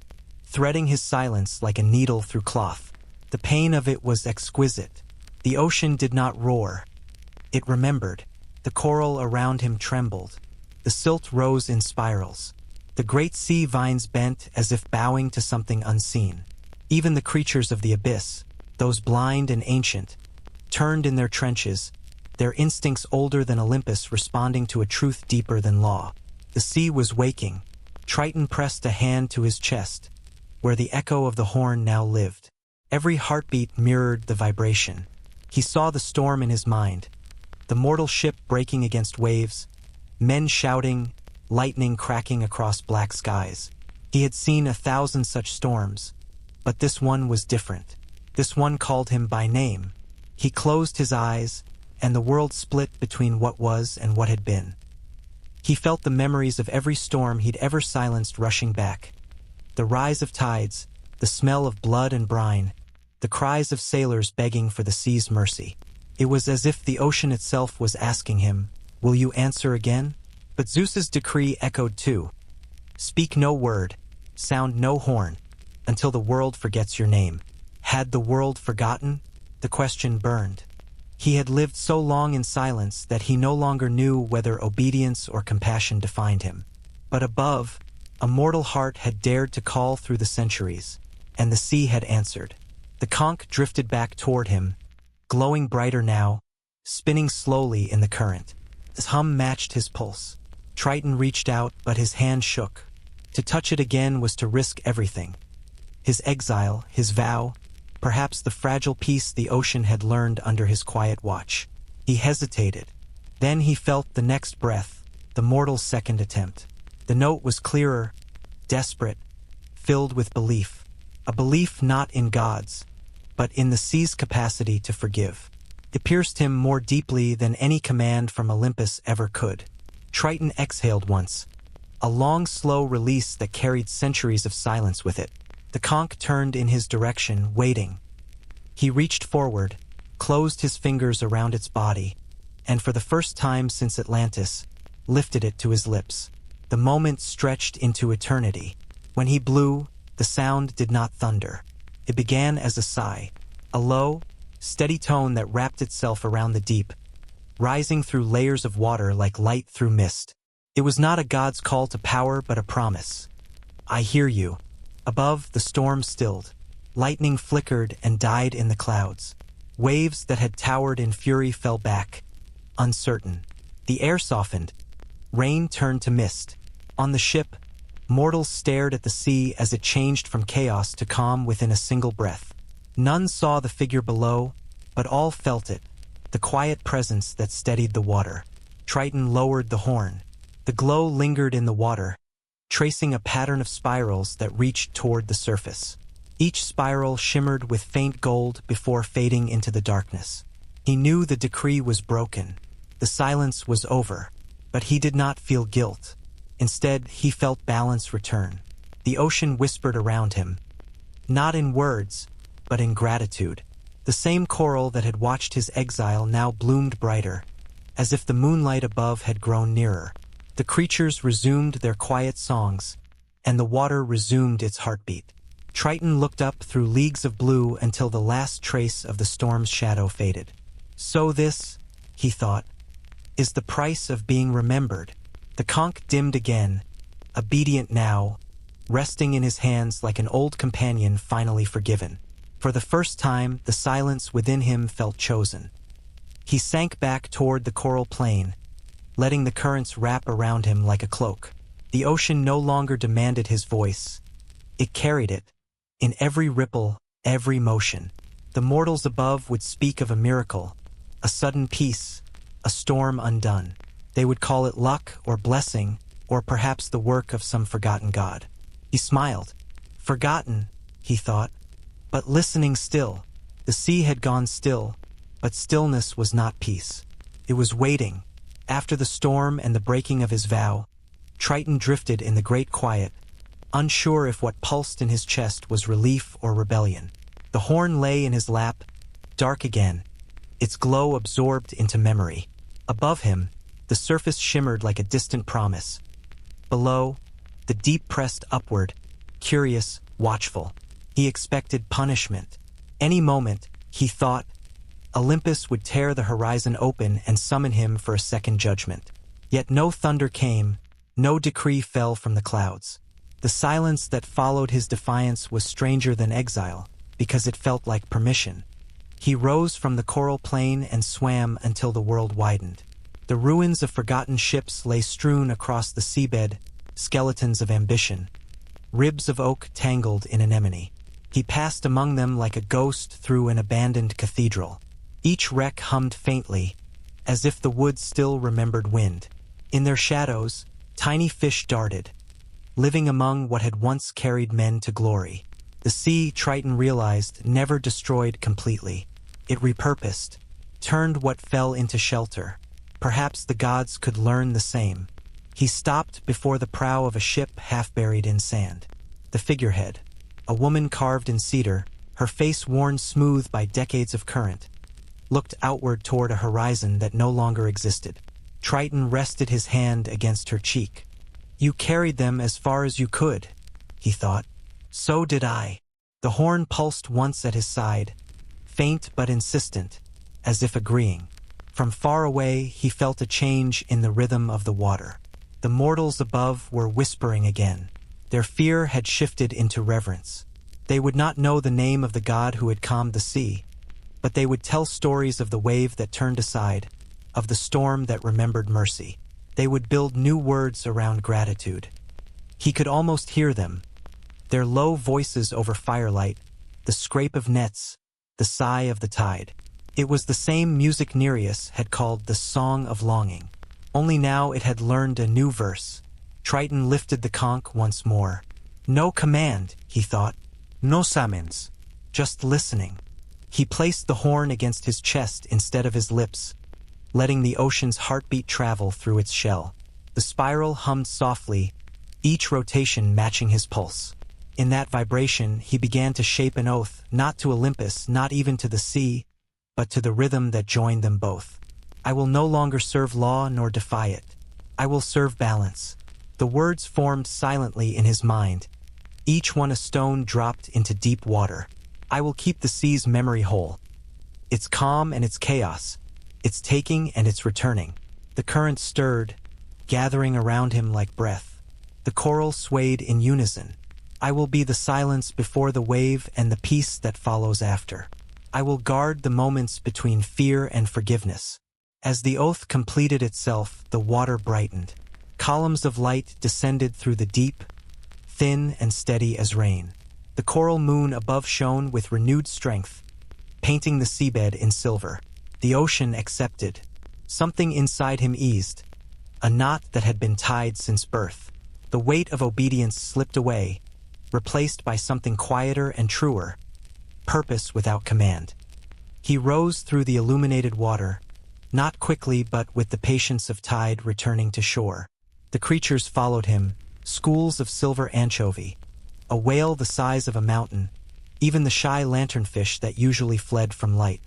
threading his silence like a needle through cloth. The pain of it was exquisite. The ocean did not roar. It remembered. The coral around him trembled. The silt rose in spirals. The great sea vines bent as if bowing to something unseen. Even the creatures of the abyss, those blind and ancient, turned in their trenches, their instincts older than Olympus responding to a truth deeper than law. The sea was waking. Triton pressed a hand to his chest, where the echo of the horn now lived. Every heartbeat mirrored the vibration. He saw the storm in his mind, the mortal ship breaking against waves, men shouting, lightning cracking across black skies. He had seen 1,000 such storms, but this one was different. This one called him by name. He closed his eyes, and the world split between what was and what had been. He felt the memories of every storm he'd ever silenced rushing back. The rise of tides, the smell of blood and brine, the cries of sailors begging for the sea's mercy. It was as if the ocean itself was asking him, "Will you answer again?" But Zeus's decree echoed too. Speak no word, sound no horn, until the world forgets your name. Had the world forgotten? The question burned. He had lived so long in silence that he no longer knew whether obedience or compassion defined him. But above, a mortal heart had dared to call through the centuries, and the sea had answered. The conch drifted back toward him, glowing brighter now, spinning slowly in the current. His hum matched his pulse. Triton reached out, but his hand shook. To touch it again was to risk everything. His exile, his vow, perhaps the fragile peace the ocean had learned under his quiet watch. He hesitated. Then he felt the next breath, the mortal's second attempt. The note was clearer, desperate, filled with belief. A belief not in gods, but in the sea's capacity to forgive. It pierced him more deeply than any command from Olympus ever could. Triton exhaled once, a long, slow release that carried centuries of silence with it. The conch turned in his direction, waiting. He reached forward, closed his fingers around its body, and for the first time since Atlantis, lifted it to his lips. The moment stretched into eternity. When he blew, the sound did not thunder. It began as a sigh, a low, steady tone that wrapped itself around the deep, rising through layers of water like light through mist. It was not a god's call to power, but a promise. I hear you. Above, the storm stilled. Lightning flickered and died in the clouds. Waves that had towered in fury fell back, uncertain. The air softened. Rain turned to mist. On the ship, mortals stared at the sea as it changed from chaos to calm within a single breath. None saw the figure below, but all felt it, the quiet presence that steadied the water. Triton lowered the horn. The glow lingered in the water, tracing a pattern of spirals that reached toward the surface. Each spiral shimmered with faint gold before fading into the darkness. He knew the decree was broken. The silence was over, but he did not feel guilt. Instead, he felt balance return. The ocean whispered around him, not in words, but in gratitude. The same coral that had watched his exile now bloomed brighter, as if the moonlight above had grown nearer. The creatures resumed their quiet songs, and the water resumed its heartbeat. Triton looked up through leagues of blue until the last trace of the storm's shadow faded. So this, he thought, is the price of being remembered. The conch dimmed again, obedient now, resting in his hands like an old companion finally forgiven. For the first time, the silence within him felt chosen. He sank back toward the coral plain, letting the currents wrap around him like a cloak. The ocean no longer demanded his voice. It carried it, in every ripple, every motion. The mortals above would speak of a miracle, a sudden peace, a storm undone. They would call it luck or blessing, or perhaps the work of some forgotten god. He smiled. Forgotten, he thought, but listening still. The sea had gone still, but stillness was not peace. It was waiting. After the storm and the breaking of his vow, Triton drifted in the great quiet, unsure if what pulsed in his chest was relief or rebellion. The horn lay in his lap, dark again, its glow absorbed into memory. Above him, the surface shimmered like a distant promise. Below, the deep pressed upward, curious, watchful. He expected punishment. Any moment, he thought, Olympus would tear the horizon open and summon him for a second judgment. Yet no thunder came, no decree fell from the clouds. The silence that followed his defiance was stranger than exile, because it felt like permission. He rose from the coral plain and swam until the world widened. The ruins of forgotten ships lay strewn across the seabed, skeletons of ambition, ribs of oak tangled in anemone. He passed among them like a ghost through an abandoned cathedral. Each wreck hummed faintly, as if the woods still remembered wind. In their shadows, tiny fish darted, living among what had once carried men to glory. The sea, Triton realized, never destroyed completely. It repurposed, turned what fell into shelter. Perhaps the gods could learn the same. He stopped before the prow of a ship half buried in sand. The figurehead, a woman carved in cedar, her face worn smooth by decades of current, looked outward toward a horizon that no longer existed. Triton rested his hand against her cheek. You carried them as far as you could, he thought. So did I. The horn pulsed once at his side, faint but insistent, as if agreeing. From far away, he felt a change in the rhythm of the water. The mortals above were whispering again. Their fear had shifted into reverence. They would not know the name of the god who had calmed the sea, but they would tell stories of the wave that turned aside, of the storm that remembered mercy. They would build new words around gratitude. He could almost hear them, their low voices over firelight, the scrape of nets, the sigh of the tide. It was the same music Nereus had called the Song of Longing. Only now it had learned a new verse. Triton lifted the conch once more. No command, he thought. No summons. Just listening. He placed the horn against his chest instead of his lips, letting the ocean's heartbeat travel through its shell. The spiral hummed softly, each rotation matching his pulse. In that vibration, he began to shape an oath, not to Olympus, not even to the sea, but to the rhythm that joined them both. I will no longer serve law nor defy it. I will serve balance. The words formed silently in his mind, each one a stone dropped into deep water. I will keep the sea's memory whole. Its calm and its chaos, its taking and its returning. The current stirred, gathering around him like breath. The coral swayed in unison. I will be the silence before the wave and the peace that follows after. I will guard the moments between fear and forgiveness. As the oath completed itself, the water brightened. Columns of light descended through the deep, thin and steady as rain. The coral moon above shone with renewed strength, painting the seabed in silver. The ocean accepted. Something inside him eased, a knot that had been tied since birth. The weight of obedience slipped away, replaced by something quieter and truer, purpose without command. He rose through the illuminated water, not quickly but with the patience of tide returning to shore. The creatures followed him, schools of silver anchovy, a whale the size of a mountain, even the shy lanternfish that usually fled from light.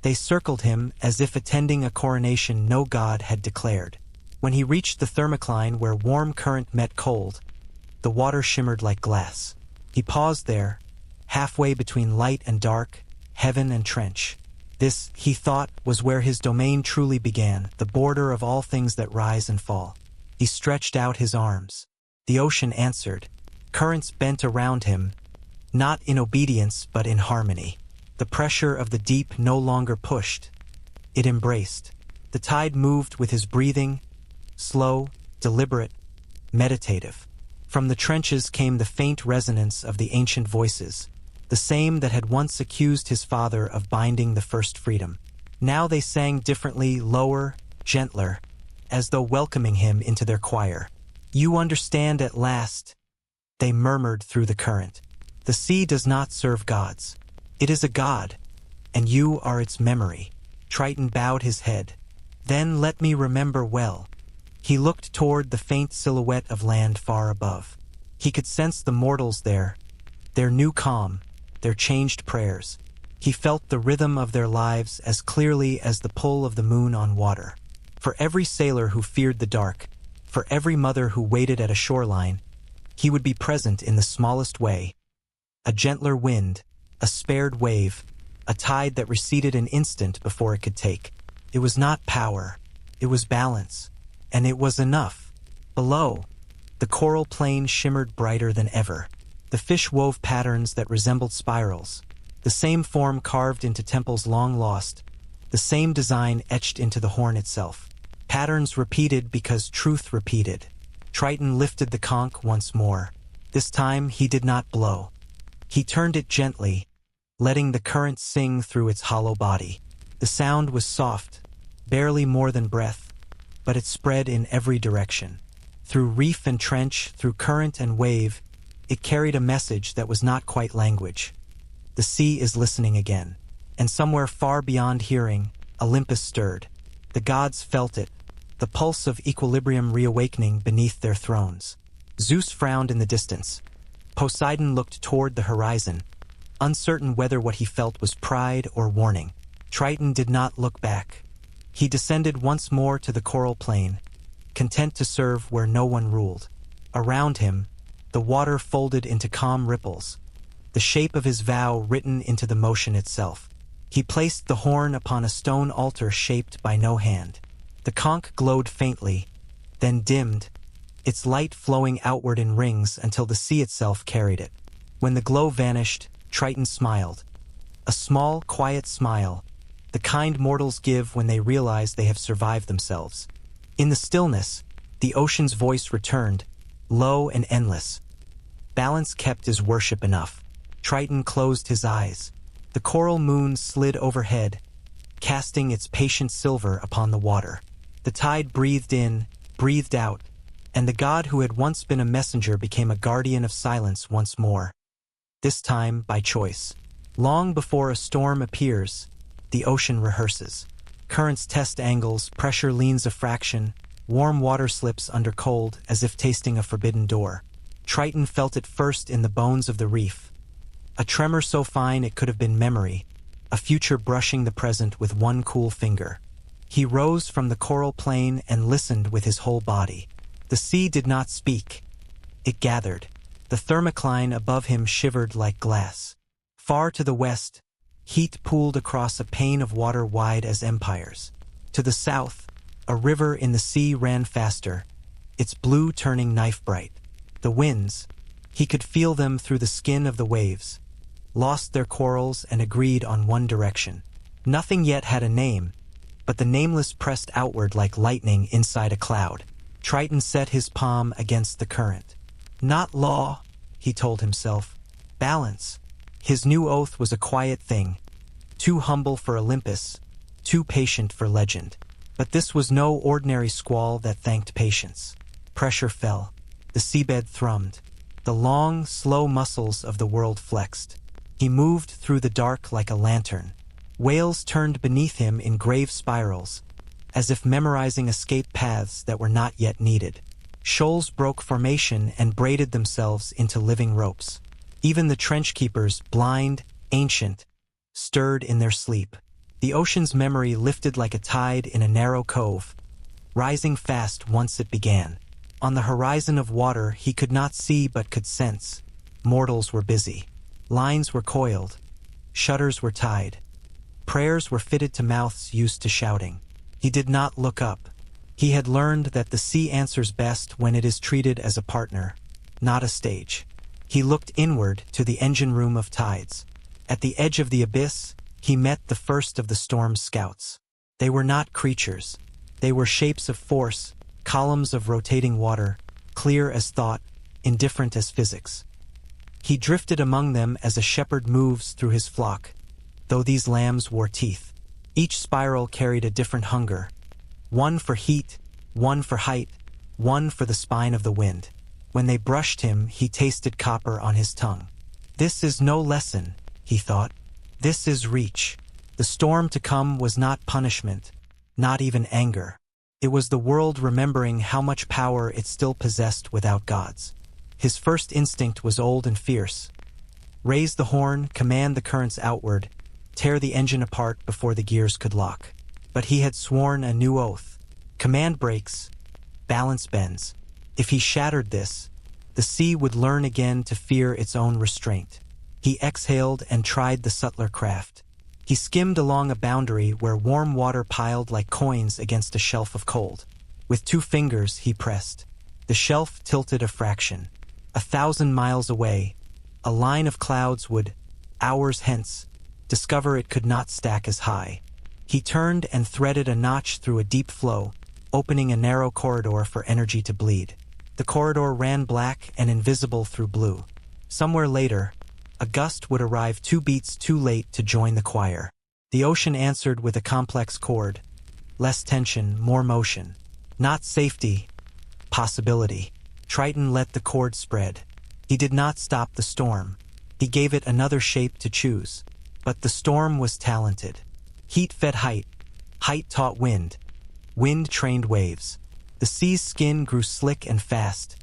They circled him as if attending a coronation no god had declared. When he reached the thermocline where warm current met cold, the water shimmered like glass. He paused there, halfway between light and dark, heaven and trench. This, he thought, was where his domain truly began, the border of all things that rise and fall. He stretched out his arms. The ocean answered. Currents bent around him, not in obedience but in harmony. The pressure of the deep no longer pushed. It embraced. The tide moved with his breathing, slow, deliberate, meditative. From the trenches came the faint resonance of the ancient voices, the same that had once accused his father of binding the first freedom. Now they sang differently, lower, gentler, as though welcoming him into their choir. "You understand at last," they murmured through the current. "The sea does not serve gods. It is a god, and you are its memory." Triton bowed his head. "Then let me remember well." He looked toward the faint silhouette of land far above. He could sense the mortals there, their new calm, their changed prayers. He felt the rhythm of their lives as clearly as the pull of the moon on water. For every sailor who feared the dark, for every mother who waited at a shoreline, he would be present in the smallest way. A gentler wind, a spared wave, a tide that receded an instant before it could take. It was not power, it was balance, and it was enough. Below, the coral plain shimmered brighter than ever. The fish wove patterns that resembled spirals, the same form carved into temples long lost, the same design etched into the horn itself. Patterns repeated because truth repeated. Triton lifted the conch once more. This time he did not blow. He turned it gently, letting the current sing through its hollow body. The sound was soft, barely more than breath, but it spread in every direction. Through reef and trench, through current and wave, it carried a message that was not quite language. The sea is listening again, and somewhere far beyond hearing, Olympus stirred. The gods felt it, the pulse of equilibrium reawakening beneath their thrones. Zeus frowned in the distance. Poseidon looked toward the horizon, uncertain whether what he felt was pride or warning. Triton did not look back. He descended once more to the coral plain, content to serve where no one ruled. Around him, the water folded into calm ripples, the shape of his vow written into the motion itself. He placed the horn upon a stone altar shaped by no hand. The conch glowed faintly, then dimmed, its light flowing outward in rings until the sea itself carried it. When the glow vanished, Triton smiled. A small, quiet smile, the kind mortals give when they realize they have survived themselves. In the stillness, the ocean's voice returned, low and endless. Balance kept his worship enough. Triton closed his eyes. The coral moon slid overhead, casting its patient silver upon the water. The tide breathed in, breathed out, and the god who had once been a messenger became a guardian of silence once more. This time by choice. Long before a storm appears, the ocean rehearses. Currents test angles, pressure leans a fraction, warm water slips under cold as if tasting a forbidden door. Triton felt it first in the bones of the reef. A tremor so fine it could have been memory, a future brushing the present with one cool finger. He rose from the coral plain and listened with his whole body. The sea did not speak. It gathered. The thermocline above him shivered like glass. Far to the west, heat pooled across a pane of water wide as empires. To the south, a river in the sea ran faster, its blue turning knife-bright. The winds, he could feel them through the skin of the waves, lost their quarrels and agreed on one direction. Nothing yet had a name, but the nameless pressed outward like lightning inside a cloud. Triton set his palm against the current. Not law, he told himself. Balance. His new oath was a quiet thing, too humble for Olympus, too patient for legend. But this was no ordinary squall that thanked patience. Pressure fell. The seabed thrummed. The long, slow muscles of the world flexed. He moved through the dark like a lantern. Whales turned beneath him in grave spirals, as if memorizing escape paths that were not yet needed. Shoals broke formation and braided themselves into living ropes. Even the trench keepers, blind, ancient, stirred in their sleep. The ocean's memory lifted like a tide in a narrow cove, rising fast once it began. On the horizon of water he could not see but could sense. Mortals were busy. Lines were coiled. Shutters were tied. Prayers were fitted to mouths used to shouting. He did not look up. He had learned that the sea answers best when it is treated as a partner, not a stage. He looked inward to the engine room of tides. At the edge of the abyss, he met the first of the storm's scouts. They were not creatures. They were shapes of force, columns of rotating water, clear as thought, indifferent as physics. He drifted among them as a shepherd moves through his flock, though these lambs wore teeth. Each spiral carried a different hunger, one for heat, one for height, one for the spine of the wind. When they brushed him, he tasted copper on his tongue. This is no lesson, he thought. This is reach. The storm to come was not punishment, not even anger. It was the world remembering how much power it still possessed without gods. His first instinct was old and fierce. Raise the horn, command the currents outward, tear the engine apart before the gears could lock. But he had sworn a new oath. Command breaks, balance bends. If he shattered this, the sea would learn again to fear its own restraint. He exhaled and tried the subtler craft. He skimmed along a boundary where warm water piled like coins against a shelf of cold. With 2 fingers he pressed. The shelf tilted a fraction. 1,000 miles away, a line of clouds would, hours hence, discover it could not stack as high. He turned and threaded a notch through a deep flow, opening a narrow corridor for energy to bleed. The corridor ran black and invisible through blue. Somewhere later, a gust would arrive 2 beats too late to join the choir. The ocean answered with a complex chord. Less tension, more motion. Not safety, possibility. Triton let the chord spread. He did not stop the storm. He gave it another shape to choose. But the storm was talented. Heat fed height. Height taught wind. Wind trained waves. The sea's skin grew slick and fast.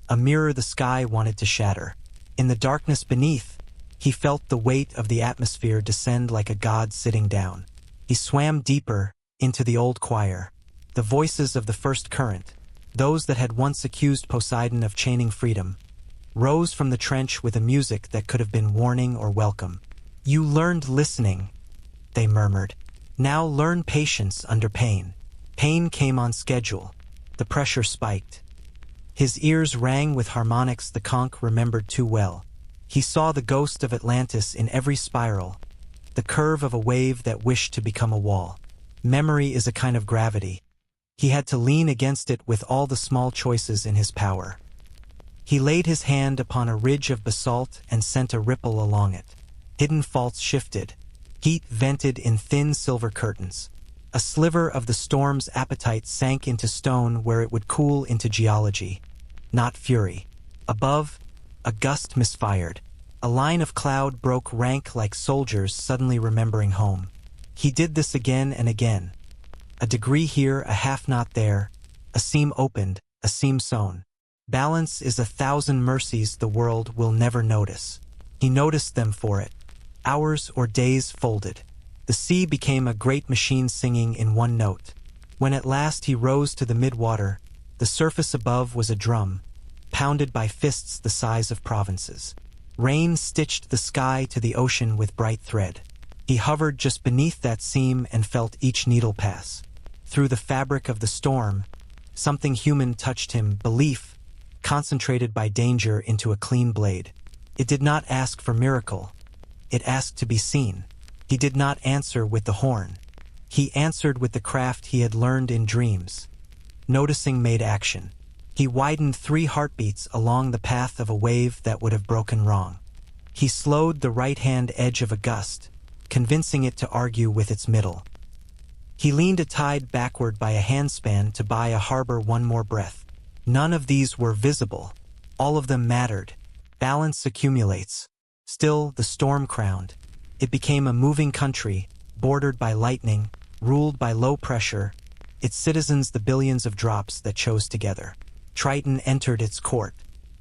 A mirror the sky wanted to shatter. In the darkness beneath, he felt the weight of the atmosphere descend like a god sitting down. He swam deeper into the old choir. The voices of the first current, those that had once accused Poseidon of chaining freedom, rose from the trench with a music that could have been warning or welcome. You learned listening, they murmured. Now learn patience under pain. Pain came on schedule. The pressure spiked. His ears rang with harmonics the conch remembered too well. He saw the ghost of Atlantis in every spiral, the curve of a wave that wished to become a wall. Memory is a kind of gravity. He had to lean against it with all the small choices in his power. He laid his hand upon a ridge of basalt and sent a ripple along it. Hidden faults shifted. Heat vented in thin silver curtains. A sliver of the storm's appetite sank into stone where it would cool into geology, not fury. Above, a gust misfired. A line of cloud broke rank like soldiers suddenly remembering home. He did this again and again. A degree here, a half knot there, a seam opened, a seam sewn. Balance is 1,000 mercies the world will never notice. He noticed them for it. Hours or days folded. The sea became a great machine singing in one note. When at last he rose to the mid-water, the surface above was a drum, pounded by fists the size of provinces. Rain stitched the sky to the ocean with bright thread. He hovered just beneath that seam and felt each needle pass. Through the fabric of the storm, something human touched him, belief, concentrated by danger into a clean blade. It did not ask for miracle. It asked to be seen. He did not answer with the horn. He answered with the craft he had learned in dreams. Noticing made action. He widened 3 heartbeats along the path of a wave that would have broken wrong. He slowed the right-hand edge of a gust, convincing it to argue with its middle. He leaned a tide backward by a handspan to buy a harbor one more breath. None of these were visible. All of them mattered. Balance accumulates. Still, the storm crowned. It became a moving country, bordered by lightning, ruled by low pressure, its citizens the billions of drops that chose together. Triton entered its court.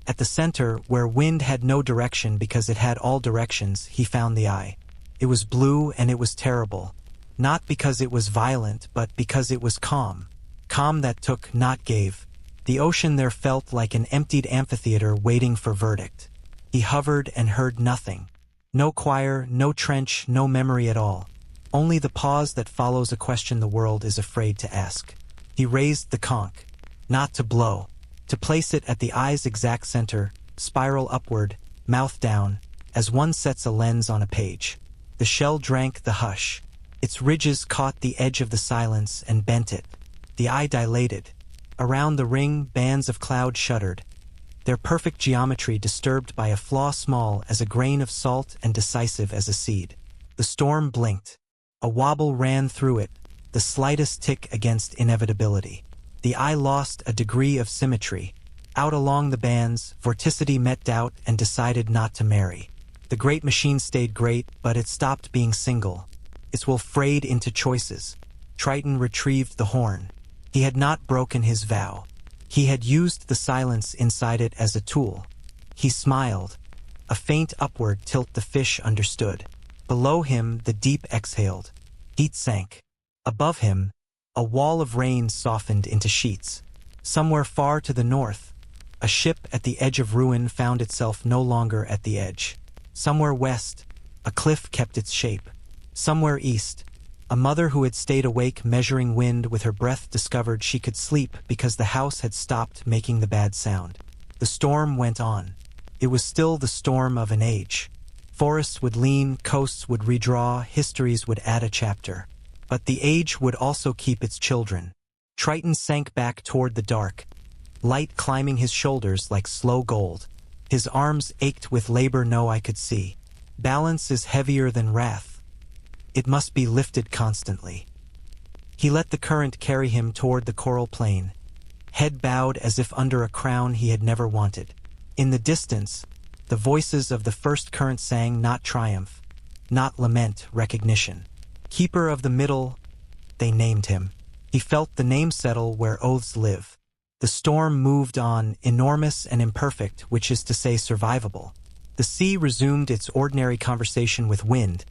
At the center, where wind had no direction because it had all directions, he found the eye. It was blue and it was terrible. Not because it was violent, but because it was calm. Calm that took, not gave. The ocean there felt like an emptied amphitheater waiting for verdict. He hovered and heard nothing. No choir, no trench, no memory at all. Only the pause that follows a question the world is afraid to ask. He raised the conch, not to blow, to place it at the eye's exact center, spiral upward, mouth down, as one sets a lens on a page. The shell drank the hush. Its ridges caught the edge of the silence and bent it. The eye dilated. Around the ring, bands of cloud shuddered, their perfect geometry disturbed by a flaw small as a grain of salt and decisive as a seed. The storm blinked. A wobble ran through it, the slightest tick against inevitability. The eye lost a degree of symmetry. Out along the bands, vorticity met doubt and decided not to marry. The great machine stayed great, but it stopped being single. Its will frayed into choices. Triton retrieved the horn. He had not broken his vow. He had used the silence inside it as a tool. He smiled. A faint upward tilt the fish understood. Below him, the deep exhaled. Heat sank. Above him, a wall of rain softened into sheets. Somewhere far to the north, a ship at the edge of ruin found itself no longer at the edge. Somewhere west, a cliff kept its shape. Somewhere east, a mother who had stayed awake measuring wind with her breath discovered she could sleep because the house had stopped making the bad sound. The storm went on. It was still the storm of an age. Forests would lean, coasts would redraw, histories would add a chapter. But the age would also keep its children. Triton sank back toward the dark, light climbing his shoulders like slow gold. His arms ached with labor no eye could see. Balance is heavier than wrath. It must be lifted constantly. He let the current carry him toward the coral plain, head bowed as if under a crown he had never wanted. In the distance, the voices of the first current sang not triumph, not lament, recognition. Keeper of the middle, they named him. He felt the name settle where oaths live. The storm moved on, enormous and imperfect, which is to say survivable. The sea resumed its ordinary conversation with wind,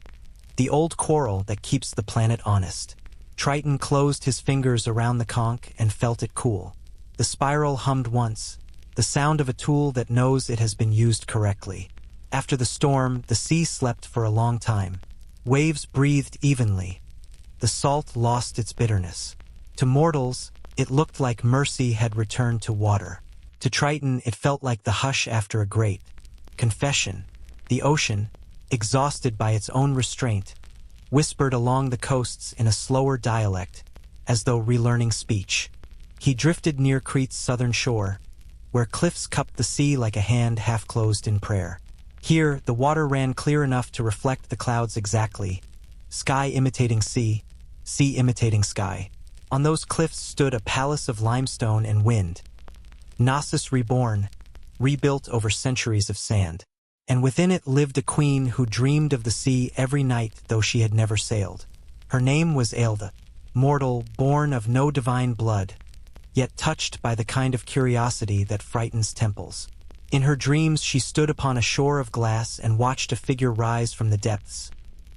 the old quarrel that keeps the planet honest. Triton closed his fingers around the conch and felt it cool. The spiral hummed once, the sound of a tool that knows it has been used correctly. After the storm, the sea slept for a long time. Waves breathed evenly. The salt lost its bitterness. To mortals, it looked like mercy had returned to water. To Triton, it felt like the hush after a great confession. The ocean, exhausted by its own restraint, whispered along the coasts in a slower dialect, as though relearning speech. He drifted near Crete's southern shore, where cliffs cupped the sea like a hand half-closed in prayer. Here, the water ran clear enough to reflect the clouds exactly, sky imitating sea, sea imitating sky. On those cliffs stood a palace of limestone and wind, Knossos reborn, rebuilt over centuries of sand. And within it lived a queen who dreamed of the sea every night though she had never sailed. Her name was Aelda, mortal, born of no divine blood, yet touched by the kind of curiosity that frightens temples. In her dreams she stood upon a shore of glass and watched a figure rise from the depths,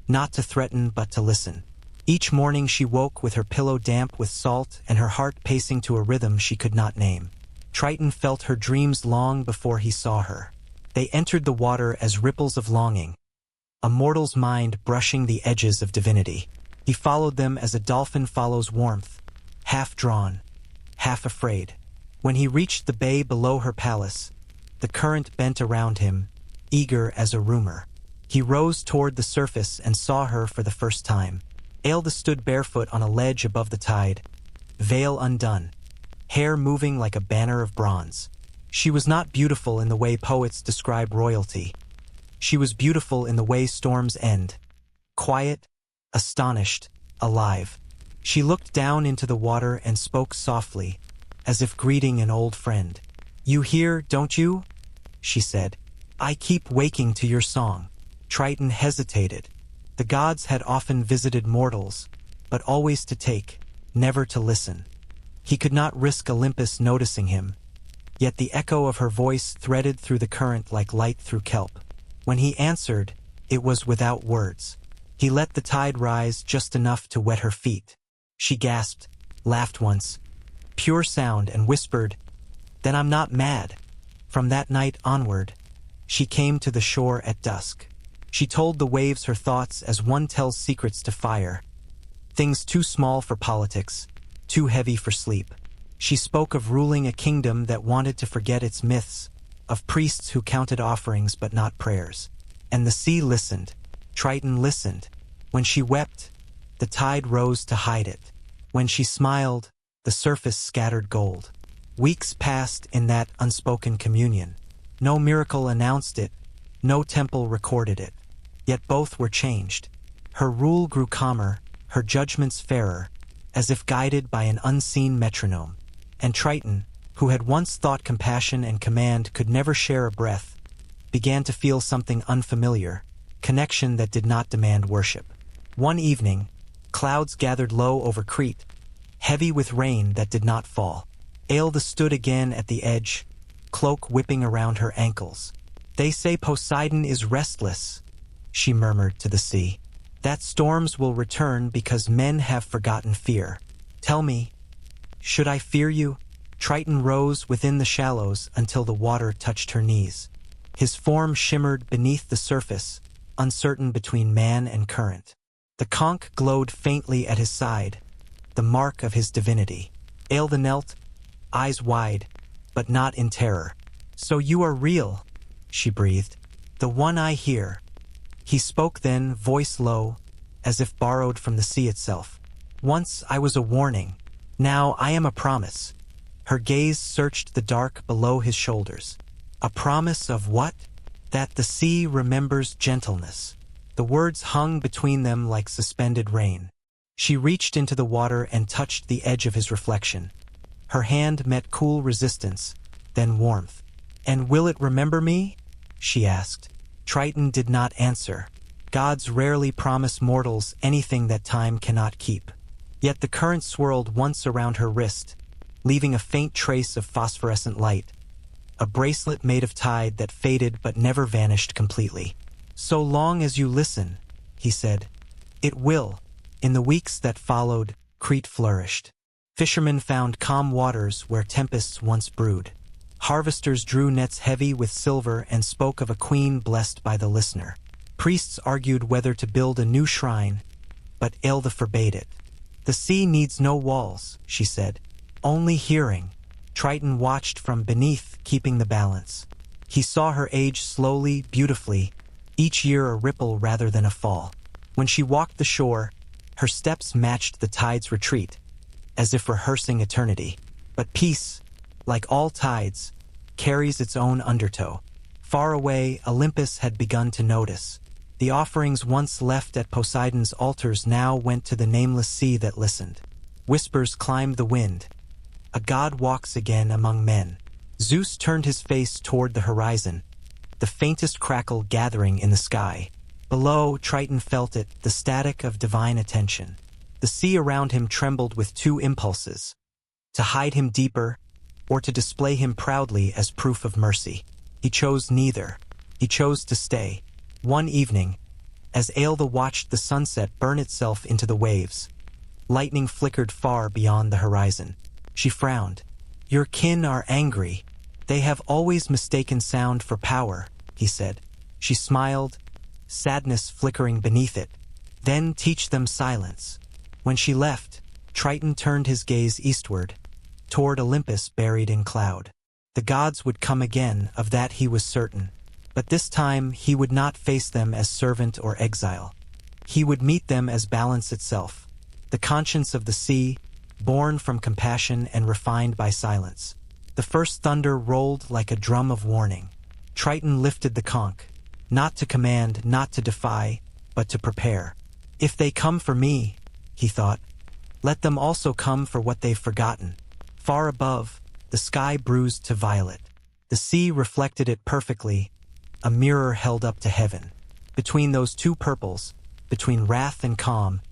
not to threaten but to listen. Each morning she woke with her pillow damp with salt and her heart pacing to a rhythm she could not name. Triton felt her dreams long before he saw her. They entered the water as ripples of longing, a mortal's mind brushing the edges of divinity. He followed them as a dolphin follows warmth, half drawn, half afraid. When he reached the bay below her palace, the current bent around him, eager as a rumor. He rose toward the surface and saw her for the first time. Aelda stood barefoot on a ledge above the tide, veil undone, hair moving like a banner of bronze. She was not beautiful in the way poets describe royalty. She was beautiful in the way storms end. Quiet, astonished, alive. She looked down into the water and spoke softly, as if greeting an old friend. "You hear, don't you?" she said. "I keep waking to your song." Triton hesitated. The gods had often visited mortals, but always to take, never to listen. He could not risk Olympus noticing him. Yet the echo of her voice threaded through the current like light through kelp. When he answered, it was without words. He let the tide rise just enough to wet her feet. She gasped, laughed once, pure sound, and whispered, "Then I'm not mad." From that night onward, she came to the shore at dusk. She told the waves her thoughts as one tells secrets to fire, things too small for politics, too heavy for sleep. She spoke of ruling a kingdom that wanted to forget its myths, of priests who counted offerings but not prayers. And the sea listened. Triton listened. When she wept, the tide rose to hide it. When she smiled, the surface scattered gold. Weeks passed in that unspoken communion. No miracle announced it, no temple recorded it. Yet both were changed. Her rule grew calmer, her judgments fairer, as if guided by an unseen metronome. And Triton, who had once thought compassion and command could never share a breath, began to feel something unfamiliar, connection that did not demand worship. One evening, clouds gathered low over Crete, heavy with rain that did not fall. Aelda stood again at the edge, cloak whipping around her ankles. "They say Poseidon is restless," she murmured to the sea. "That storms will return because men have forgotten fear. Tell me, should I fear you?" Triton rose within the shallows until the water touched her knees. His form shimmered beneath the surface, uncertain between man and current. The conch glowed faintly at his side, the mark of his divinity. Aelda knelt, eyes wide, but not in terror. "So you are real," she breathed. "The one I hear." He spoke then, voice low, as if borrowed from the sea itself. "Once I was a warning, now I am a promise." Her gaze searched the dark below his shoulders. "A promise of what?" "That the sea remembers gentleness." The words hung between them like suspended rain. She reached into the water and touched the edge of his reflection. Her hand met cool resistance, then warmth. "And will it remember me?" she asked. Triton did not answer. Gods rarely promise mortals anything that time cannot keep. Yet the current swirled once around her wrist, leaving a faint trace of phosphorescent light, a bracelet made of tide that faded but never vanished completely. "So long as you listen," he said. "It will." In the weeks that followed, Crete flourished. Fishermen found calm waters where tempests once brewed. Harvesters drew nets heavy with silver and spoke of a queen blessed by the listener. Priests argued whether to build a new shrine, but Aelda forbade it. "The sea needs no walls," she said. "Only hearing." Triton watched from beneath, keeping the balance. He saw her age slowly, beautifully, each year a ripple rather than a fall. When she walked the shore, her steps matched the tide's retreat, as if rehearsing eternity. But peace, like all tides, carries its own undertow. Far away, Olympus had begun to notice. The offerings once left at Poseidon's altars now went to the nameless sea that listened. Whispers climbed the wind. "A god walks again among men." Zeus turned his face toward the horizon, the faintest crackle gathering in the sky. Below, Triton felt it, the static of divine attention. The sea around him trembled with two impulses: to hide him deeper, or to display him proudly as proof of mercy. He chose neither. He chose to stay. One evening, as Aelda watched the sunset burn itself into the waves, lightning flickered far beyond the horizon. She frowned. "Your kin are angry. They have always mistaken sound for power," he said. She smiled, sadness flickering beneath it. "Then teach them silence." When she left, Triton turned his gaze eastward, toward Olympus buried in cloud. The gods would come again, of that he was certain. But this time he would not face them as servant or exile. He would meet them as balance itself, the conscience of the sea, born from compassion and refined by silence. The first thunder rolled like a drum of warning. Triton lifted the conch, not to command, not to defy, but to prepare. "If they come for me," he thought, "let them also come for what they've forgotten." Far above, the sky bruised to violet. The sea reflected it perfectly, a mirror held up to heaven. Between those two purples, between wrath and calm,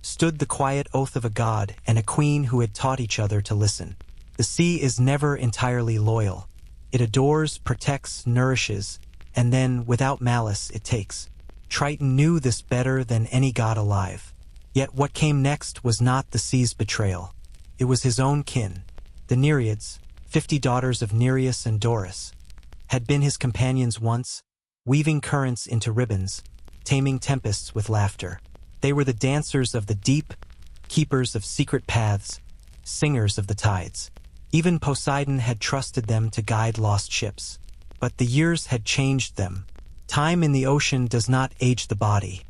stood the quiet oath of a god and a queen who had taught each other to listen. The sea is never entirely loyal. It adores, protects, nourishes, and then, without malice, it takes. Triton knew this better than any god alive. Yet what came next was not the sea's betrayal. It was his own kin. The Nereids, 50 daughters of Nereus and Doris, had been his companions once, weaving currents into ribbons, taming tempests with laughter. They were the dancers of the deep, keepers of secret paths, singers of the tides. Even Poseidon had trusted them to guide lost ships. But the years had changed them. Time in the ocean does not age the body.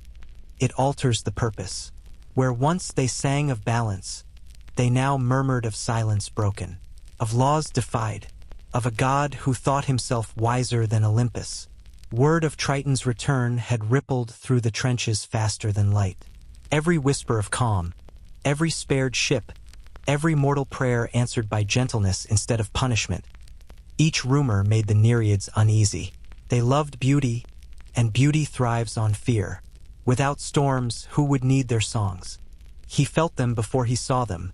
It alters the purpose. Where once they sang of balance, they now murmured of silence broken, of laws defied, of a god who thought himself wiser than Olympus. Word of Triton's return had rippled through the trenches faster than light. Every whisper of calm, every spared ship, every mortal prayer answered by gentleness instead of punishment. Each rumor made the Nereids uneasy. They loved beauty, and beauty thrives on fear. Without storms, who would need their songs? He felt them before he saw them.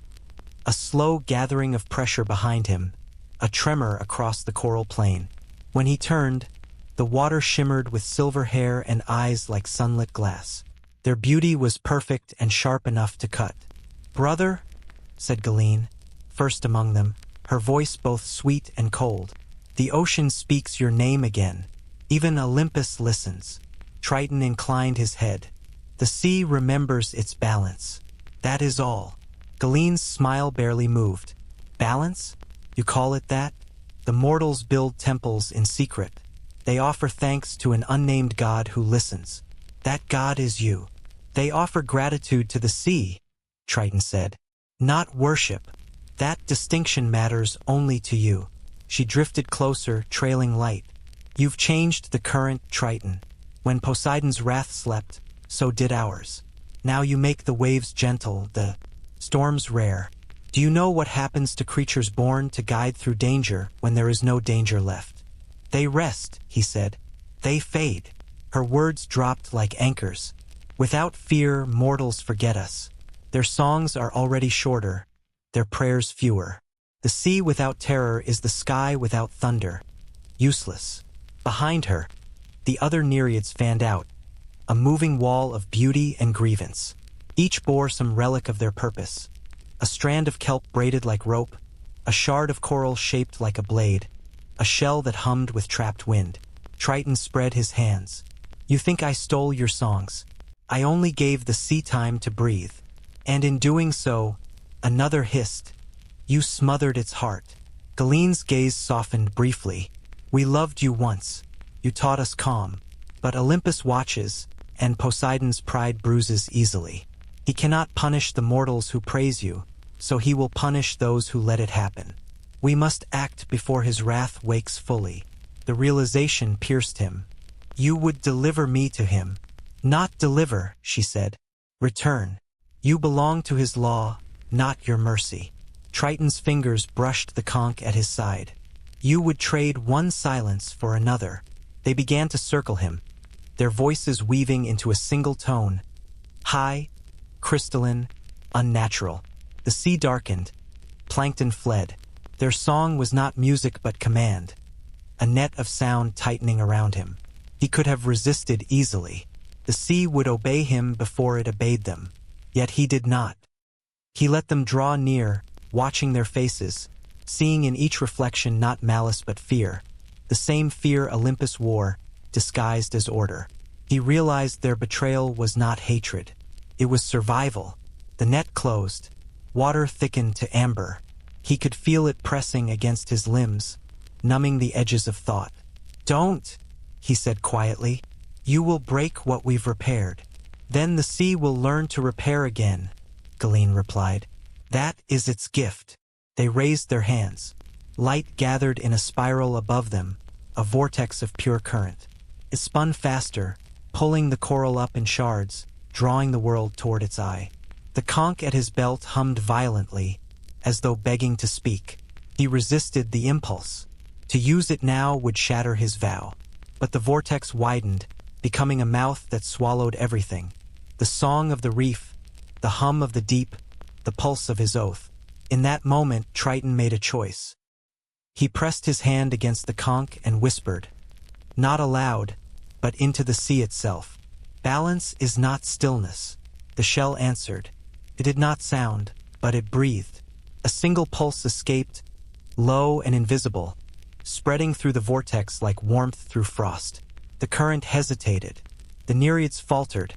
A slow gathering of pressure behind him, a tremor across the coral plain. When he turned, the water shimmered with silver hair and eyes like sunlit glass. Their beauty was perfect and sharp enough to cut. "Brother," said Galeen, first among them, her voice both sweet and cold. "The ocean speaks your name again. Even Olympus listens." Triton inclined his head. "The sea remembers its balance. That is all." Galeen's smile barely moved. "Balance? You call it that? The mortals build temples in secret. They offer thanks to an unnamed god who listens. That god is you." "They offer gratitude to the sea," Triton said. "Not worship. That distinction matters only to you." She drifted closer, trailing light. "You've changed the current, Triton. When Poseidon's wrath slept, so did ours. Now you make the waves gentle, the storms rare. Do you know what happens to creatures born to guide through danger when there is no danger left? They rest," he said. "They fade." Her words dropped like anchors. "Without fear, mortals forget us. Their songs are already shorter, their prayers fewer. The sea without terror is the sky without thunder. Useless." Behind her, the other Nereids fanned out, a moving wall of beauty and grievance. Each bore some relic of their purpose. A strand of kelp braided like rope, a shard of coral shaped like a blade, a shell that hummed with trapped wind. Triton spread his hands. "You think I stole your songs? I only gave the sea time to breathe. And in doing so, another hissed. You smothered its heart." Galeen's gaze softened briefly. "We loved you once. You taught us calm. But Olympus watches, and Poseidon's pride bruises easily. He cannot punish the mortals who praise you, so he will punish those who let it happen. We must act before his wrath wakes fully." The realization pierced him. "You would deliver me to him." "Not deliver," she said. "Return. You belong to his law, not your mercy." Triton's fingers brushed the conch at his side. "You would trade one silence for another." They began to circle him, their voices weaving into a single tone, high, crystalline, unnatural. The sea darkened, plankton fled. Their song was not music but command, a net of sound tightening around him. He could have resisted easily. The sea would obey him before it obeyed them. Yet he did not. He let them draw near, watching their faces, seeing in each reflection not malice but fear, the same fear Olympus wore, disguised as order. He realized their betrayal was not hatred. It was survival. The net closed. Water thickened to amber. He could feel it pressing against his limbs, numbing the edges of thought. "Don't," he said quietly. "You will break what we've repaired." "Then the sea will learn to repair again," Galeen replied. "That is its gift." They raised their hands. Light gathered in a spiral above them, a vortex of pure current. It spun faster, pulling the coral up in shards, drawing the world toward its eye. The conch at his belt hummed violently, as though begging to speak. He resisted the impulse. To use it now would shatter his vow. But the vortex widened, becoming a mouth that swallowed everything. The song of the reef, the hum of the deep, the pulse of his oath. In that moment, Triton made a choice. He pressed his hand against the conch and whispered, not aloud, but into the sea itself. "Balance is not stillness." The shell answered. It did not sound, but it breathed. A single pulse escaped, low and invisible, spreading through the vortex like warmth through frost. The current hesitated, The Nereids faltered,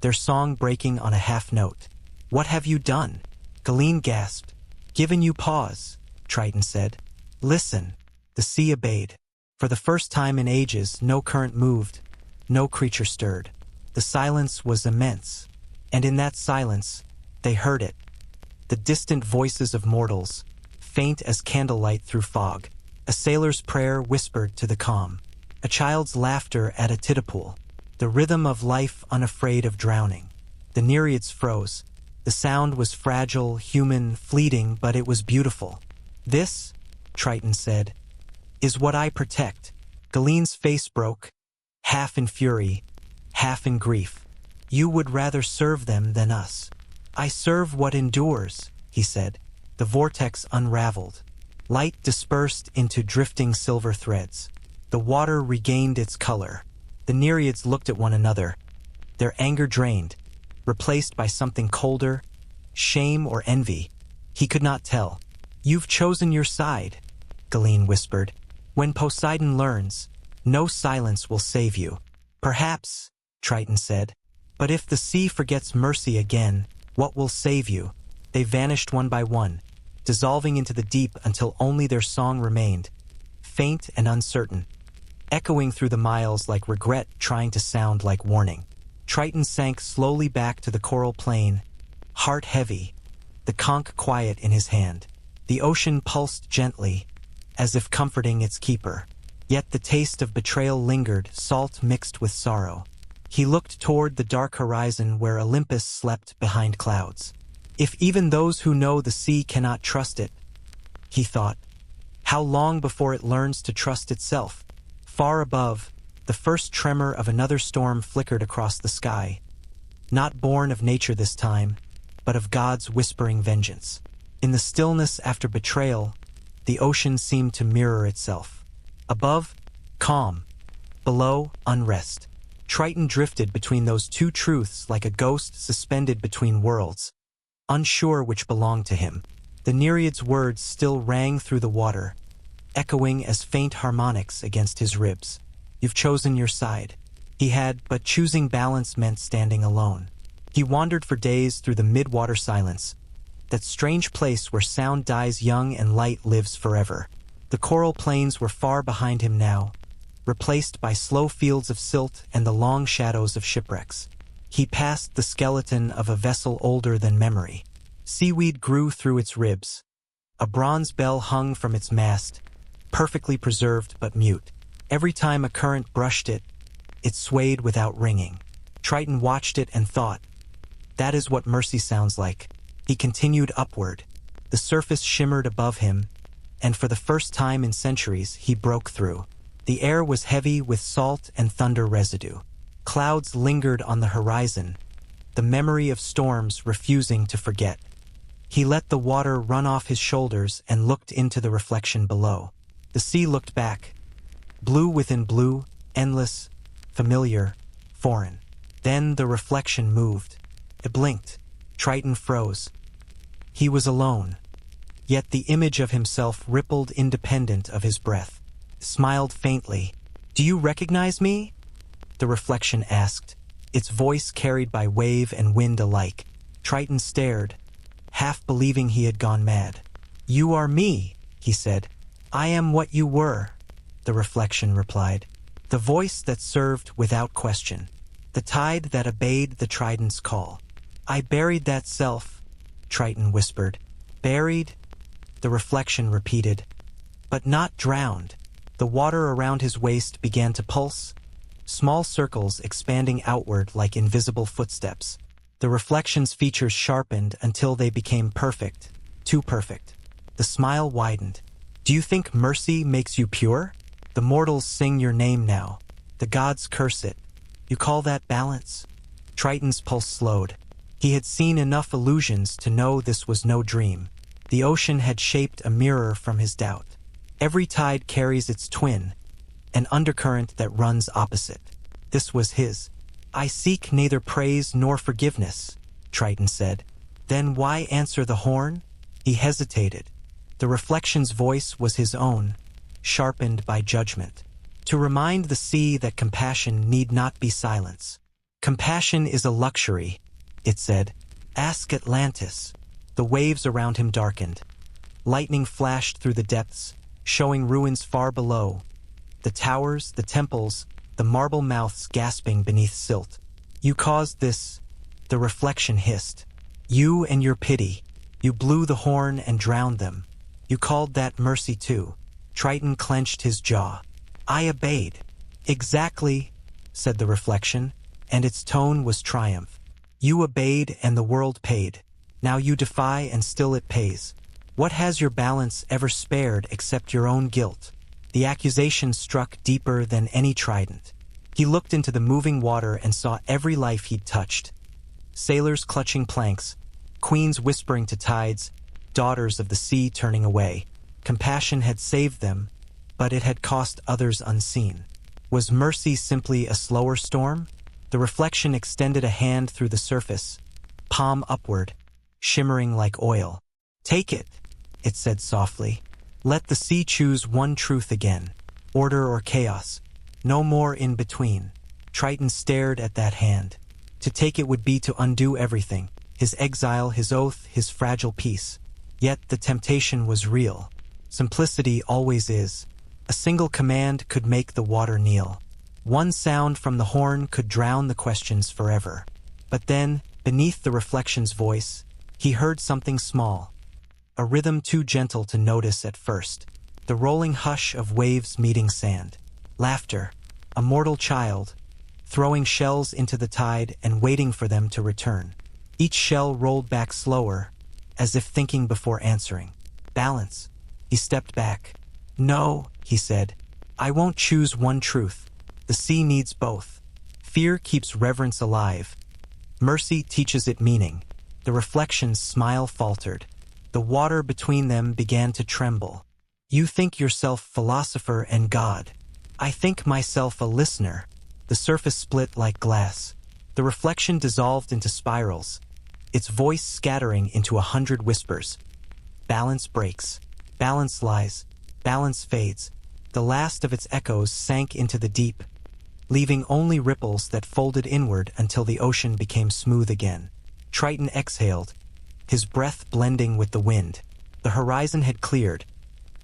their song breaking on a half note. "What have you done?" Galeen gasped. "Given you pause," Triton said. "Listen." The sea obeyed. For the first time in ages, no current moved, no creature stirred. The silence was immense, and in that silence, they heard it. The distant voices of mortals, faint as candlelight through fog. A sailor's prayer whispered to the calm. A child's laughter at a tide-pool. The rhythm of life unafraid of drowning. The Nereids froze. The sound was fragile, human, fleeting, but it was beautiful. "This," Triton said, "is what I protect." Galeen's face broke, half in fury, half in grief. "You would rather serve them than us." "I serve what endures," he said. The vortex unraveled. Light dispersed into drifting silver threads. The water regained its color. The Nereids looked at one another, their anger drained, replaced by something colder, shame or envy. He could not tell. "You've chosen your side," Galeen whispered. "When Poseidon learns, no silence will save you." "Perhaps," Triton said. "But if the sea forgets mercy again, what will save you?" They vanished one by one, dissolving into the deep until only their song remained, faint and uncertain, echoing through the miles like regret trying to sound like warning. Triton sank slowly back to the coral plain, heart heavy, the conch quiet in his hand. The ocean pulsed gently, as if comforting its keeper. Yet the taste of betrayal lingered, salt mixed with sorrow. He looked toward the dark horizon where Olympus slept behind clouds. "If even those who know the sea cannot trust it," he thought, "how long before it learns to trust itself?" Far above, the first tremor of another storm flickered across the sky. Not born of nature this time, but of God's whispering vengeance. In the stillness after betrayal, the ocean seemed to mirror itself. Above, calm. Below, unrest. Triton drifted between those two truths like a ghost suspended between worlds, unsure which belonged to him. The Nereid's words still rang through the water, echoing as faint harmonics against his ribs. "You've chosen your side." He had, but choosing balance meant standing alone. He wandered for days through the mid-water silence, that strange place where sound dies young and light lives forever. The coral plains were far behind him now, replaced by slow fields of silt and the long shadows of shipwrecks. He passed the skeleton of a vessel older than memory. Seaweed grew through its ribs. A bronze bell hung from its mast, perfectly preserved but mute. Every time a current brushed it, it swayed without ringing. Triton watched it and thought, "That is what mercy sounds like." He continued upward. The surface shimmered above him, and for the first time in centuries, he broke through. The air was heavy with salt and thunder residue. Clouds lingered on the horizon, the memory of storms refusing to forget. He let the water run off his shoulders and looked into the reflection below. The sea looked back, blue within blue, endless, familiar, foreign. Then the reflection moved. It blinked. Triton froze. He was alone, yet the image of himself rippled independent of his breath. Smiled faintly. "Do you recognize me?" the reflection asked, its voice carried by wave and wind alike. Triton stared, half believing he had gone mad. "You are me," he said. "I am what you were," the reflection replied. The voice that served without question. The tide that obeyed the Trident's call. "I buried that self," Triton whispered. "Buried?" the reflection repeated. "But not drowned." The water around his waist began to pulse, small circles expanding outward like invisible footsteps. The reflection's features sharpened until they became perfect, too perfect. The smile widened. "Do you think mercy makes you pure? The mortals sing your name now. The gods curse it. You call that balance?" Triton's pulse slowed. He had seen enough illusions to know this was no dream. The ocean had shaped a mirror from his doubt. Every tide carries its twin, an undercurrent that runs opposite. This was his. "I seek neither praise nor forgiveness," Triton said. "Then why answer the horn?" He hesitated. The reflection's voice was his own, sharpened by judgment. "To remind the sea that compassion need not be silence." Compassion is a luxury, it said. Ask Atlantis. The waves around him darkened. Lightning flashed through the depths, showing ruins far below. The towers, the temples, the marble mouths gasping beneath silt. You caused this, the reflection hissed. You and your pity. You blew the horn and drowned them. You called that mercy too. Triton clenched his jaw. I obeyed. Exactly, said the reflection, and its tone was triumph. You obeyed and the world paid. Now you defy and still it pays. What has your balance ever spared except your own guilt? The accusation struck deeper than any trident. He looked into the moving water and saw every life he'd touched. Sailors clutching planks, queens whispering to tides, daughters of the sea turning away. Compassion had saved them, but it had cost others unseen. Was mercy simply a slower storm? The reflection extended a hand through the surface, palm upward, shimmering like oil. Take it, it said softly. Let the sea choose one truth again, order or chaos. No more in between. Triton stared at that hand. To take it would be to undo everything, his exile, his oath, his fragile peace. Yet the temptation was real. Simplicity always is. A single command could make the water kneel. One sound from the horn could drown the questions forever. But then, beneath the reflection's voice, he heard something small. A rhythm too gentle to notice at first. The rolling hush of waves meeting sand. Laughter. A mortal child, throwing shells into the tide and waiting for them to return. Each shell rolled back slower, as if thinking before answering. Balance. He stepped back. No, he said. I won't choose one truth. The sea needs both. Fear keeps reverence alive. Mercy teaches it meaning. The reflection's smile faltered. The water between them began to tremble. You think yourself philosopher and God. I think myself a listener. The surface split like glass. The reflection dissolved into spirals, its voice scattering into 100 whispers. Balance breaks. Balance lies. Balance fades. The last of its echoes sank into the deep, leaving only ripples that folded inward until the ocean became smooth again. Triton exhaled, his breath blending with the wind. The horizon had cleared.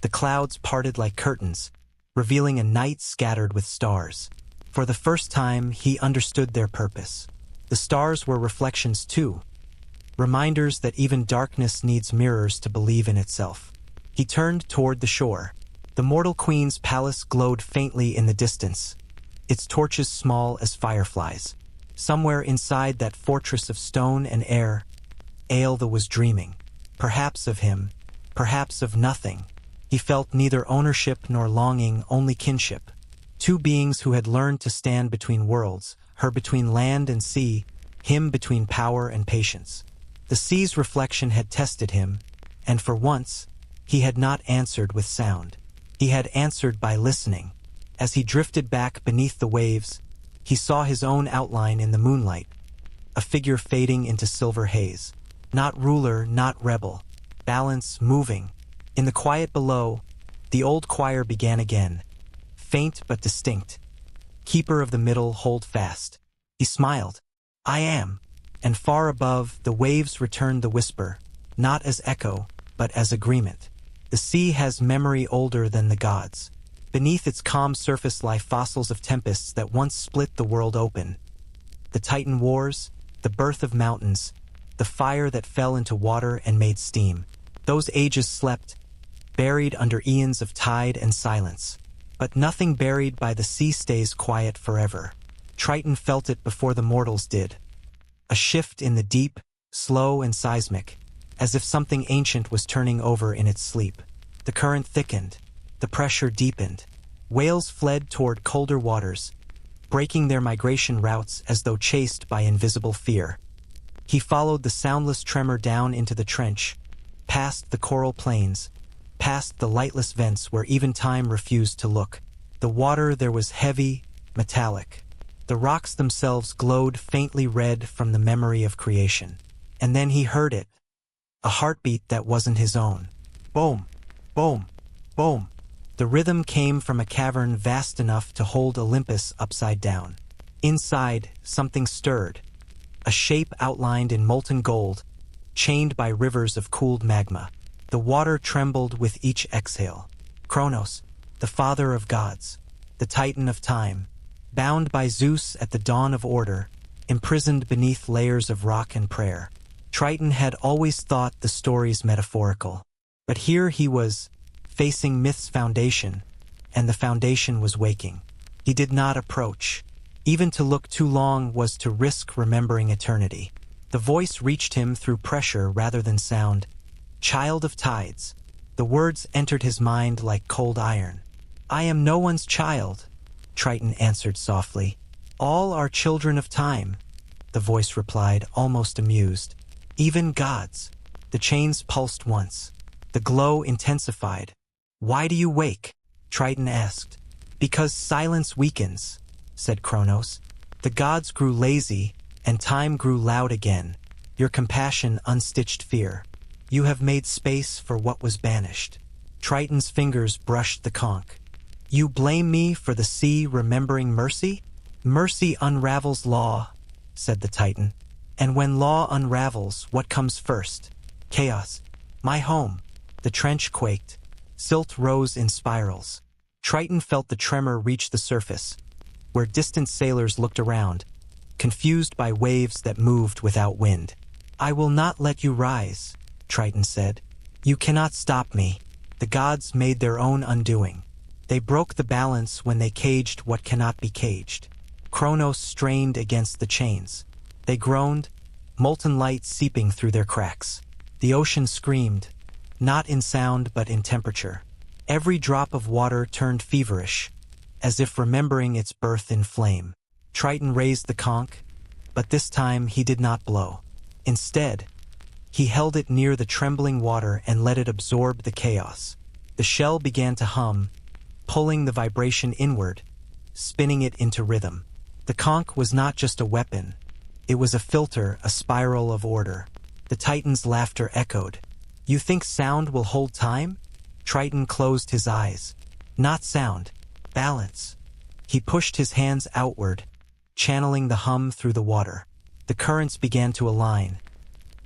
The clouds parted like curtains, revealing a night scattered with stars. For the first time, he understood their purpose. The stars were reflections too, reminders that even darkness needs mirrors to believe in itself. He turned toward the shore. The mortal queen's palace glowed faintly in the distance, its torches small as fireflies. Somewhere inside that fortress of stone and air, Aelva was dreaming. Perhaps of him, perhaps of nothing. He felt neither ownership nor longing, only kinship. Two beings who had learned to stand between worlds, her between land and sea, him between power and patience. The sea's reflection had tested him, and for once, he had not answered with sound. He had answered by listening. As he drifted back beneath the waves, he saw his own outline in the moonlight, a figure fading into silver haze. Not ruler, not rebel. Balance, moving. In the quiet below, the old choir began again, faint but distinct. Keeper of the middle, hold fast. He smiled. I am. And far above, the waves returned the whisper, not as echo, but as agreement. The sea has memory older than the gods. Beneath its calm surface lie fossils of tempests that once split the world open. The Titan wars, the birth of mountains, the fire that fell into water and made steam. Those ages slept, buried under eons of tide and silence. But nothing buried by the sea stays quiet forever. Triton felt it before the mortals did. A shift in the deep, slow and seismic, as if something ancient was turning over in its sleep. The current thickened, the pressure deepened. Whales fled toward colder waters, breaking their migration routes as though chased by invisible fear. He followed the soundless tremor down into the trench, past the coral plains, past the lightless vents where even time refused to look. The water there was heavy, metallic. The rocks themselves glowed faintly red from the memory of creation. And then he heard it, a heartbeat that wasn't his own. Boom, boom, boom. The rhythm came from a cavern vast enough to hold Olympus upside down. Inside, something stirred. A shape outlined in molten gold, chained by rivers of cooled magma. The water trembled with each exhale. Kronos, the father of gods, the Titan of time, bound by Zeus at the dawn of order, imprisoned beneath layers of rock and prayer. Triton had always thought the stories metaphorical. But here he was, facing myth's foundation, and the foundation was waking. He did not approach. Even to look too long was to risk remembering eternity. The voice reached him through pressure rather than sound. Child of tides. The words entered his mind like cold iron. I am no one's child, Triton answered softly. All are children of time, the voice replied, almost amused. Even gods. The chains pulsed once. The glow intensified. Why do you wake? Triton asked. Because silence weakens, said Kronos. The gods grew lazy, and time grew loud again. Your compassion unstitched fear. You have made space for what was banished. Triton's fingers brushed the conch. You blame me for the sea remembering mercy? Mercy unravels law, said the Titan. And when law unravels, what comes first? Chaos. My home. The trench quaked. Silt rose in spirals. Triton felt the tremor reach the surface, where distant sailors looked around, confused by waves that moved without wind. I will not let you rise, Triton said. You cannot stop me. The gods made their own undoing. They broke the balance when they caged what cannot be caged. Kronos strained against the chains. They groaned, molten light seeping through their cracks. The ocean screamed, not in sound but in temperature. Every drop of water turned feverish, as if remembering its birth in flame. Triton raised the conch, but this time he did not blow. Instead, he held it near the trembling water and let it absorb the chaos. The shell began to hum, pulling the vibration inward, spinning it into rhythm. The conch was not just a weapon. It was a filter, a spiral of order. The Titan's laughter echoed. You think sound will hold time? Triton closed his eyes. Not sound. Balance. He pushed his hands outward, channeling the hum through the water. The currents began to align,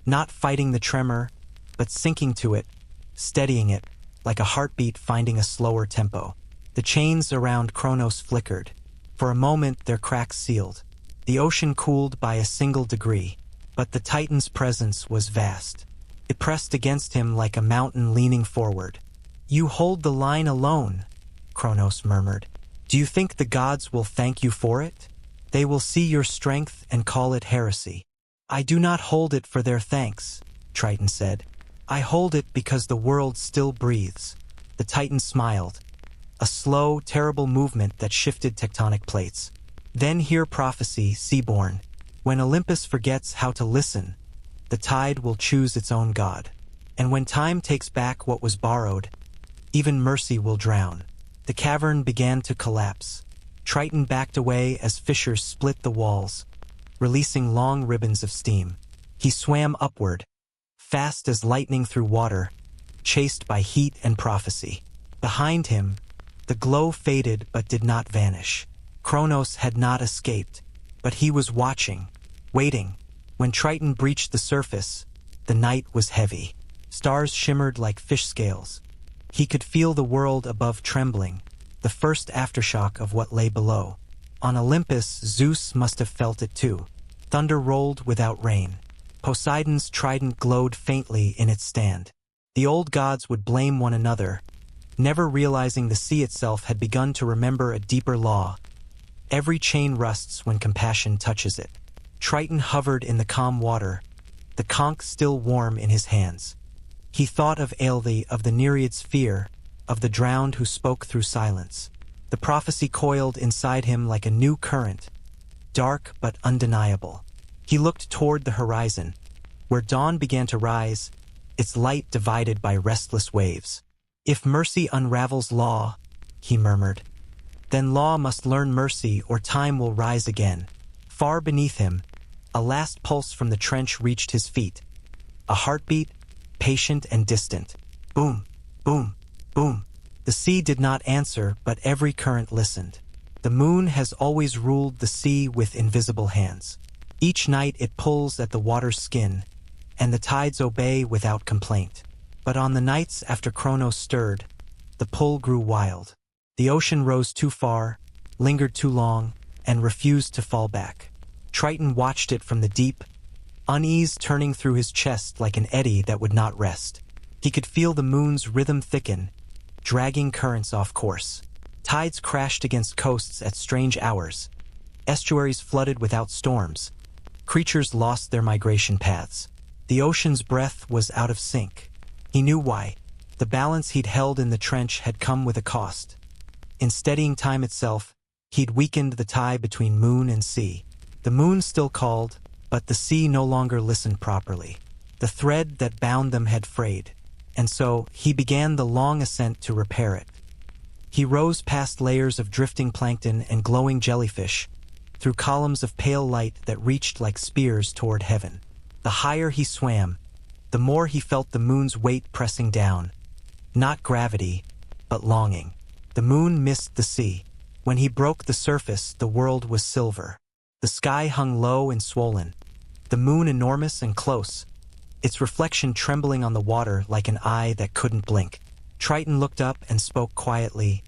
not fighting the tremor, but sinking to it, steadying it, like a heartbeat finding a slower tempo. The chains around Kronos flickered. For a moment their cracks sealed. The ocean cooled by a single degree, but the Titan's presence was vast. It pressed against him like a mountain leaning forward. You hold the line alone, Kronos murmured. Do you think the gods will thank you for it? They will see your strength and call it heresy. I do not hold it for their thanks, Triton said. I hold it because the world still breathes. The Titan smiled, a slow, terrible movement that shifted tectonic plates. Then hear prophecy, Seaborn. When Olympus forgets how to listen, the tide will choose its own god. And when time takes back what was borrowed, even mercy will drown. The cavern began to collapse. Triton backed away as fissures split the walls, releasing long ribbons of steam. He swam upward, fast as lightning through water, chased by heat and prophecy. Behind him, the glow faded but did not vanish. Kronos had not escaped, but he was watching, waiting. When Triton breached the surface, the night was heavy. Stars shimmered like fish scales. He could feel the world above trembling, the first aftershock of what lay below. On Olympus, Zeus must have felt it too. Thunder rolled without rain. Poseidon's trident glowed faintly in its stand. The old gods would blame one another, never realizing the sea itself had begun to remember a deeper law. Every chain rusts when compassion touches it. Triton hovered in the calm water, the conch still warm in his hands. He thought of Aelthe, of the Nereid's fear, of the drowned who spoke through silence. The prophecy coiled inside him like a new current, dark but undeniable. He looked toward the horizon, where dawn began to rise, its light divided by restless waves. If mercy unravels law, he murmured, then law must learn mercy or time will rise again. Far beneath him, a last pulse from the trench reached his feet. A heartbeat, patient and distant. Boom, boom, boom. The sea did not answer, but every current listened. The moon has always ruled the sea with invisible hands. Each night it pulls at the water's skin, and the tides obey without complaint. But on the nights after Kronos stirred, the pull grew wild. The ocean rose too far, lingered too long, and refused to fall back. Triton watched it from the deep, unease turning through his chest like an eddy that would not rest. He could feel the moon's rhythm thicken, dragging currents off course. Tides crashed against coasts at strange hours. Estuaries flooded without storms. Creatures lost their migration paths. The ocean's breath was out of sync. He knew why. The balance he'd held in the trench had come with a cost. In steadying time itself, he'd weakened the tie between moon and sea. The moon still called, but the sea no longer listened properly. The thread that bound them had frayed, and so he began the long ascent to repair it. He rose past layers of drifting plankton and glowing jellyfish, through columns of pale light that reached like spears toward heaven. The higher he swam, the more he felt the moon's weight pressing down. Not gravity, but longing. The moon missed the sea. When he broke the surface, the world was silver. The sky hung low and swollen, the moon enormous and close, its reflection trembling on the water like an eye that couldn't blink. Triton looked up and spoke quietly.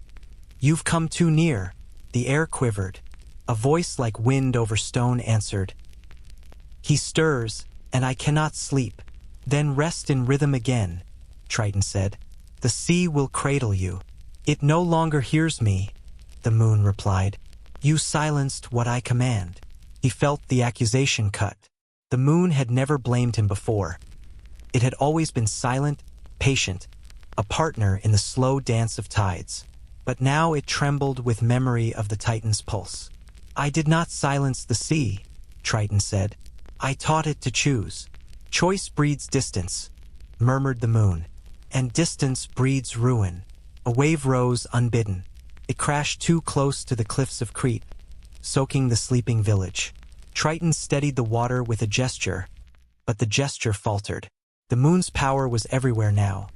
"You've come too near." The air quivered. A voice like wind over stone answered. "He stirs, and I cannot sleep." "Then rest in rhythm again," Triton said. "The sea will cradle you." "It no longer hears me," the moon replied. "You silenced what I command." He felt the accusation cut. The moon had never blamed him before. It had always been silent, patient, a partner in the slow dance of tides. But now it trembled with memory of the Titan's pulse. "I did not silence the sea," Triton said. "I taught it to choose." "Choice breeds distance," murmured the moon, "and distance breeds ruin." A wave rose unbidden. It crashed too close to the cliffs of Crete, soaking the sleeping village. Triton steadied the water with a gesture, but the gesture faltered. The moon's power was everywhere now,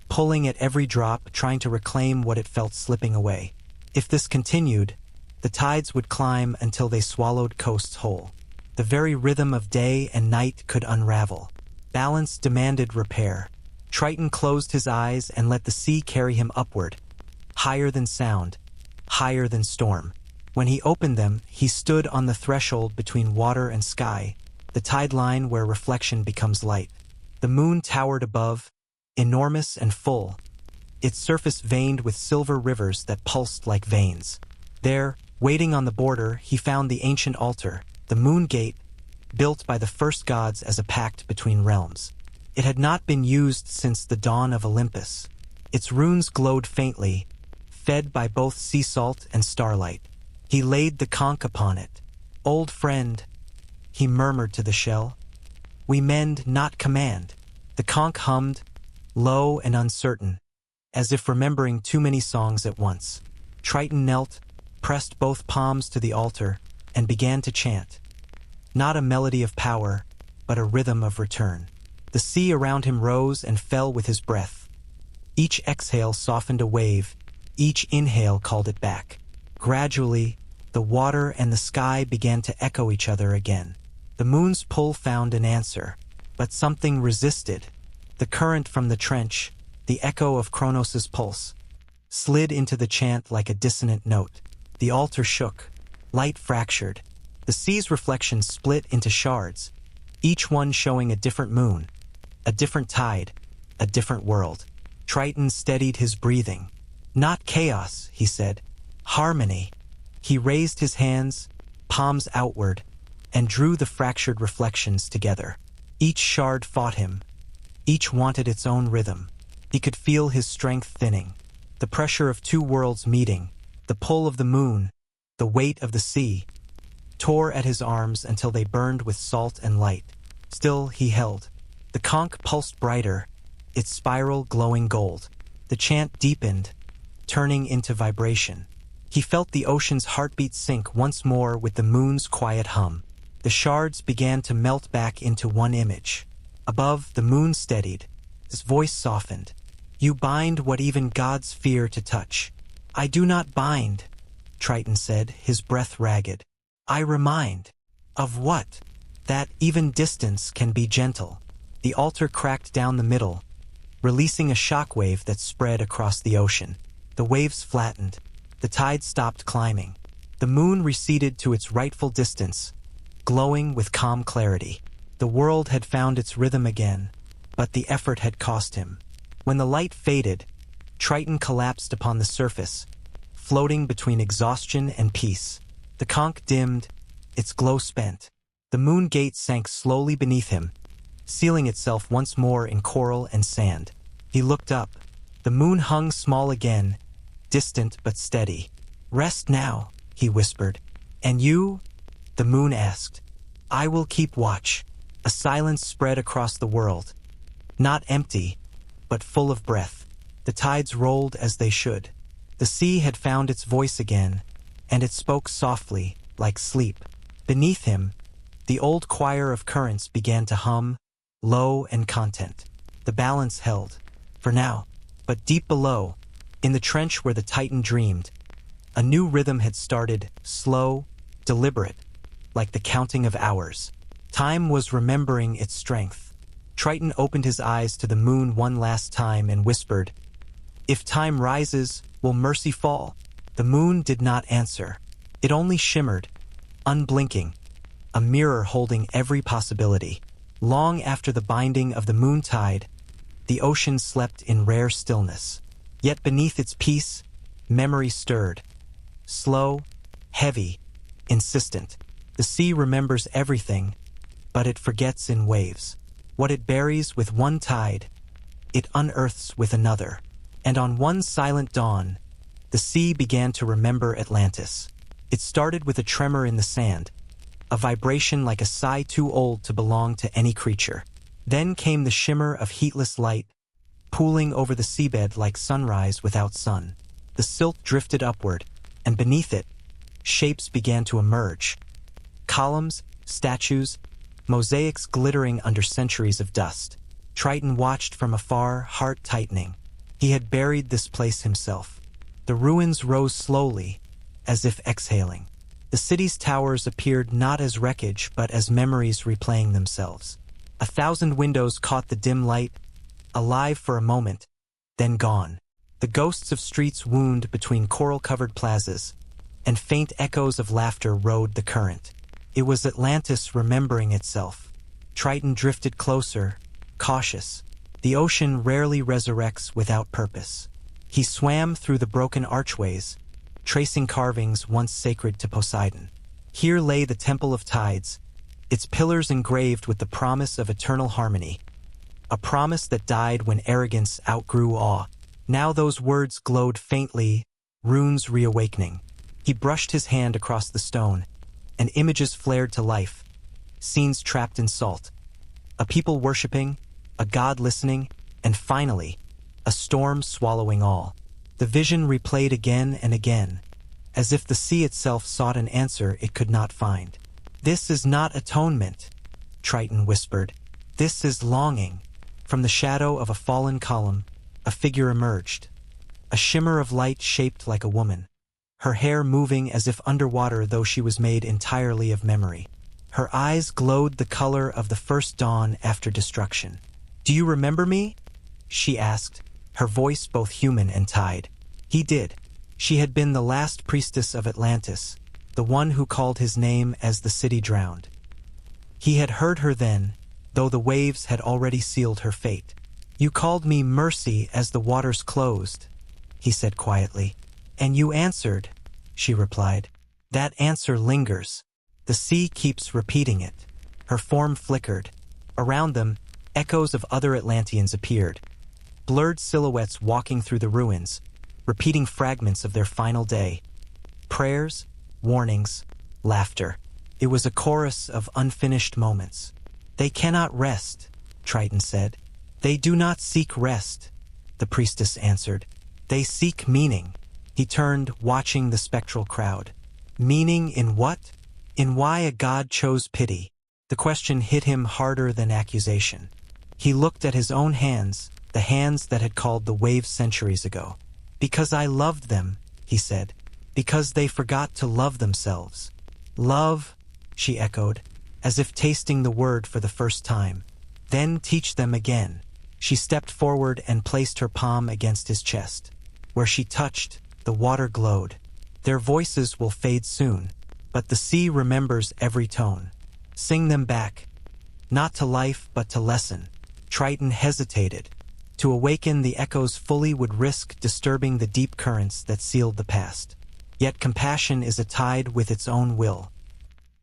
pulling at every drop, trying to reclaim what it felt slipping away. If this continued, the tides would climb until they swallowed coasts whole. The very rhythm of day and night could unravel. Balance demanded repair. Triton closed his eyes and let the sea carry him upward, higher than sound, higher than storm. When he opened them, he stood on the threshold between water and sky, the tide line where reflection becomes light. The moon towered above, enormous and full, its surface veined with silver rivers that pulsed like veins. There, waiting on the border, he found the ancient altar, the moon gate, built by the first gods as a pact between realms. It had not been used since the dawn of Olympus. Its runes glowed faintly, fed by both sea salt and starlight. He laid the conch upon it. "Old friend," he murmured to the shell, "we mend, not command." The conch hummed, low and uncertain, as if remembering too many songs at once. Triton knelt, pressed both palms to the altar, and began to chant. Not a melody of power, but a rhythm of return. The sea around him rose and fell with his breath. Each exhale softened a wave, each inhale called it back. Gradually, the water and the sky began to echo each other again. The moon's pull found an answer, but something resisted. The current from the trench, the echo of Kronos' pulse, slid into the chant like a dissonant note. The altar shook, light fractured. The sea's reflections split into shards, each one showing a different moon, a different tide, a different world. Triton steadied his breathing. "Not chaos," he said. "Harmony." He raised his hands, palms outward, and drew the fractured reflections together. Each shard fought him. Each wanted its own rhythm. He could feel his strength thinning. The pressure of two worlds meeting, the pull of the moon, the weight of the sea, tore at his arms until they burned with salt and light. Still he held. The conch pulsed brighter, its spiral glowing gold. The chant deepened, turning into vibration. He felt the ocean's heartbeat sync once more with the moon's quiet hum. The shards began to melt back into one image. Above, the moon steadied. His voice softened. "You bind what even gods fear to touch." "I do not bind," Triton said, his breath ragged. I remind. Of what? That even distance can be gentle. The altar cracked down the middle, releasing a shockwave that spread across the ocean. The waves flattened. The tide stopped climbing. The moon receded to its rightful distance, glowing with calm clarity. The world had found its rhythm again, but the effort had cost him. When the light faded, Triton collapsed upon the surface, floating between exhaustion and peace. The conch dimmed, its glow spent. The moon gate sank slowly beneath him, sealing itself once more in coral and sand. He looked up. The moon hung small again, distant but steady. Rest now, he whispered. And you? The moon asked. I will keep watch. A silence spread across the world. Not empty, but full of breath. The tides rolled as they should. The sea had found its voice again, and it spoke softly, like sleep. Beneath him, the old choir of currents began to hum, low and content. The balance held, for now. But deep below, in the trench where the Titan dreamed, a new rhythm had started, slow, deliberate, like the counting of hours. Time was remembering its strength. Triton opened his eyes to the moon one last time and whispered, If time rises, will mercy fall? The moon did not answer. It only shimmered, unblinking, a mirror holding every possibility. Long after the binding of the moontide, the ocean slept in rare stillness. Yet beneath its peace, memory stirred. Slow, heavy, insistent. The sea remembers everything, but it forgets in waves. What it buries with one tide, it unearths with another. And on one silent dawn, the sea began to remember Atlantis. It started with a tremor in the sand, a vibration like a sigh too old to belong to any creature. Then came the shimmer of heatless light, pooling over the seabed like sunrise without sun. The silt drifted upward, and beneath it, shapes began to emerge. Columns, statues, mosaics glittering under centuries of dust. Triton watched from afar, heart tightening. He had buried this place himself. The ruins rose slowly, as if exhaling. The city's towers appeared not as wreckage, but as memories replaying themselves. 1,000 windows caught the dim light, alive for a moment, then gone. The ghosts of streets wound between coral-covered plazas, and faint echoes of laughter rode the current. It was Atlantis remembering itself. Triton drifted closer, cautious. The ocean rarely resurrects without purpose. He swam through the broken archways, tracing carvings once sacred to Poseidon. Here lay the Temple of Tides, its pillars engraved with the promise of eternal harmony, a promise that died when arrogance outgrew awe. Now those words glowed faintly, runes reawakening. He brushed his hand across the stone, and images flared to life, scenes trapped in salt, a people worshipping, a god listening, and finally, a storm swallowing all. The vision replayed again and again, as if the sea itself sought an answer it could not find. This is not atonement, Triton whispered. This is longing. From the shadow of a fallen column, a figure emerged, a shimmer of light shaped like a woman, her hair moving as if underwater though she was made entirely of memory. Her eyes glowed the color of the first dawn after destruction. Do you remember me? She asked, her voice both human and tied. He did. She had been the last priestess of Atlantis, the one who called his name as the city drowned. He had heard her then, though the waves had already sealed her fate. You called me Mercy as the waters closed, he said quietly. And you answered, she replied. That answer lingers. The sea keeps repeating it. Her form flickered. Around them, echoes of other Atlanteans appeared, blurred silhouettes walking through the ruins, repeating fragments of their final day. Prayers, warnings, laughter. It was a chorus of unfinished moments. They cannot rest, Triton said. They do not seek rest, the priestess answered. They seek meaning. He turned, watching the spectral crowd. Meaning in what? In why a god chose pity. The question hit him harder than accusation. He looked at his own hands, the hands that had called the waves centuries ago. Because I loved them, he said. Because they forgot to love themselves. Love, she echoed, as if tasting the word for the first time. Then teach them again. She stepped forward and placed her palm against his chest. Where she touched, the water glowed. Their voices will fade soon, but the sea remembers every tone. Sing them back. Not to life, but to lesson. Triton hesitated. To awaken the echoes fully would risk disturbing the deep currents that sealed the past. Yet compassion is a tide with its own will.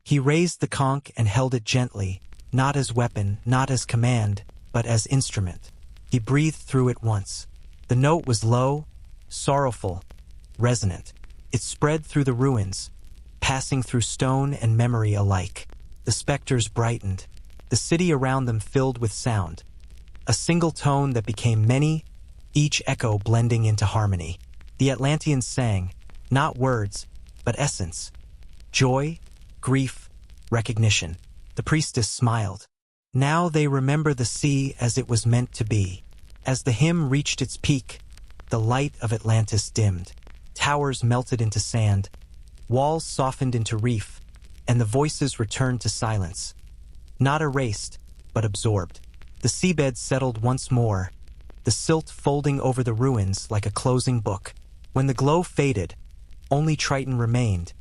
He raised the conch and held it gently, not as weapon, not as command, but as instrument. He breathed through it once. The note was low, sorrowful, resonant. It spread through the ruins, passing through stone and memory alike. The specters brightened, the city around them filled with sound. A single tone that became many, each echo blending into harmony. The Atlanteans sang, not words, but essence. Joy, grief, recognition. The priestess smiled. Now they remember the sea as it was meant to be. As the hymn reached its peak, the light of Atlantis dimmed. Towers melted into sand, walls softened into reef, and the voices returned to silence. Not erased, but absorbed. The seabed settled once more, the silt folding over the ruins like a closing book. When the glow faded, only Triton remained,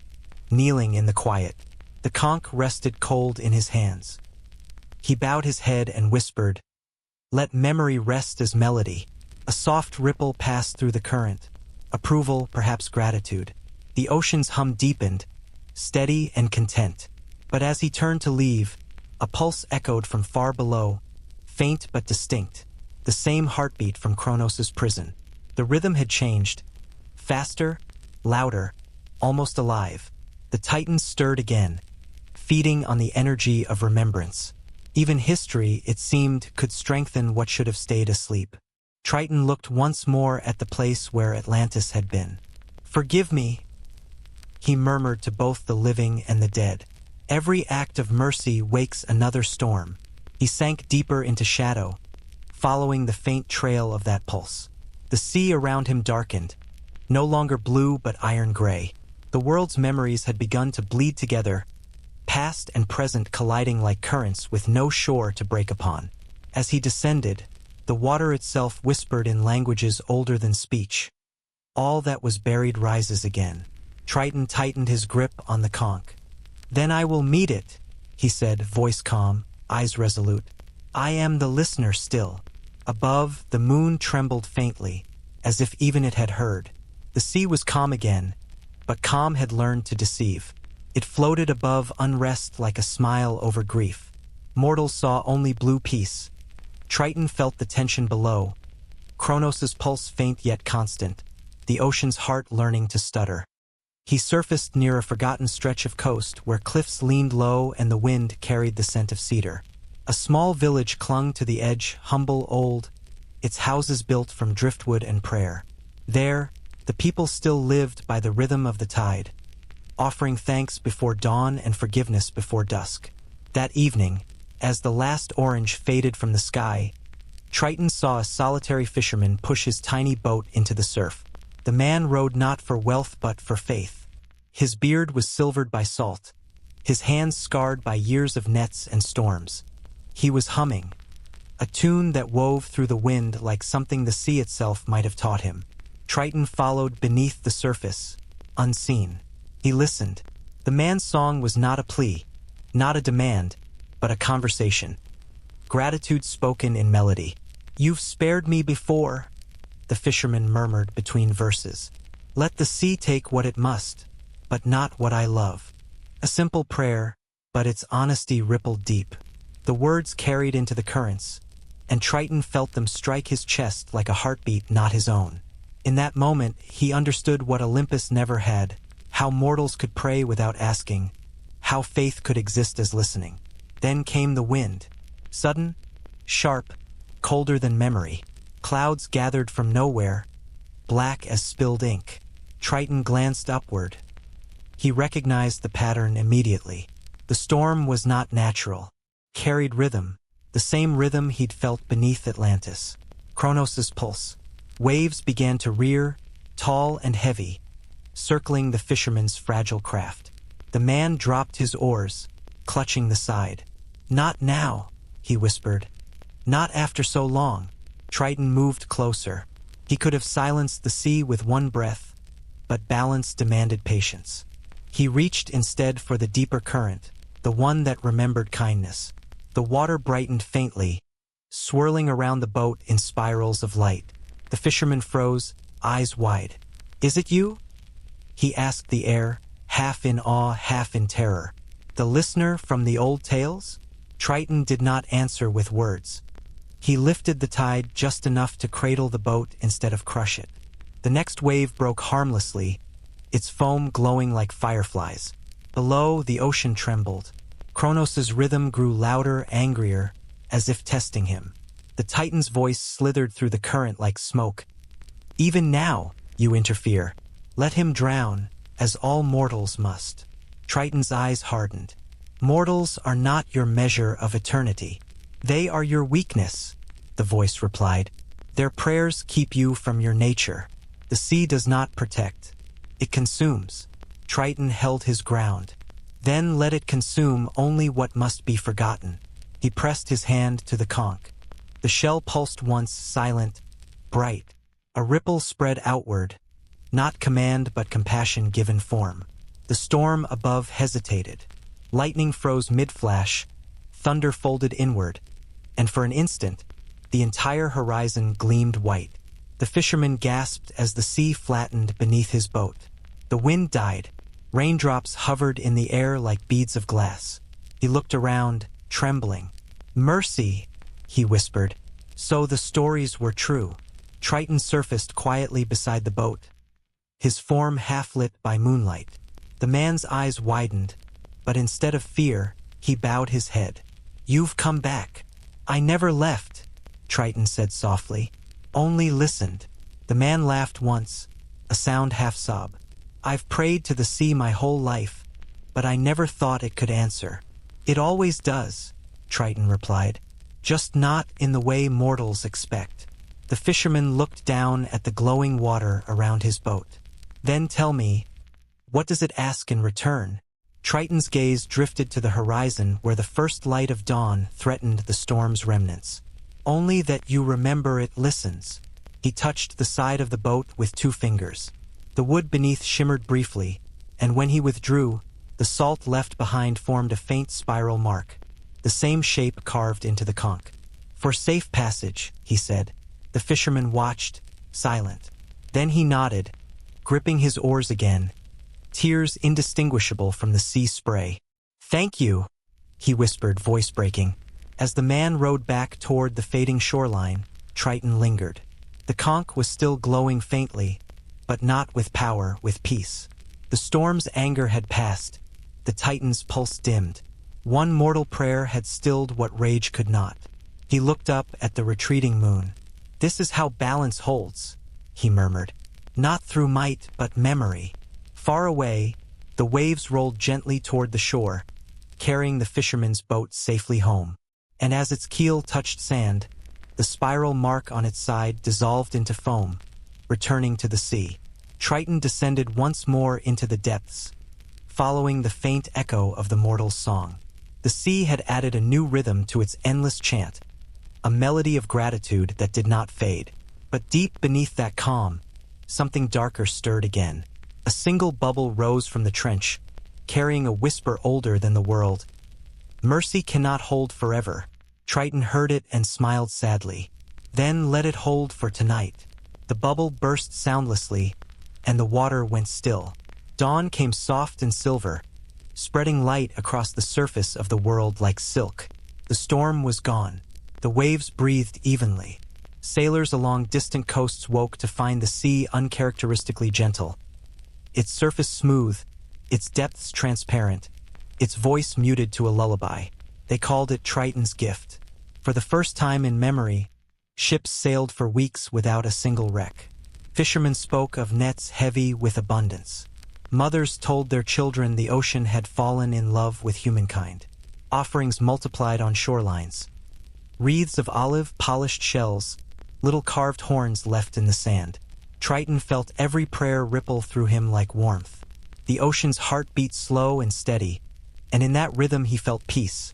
kneeling in the quiet. The conch rested cold in his hands. He bowed his head and whispered, "Let memory rest as melody." A soft ripple passed through the current. Approval, perhaps gratitude. The ocean's hum deepened, steady and content. But as he turned to leave, a pulse echoed from far below, faint but distinct, the same heartbeat from Kronos' prison. The rhythm had changed, faster, louder, almost alive. The Titans stirred again, feeding on the energy of remembrance. Even history, it seemed, could strengthen what should have stayed asleep. Triton looked once more at the place where Atlantis had been. "Forgive me," he murmured to both the living and the dead. "Every act of mercy wakes another storm." He sank deeper into shadow, following the faint trail of that pulse. The sea around him darkened, no longer blue but iron gray. The world's memories had begun to bleed together, past and present colliding like currents with no shore to break upon. As he descended, the water itself whispered in languages older than speech. All that was buried rises again. Triton tightened his grip on the conch. "Then I will meet it," he said, voice calm, eyes resolute. "I am the listener still." Above, the moon trembled faintly, as if even it had heard. The sea was calm again, but calm had learned to deceive. It floated above unrest like a smile over grief. Mortals saw only blue peace. Triton felt the tension below, Kronos' pulse faint yet constant, the ocean's heart learning to stutter. He surfaced near a forgotten stretch of coast where cliffs leaned low and the wind carried the scent of cedar. A small village clung to the edge, humble, old, its houses built from driftwood and prayer. There, the people still lived by the rhythm of the tide, offering thanks before dawn and forgiveness before dusk. That evening, as the last orange faded from the sky, Triton saw a solitary fisherman push his tiny boat into the surf. The man rowed not for wealth but for faith. His beard was silvered by salt, his hands scarred by years of nets and storms. He was humming, a tune that wove through the wind like something the sea itself might have taught him. Triton followed beneath the surface, unseen. He listened. The man's song was not a plea, not a demand, but a conversation. Gratitude spoken in melody. "You've spared me before," the fisherman murmured between verses. "Let the sea take what it must, but not what I love." A simple prayer, but its honesty rippled deep. The words carried into the currents, and Triton felt them strike his chest like a heartbeat not his own. In that moment, he understood what Olympus never had, how mortals could pray without asking, how faith could exist as listening. Then came the wind. Sudden, sharp, colder than memory. Clouds gathered from nowhere, black as spilled ink. Triton glanced upward. He recognized the pattern immediately. The storm was not natural, carried rhythm, the same rhythm he'd felt beneath Atlantis. Kronos' pulse. Waves began to rear, tall and heavy, circling the fisherman's fragile craft. The man dropped his oars, clutching the side. "Not now," he whispered. "Not after so long." Triton moved closer. He could have silenced the sea with one breath, but balance demanded patience. He reached instead for the deeper current, the one that remembered kindness. The water brightened faintly, swirling around the boat in spirals of light. The fisherman froze, eyes wide. "Is it you?" he asked the air, half in awe, half in terror. "The listener from the old tales?" Triton did not answer with words. He lifted the tide just enough to cradle the boat instead of crush it. The next wave broke harmlessly, its foam glowing like fireflies. Below, the ocean trembled. Kronos' rhythm grew louder, angrier, as if testing him. The Titan's voice slithered through the current like smoke. "Even now, you interfere. Let him drown, as all mortals must." Triton's eyes hardened. "Mortals are not your measure of eternity. They are your weakness," the voice replied. "Their prayers keep you from your nature. The sea does not protect. It consumes." Triton held his ground. "Then let it consume only what must be forgotten." He pressed his hand to the conch. The shell pulsed once, silent, bright. A ripple spread outward, not command but compassion given form. The storm above hesitated. Lightning froze mid-flash, thunder folded inward, and for an instant, the entire horizon gleamed white. The fisherman gasped as the sea flattened beneath his boat. The wind died. Raindrops hovered in the air like beads of glass. He looked around, trembling. "Mercy," he whispered. So the stories were true. Triton surfaced quietly beside the boat, his form half-lit by moonlight. The man's eyes widened, but instead of fear, he bowed his head. "You've come back." "I never left," Triton said softly. "Only listened." The man laughed once, a sound half-sob. "I've prayed to the sea my whole life, but I never thought it could answer." "It always does," Triton replied, "just not in the way mortals expect." The fisherman looked down at the glowing water around his boat. "Then tell me, what does it ask in return?" Triton's gaze drifted to the horizon where the first light of dawn threatened the storm's remnants. "Only that you remember it listens." He touched the side of the boat with 2 fingers. The wood beneath shimmered briefly, and when he withdrew, the salt left behind formed a faint spiral mark, the same shape carved into the conch. "For safe passage," he said. The fisherman watched, silent. Then he nodded, gripping his oars again, tears indistinguishable from the sea spray. "Thank you," he whispered, voice breaking. As the man rowed back toward the fading shoreline, Triton lingered. The conch was still glowing faintly, but not with power, with peace. The storm's anger had passed. The Titan's pulse dimmed. One mortal prayer had stilled what rage could not. He looked up at the retreating moon. "This is how balance holds," he murmured. "Not through might, but memory." Far away, the waves rolled gently toward the shore, carrying the fisherman's boat safely home. And as its keel touched sand, the spiral mark on its side dissolved into foam, returning to the sea. Triton descended once more into the depths, following the faint echo of the mortal's song. The sea had added a new rhythm to its endless chant, a melody of gratitude that did not fade. But deep beneath that calm, something darker stirred again. A single bubble rose from the trench, carrying a whisper older than the world. "Mercy cannot hold forever." Triton heard it and smiled sadly. "Then let it hold for tonight." The bubble burst soundlessly, and the water went still. Dawn came soft and silver, spreading light across the surface of the world like silk. The storm was gone. The waves breathed evenly. Sailors along distant coasts woke to find the sea uncharacteristically gentle, its surface smooth, its depths transparent, its voice muted to a lullaby. They called it Triton's gift. For the first time in memory, ships sailed for weeks without a single wreck. Fishermen spoke of nets heavy with abundance. Mothers told their children the ocean had fallen in love with humankind. Offerings multiplied on shorelines. Wreaths of olive-polished shells, little carved horns left in the sand. Triton felt every prayer ripple through him like warmth. The ocean's heart beat slow and steady, and in that rhythm he felt peace.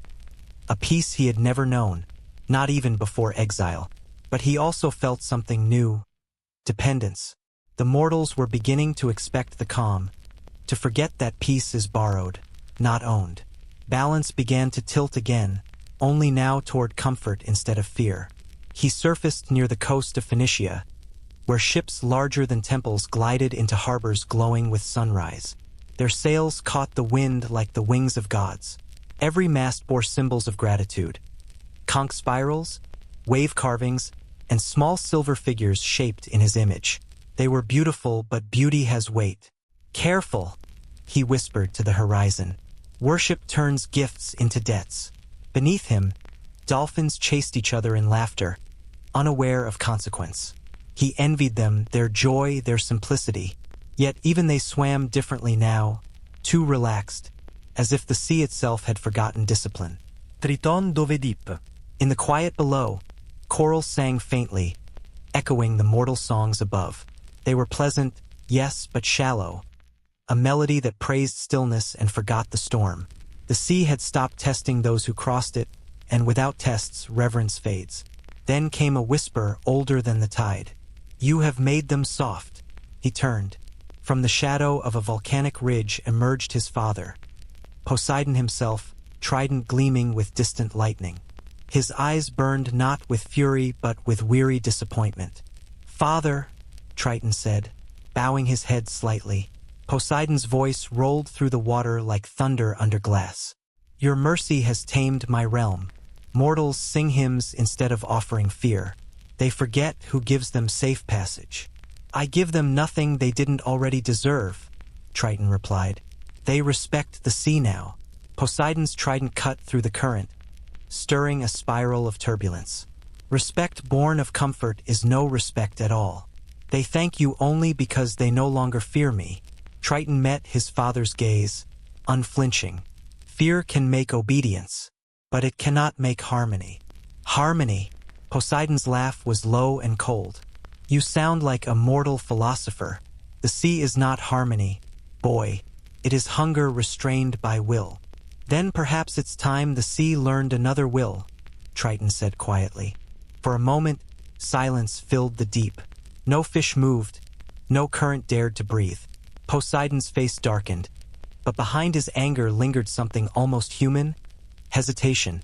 A peace he had never known, not even before exile. But he also felt something new: dependence. The mortals were beginning to expect the calm, to forget that peace is borrowed, not owned. Balance began to tilt again, only now toward comfort instead of fear. He surfaced near the coast of Phoenicia, where ships larger than temples glided into harbors glowing with sunrise. Their sails caught the wind like the wings of gods. Every mast bore symbols of gratitude: conch spirals, wave carvings, and small silver figures shaped in his image. They were beautiful, but beauty has weight. "Careful," he whispered to the horizon. "Worship turns gifts into debts." Beneath him, dolphins chased each other in laughter, unaware of consequence. He envied them, their joy, their simplicity. Yet even they swam differently now, too relaxed, as if the sea itself had forgotten discipline. Triton dove deep. In the quiet below, coral sang faintly, echoing the mortal songs above. They were pleasant, yes, but shallow, a melody that praised stillness and forgot the storm. The sea had stopped testing those who crossed it, and without tests, reverence fades. Then came a whisper older than the tide. "You have made them soft." He turned. From the shadow of a volcanic ridge emerged his father, Poseidon himself, trident gleaming with distant lightning. His eyes burned not with fury but with weary disappointment. "Father," Triton said, bowing his head slightly. Poseidon's voice rolled through the water like thunder under glass. "Your mercy has tamed my realm. Mortals sing hymns instead of offering fear. They forget who gives them safe passage." "I give them nothing they didn't already deserve," Triton replied. "They respect the sea now." Poseidon's trident cut through the current, stirring a spiral of turbulence. "Respect born of comfort is no respect at all. They thank you only because they no longer fear me." Triton met his father's gaze, unflinching. "Fear can make obedience, but it cannot make harmony." "Harmony?" Poseidon's laugh was low and cold. "You sound like a mortal philosopher. The sea is not harmony, boy. It is hunger restrained by will." "Then perhaps it's time the sea learned another will," Triton said quietly. For a moment, silence filled the deep. No fish moved, no current dared to breathe. Poseidon's face darkened, but behind his anger lingered something almost human: hesitation,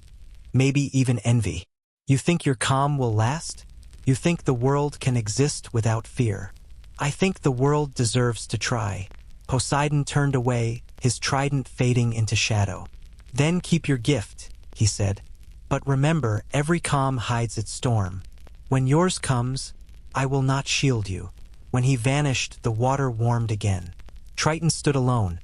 maybe even envy. "You think your calm will last? You think the world can exist without fear?" "I think the world deserves to try." Poseidon turned away, his trident fading into shadow. "Then keep your gift," he said. "But remember, every calm hides its storm. When yours comes, I will not shield you." When he vanished, the water warmed again. Triton stood alone,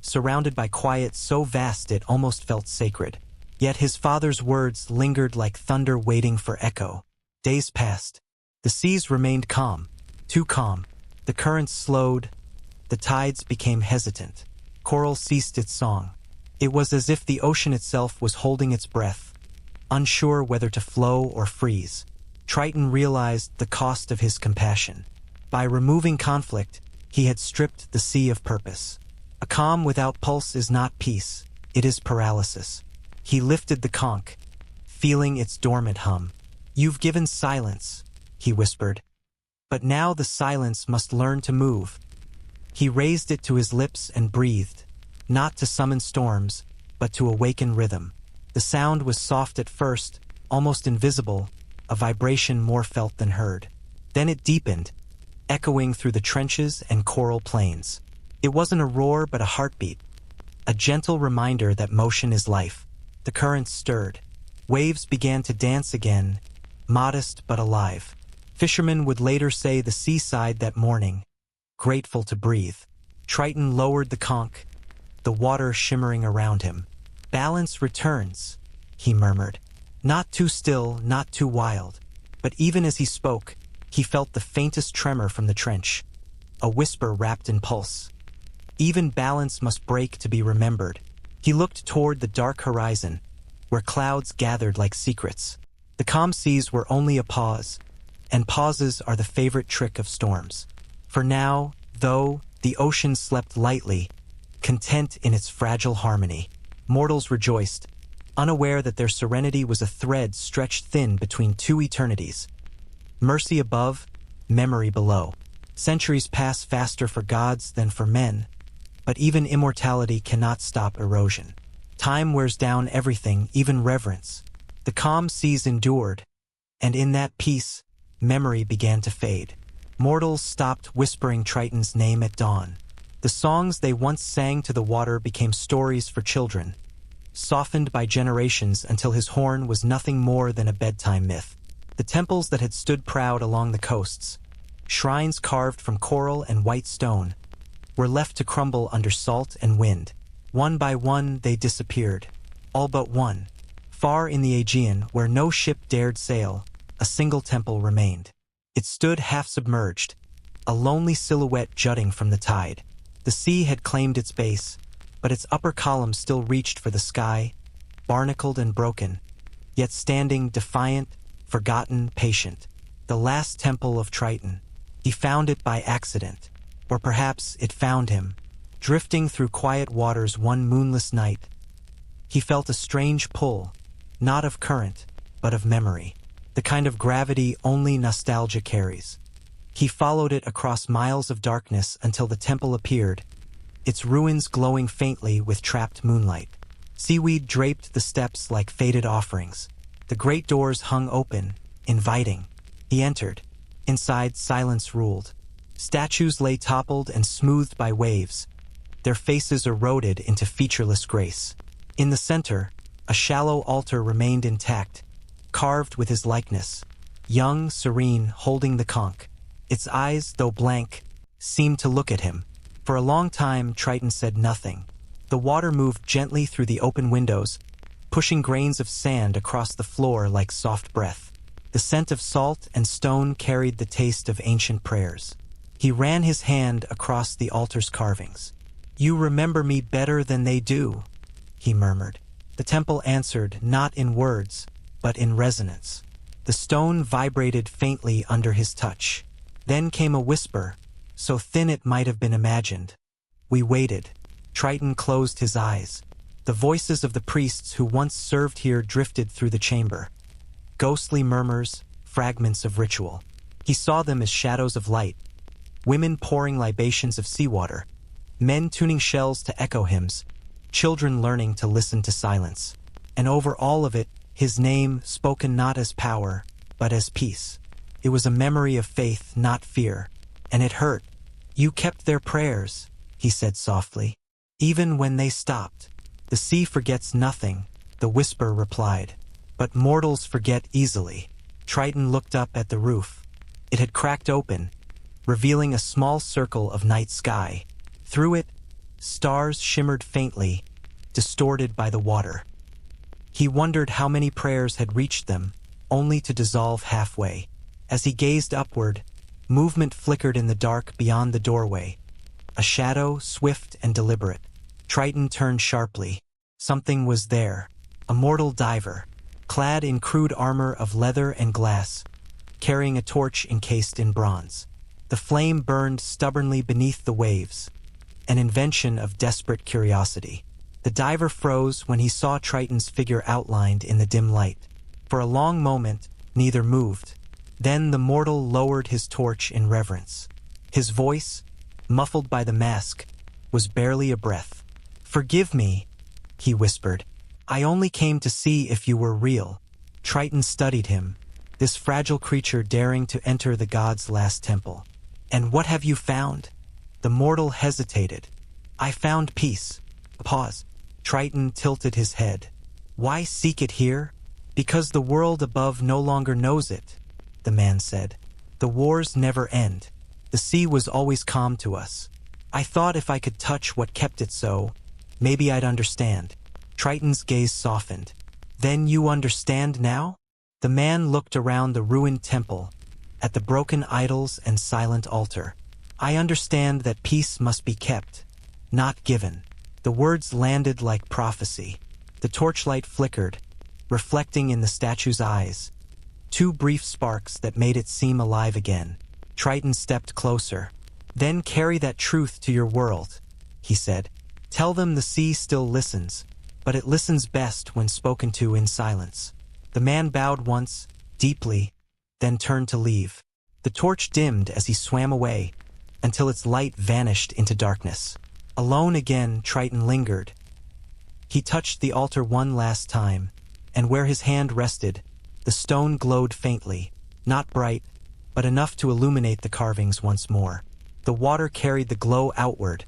surrounded by quiet so vast it almost felt sacred. Yet his father's words lingered like thunder waiting for echo. Days passed. The seas remained calm, too calm. The currents slowed. The tides became hesitant. Coral ceased its song. It was as if the ocean itself was holding its breath, unsure whether to flow or freeze. Triton realized the cost of his compassion. By removing conflict, he had stripped the sea of purpose. A calm without pulse is not peace, it is paralysis. He lifted the conch, feeling its dormant hum. "You've given silence," he whispered. "But now the silence must learn to move." He raised it to his lips and breathed, not to summon storms, but to awaken rhythm. The sound was soft at first, almost invisible, a vibration more felt than heard. Then it deepened, echoing through the trenches and coral plains. It wasn't a roar but a heartbeat, a gentle reminder that motion is life. The currents stirred. Waves began to dance again, modest but alive. Fishermen would later say the seaside that morning, grateful to breathe. Triton lowered the conch, the water shimmering around him. "Balance returns," he murmured. Not too still, not too wild. But even as he spoke, he felt the faintest tremor from the trench, a whisper wrapped in pulse. Even balance must break to be remembered. He looked toward the dark horizon, where clouds gathered like secrets. The calm seas were only a pause, and pauses are the favorite trick of storms. For now, though, the ocean slept lightly, content in its fragile harmony. Mortals rejoiced, unaware that their serenity was a thread stretched thin between two eternities. Mercy above, memory below. Centuries pass faster for gods than for men, but even immortality cannot stop erosion. Time wears down everything, even reverence. The calm seas endured, and in that peace, memory began to fade. Mortals stopped whispering Triton's name at dawn. The songs they once sang to the water became stories for children, softened by generations until his horn was nothing more than a bedtime myth. The temples that had stood proud along the coasts, shrines carved from coral and white stone, were left to crumble under salt and wind. One by one they disappeared, all but one. Far in the Aegean, where no ship dared sail, a single temple remained. It stood half-submerged, a lonely silhouette jutting from the tide. The sea had claimed its base, but its upper columns still reached for the sky, barnacled and broken, yet standing defiant, forgotten, patient. The last temple of Triton. He found it by accident, or perhaps it found him, drifting through quiet waters one moonless night. He felt a strange pull, not of current, but of memory, the kind of gravity only nostalgia carries. He followed it across miles of darkness until the temple appeared, its ruins glowing faintly with trapped moonlight. Seaweed draped the steps like faded offerings. The great doors hung open, inviting. He entered. Inside, silence ruled. Statues lay toppled and smoothed by waves, their faces eroded into featureless grace. In the center, a shallow altar remained intact, carved with his likeness, young, serene, holding the conch. Its eyes, though blank, seemed to look at him. For a long time, Triton said nothing. The water moved gently through the open windows, pushing grains of sand across the floor like soft breath. The scent of salt and stone carried the taste of ancient prayers. He ran his hand across the altar's carvings. "You remember me better than they do," he murmured. The temple answered, not in words, but in resonance. The stone vibrated faintly under his touch. Then came a whisper, so thin it might have been imagined. We waited. Triton closed his eyes. The voices of the priests who once served here drifted through the chamber. Ghostly murmurs, fragments of ritual. He saw them as shadows of light. Women pouring libations of seawater. Men tuning shells to echo hymns. Children learning to listen to silence. And over all of it, his name spoken not as power, but as peace. It was a memory of faith, not fear. And it hurt. "You kept their prayers," he said softly. "Even when they stopped." "The sea forgets nothing," the whisper replied. "But mortals forget easily." Triton looked up at the roof. It had cracked open, revealing a small circle of night sky. Through it, stars shimmered faintly, distorted by the water. He wondered how many prayers had reached them, only to dissolve halfway. As he gazed upward, movement flickered in the dark beyond the doorway. A shadow, swift and deliberate. Triton turned sharply. Something was there. A mortal diver, clad in crude armor of leather and glass, carrying a torch encased in bronze. The flame burned stubbornly beneath the waves, an invention of desperate curiosity. The diver froze when he saw Triton's figure outlined in the dim light. For a long moment, neither moved. Then the mortal lowered his torch in reverence. His voice, muffled by the mask, was barely a breath. "Forgive me," he whispered. "I only came to see if you were real." Triton studied him, this fragile creature daring to enter the god's last temple. "And what have you found?" The mortal hesitated. "I found peace." Pause. Triton tilted his head. "Why seek it here?" "Because the world above no longer knows it," the man said. "The wars never end. The sea was always calm to us. I thought if I could touch what kept it so, maybe I'd understand." Triton's gaze softened. "Then you understand now?" The man looked around the ruined temple, at the broken idols and silent altar. "I understand that peace must be kept, not given." The words landed like prophecy. The torchlight flickered, reflecting in the statue's eyes. Two brief sparks that made it seem alive again. Triton stepped closer. Then carry that truth to your world, he said. Tell them the sea still listens, but it listens best when spoken to in silence. The man bowed once, deeply, then turned to leave. The torch dimmed as he swam away, until its light vanished into darkness. Alone again, Triton lingered. He touched the altar one last time, and where his hand rested, the stone glowed faintly, not bright, but enough to illuminate the carvings once more. The water carried the glow outward,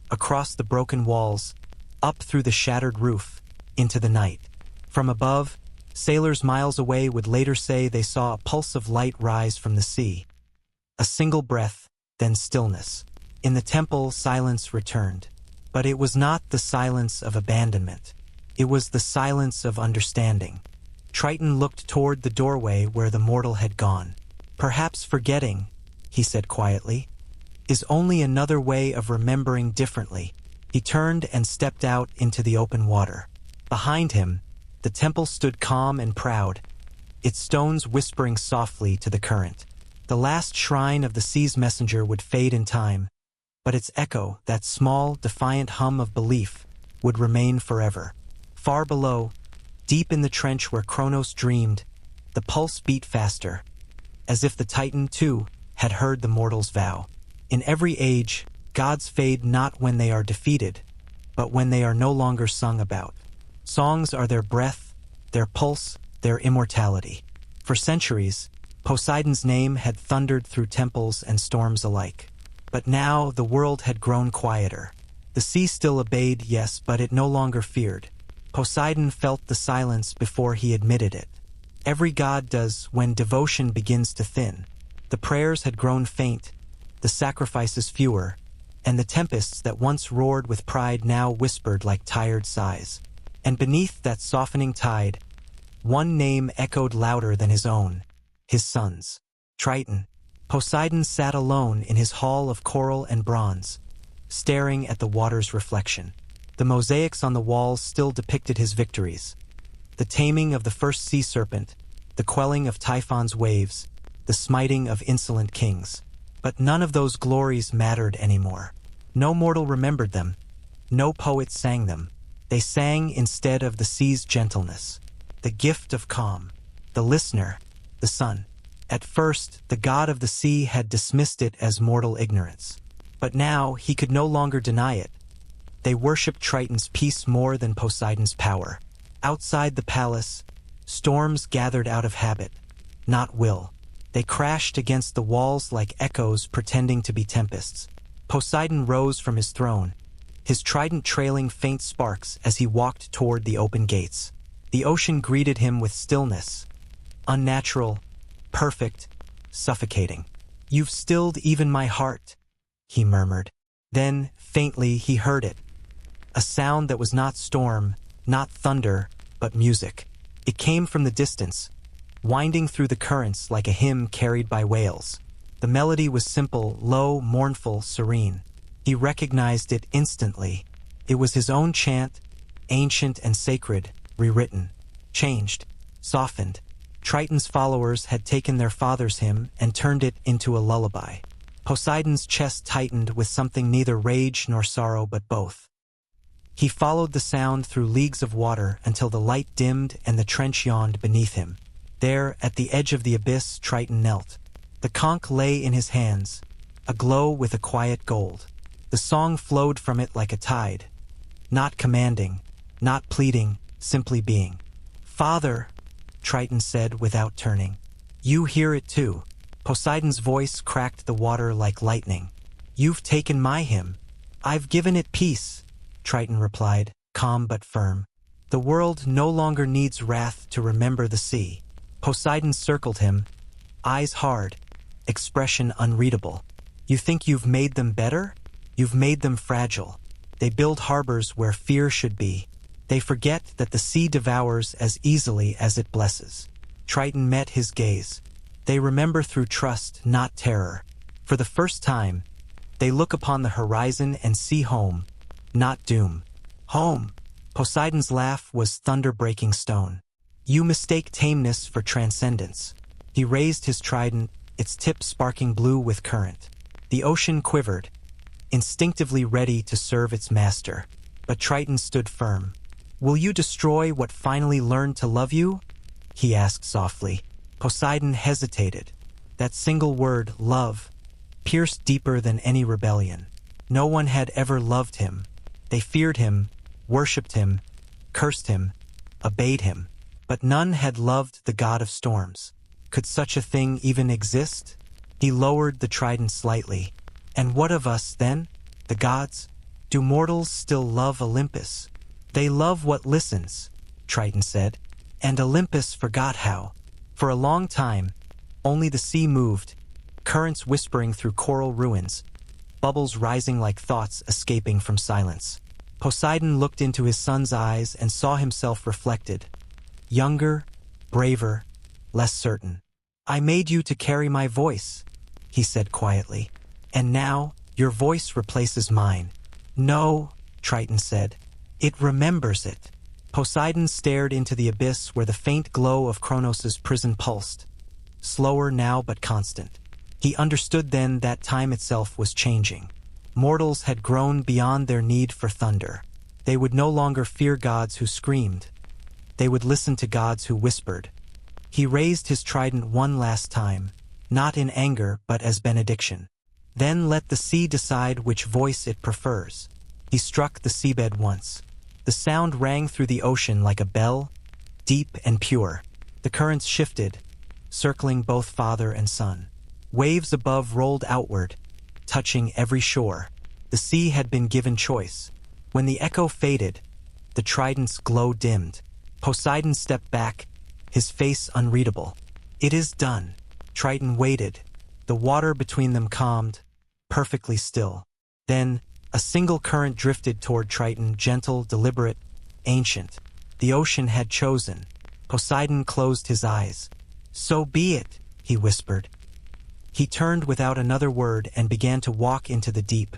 across the broken walls, up through the shattered roof, into the night. From above, sailors miles away would later say they saw a pulse of light rise from the sea. A single breath, then stillness. In the temple, silence returned. But it was not the silence of abandonment. It was the silence of understanding. Triton looked toward the doorway where the mortal had gone. Perhaps forgetting, he said quietly, is only another way of remembering differently. He turned and stepped out into the open water. Behind him, the temple stood calm and proud, its stones whispering softly to the current. The last shrine of the sea's messenger would fade in time, but its echo, that small, defiant hum of belief, would remain forever. Far below, deep in the trench where Kronos dreamed, the pulse beat faster, as if the Titan, too, had heard the mortal's vow. In every age, gods fade not when they are defeated, but when they are no longer sung about. Songs are their breath, their pulse, their immortality. For centuries, Poseidon's name had thundered through temples and storms alike. But now the world had grown quieter. The sea still obeyed, yes, but it no longer feared. Poseidon felt the silence before he admitted it. Every god does when devotion begins to thin. The prayers had grown faint, the sacrifices fewer, and the tempests that once roared with pride now whispered like tired sighs. And beneath that softening tide, one name echoed louder than his own, his son's. Triton. Poseidon sat alone in his hall of coral and bronze, staring at the water's reflection. The mosaics on the walls still depicted his victories. The taming of the first sea serpent, the quelling of Typhon's waves, the smiting of insolent kings. But none of those glories mattered anymore. No mortal remembered them. No poet sang them. They sang instead of the sea's gentleness, the gift of calm, the listener, the sun. At first, the god of the sea had dismissed it as mortal ignorance. But now he could no longer deny it. They worshipped Triton's peace more than Poseidon's power. Outside the palace, storms gathered out of habit, not will. They crashed against the walls like echoes pretending to be tempests. Poseidon rose from his throne, his trident trailing faint sparks as he walked toward the open gates. The ocean greeted him with stillness, unnatural, perfect, suffocating. "You've stilled even my heart," he murmured. Then, faintly, he heard it. A sound that was not storm, not thunder, but music. It came from the distance, winding through the currents like a hymn carried by whales. The melody was simple, low, mournful, serene. He recognized it instantly. It was his own chant, ancient and sacred, rewritten, changed, softened. Triton's followers had taken their father's hymn and turned it into a lullaby. Poseidon's chest tightened with something neither rage nor sorrow but both. He followed the sound through leagues of water until the light dimmed and the trench yawned beneath him. There, at the edge of the abyss, Triton knelt. The conch lay in his hands, aglow with a quiet gold. The song flowed from it like a tide, not commanding, not pleading, simply being. "Father," Triton said without turning. "You hear it too." Poseidon's voice cracked the water like lightning. "You've taken my hymn. I've given it peace," Triton replied, calm but firm. "The world no longer needs wrath to remember the sea." Poseidon circled him, eyes hard, expression unreadable. "You think you've made them better? You've made them fragile. They build harbors where fear should be. They forget that the sea devours as easily as it blesses." Triton met his gaze. They remember through trust, not terror. For the first time, they look upon the horizon and see home, not doom. Home. Poseidon's laugh was thunder-breaking stone. "You mistake tameness for transcendence." He raised his trident, its tip sparking blue with current. The ocean quivered, instinctively ready to serve its master. But Triton stood firm. "Will you destroy what finally learned to love you?" he asked softly. Poseidon hesitated. That single word, love, pierced deeper than any rebellion. No one had ever loved him. They feared him, worshipped him, cursed him, obeyed him. But none had loved the god of storms. Could such a thing even exist? He lowered the trident slightly. "And what of us, then? The gods? Do mortals still love Olympus?" "They love what listens," Triton said, and Olympus forgot how. For a long time, only the sea moved, currents whispering through coral ruins, bubbles rising like thoughts escaping from silence. Poseidon looked into his son's eyes and saw himself reflected. Younger, braver, less certain. "I made you to carry my voice," he said quietly. "And now, your voice replaces mine." "No," Triton said. "It remembers it." Poseidon stared into the abyss where the faint glow of Kronos' prison pulsed, slower now but constant. He understood then that time itself was changing. Mortals had grown beyond their need for thunder. They would no longer fear gods who screamed. They would listen to gods who whispered. He raised his trident one last time, not in anger but as benediction. "Then let the sea decide which voice it prefers." He struck the seabed once. The sound rang through the ocean like a bell, deep and pure. The currents shifted, circling both father and son. Waves above rolled outward, touching every shore. The sea had been given choice. When the echo faded, the trident's glow dimmed. Poseidon stepped back, his face unreadable. "It is done." Triton waited. The water between them calmed, perfectly still. Then, a single current drifted toward Triton, gentle, deliberate, ancient. The ocean had chosen. Poseidon closed his eyes. "So be it," he whispered. He turned without another word and began to walk into the deep,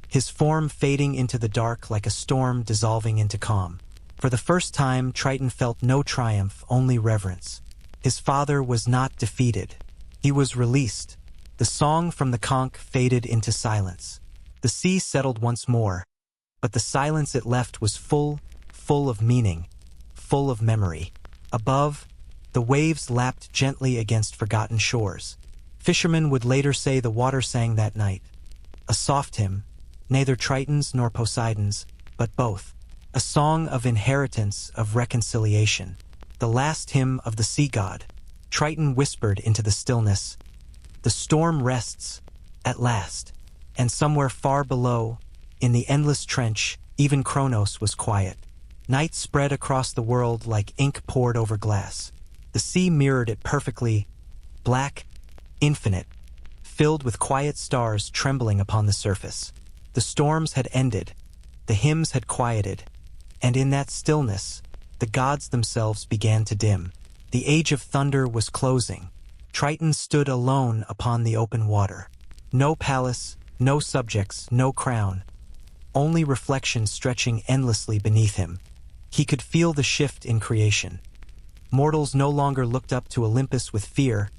his form fading into the dark like a storm dissolving into calm. For the first time, Triton felt no triumph, only reverence. His father was not defeated. He was released. The song from the conch faded into silence. The sea settled once more, but the silence it left was full of meaning, full of memory. Above, the waves lapped gently against forgotten shores. Fishermen would later say the water sang that night. A soft hymn, neither Triton's nor Poseidon's, but both. A song of inheritance, of reconciliation. The last hymn of the sea god. Triton whispered into the stillness. "The storm rests, at last." And somewhere far below, in the endless trench, even Kronos was quiet. Night spread across the world like ink poured over glass. The sea mirrored it perfectly, black, infinite, filled with quiet stars trembling upon the surface. The storms had ended, the hymns had quieted, and in that stillness, the gods themselves began to dim. The age of thunder was closing. Triton stood alone upon the open water. No palace, no subjects, no crown. Only reflection stretching endlessly beneath him. He could feel the shift in creation. Mortals no longer looked up to Olympus with fear,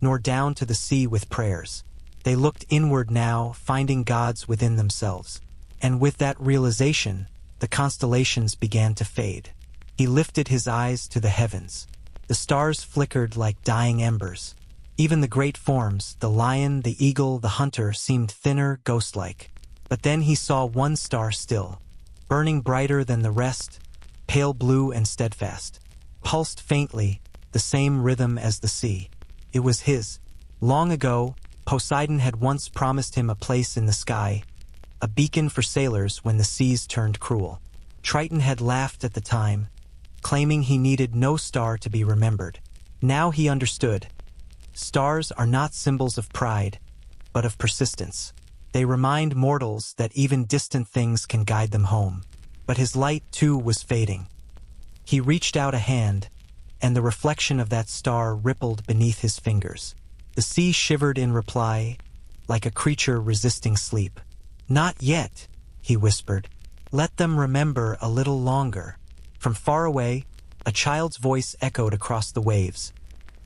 nor down to the sea with prayers. They looked inward now, finding gods within themselves. And with that realization, the constellations began to fade. He lifted his eyes to the heavens. The stars flickered like dying embers. Even the great forms, the lion, the eagle, the hunter, seemed thinner, ghost-like. But then he saw one star still, burning brighter than the rest, pale blue and steadfast. Pulsed faintly, the same rhythm as the sea. It was his. Long ago, Poseidon had once promised him a place in the sky, a beacon for sailors when the seas turned cruel. Triton had laughed at the time, claiming he needed no star to be remembered. Now he understood. Stars are not symbols of pride, but of persistence. They remind mortals that even distant things can guide them home. But his light, too, was fading. He reached out a hand, and the reflection of that star rippled beneath his fingers. The sea shivered in reply, like a creature resisting sleep. "Not yet," he whispered. "Let them remember a little longer." From far away, a child's voice echoed across the waves.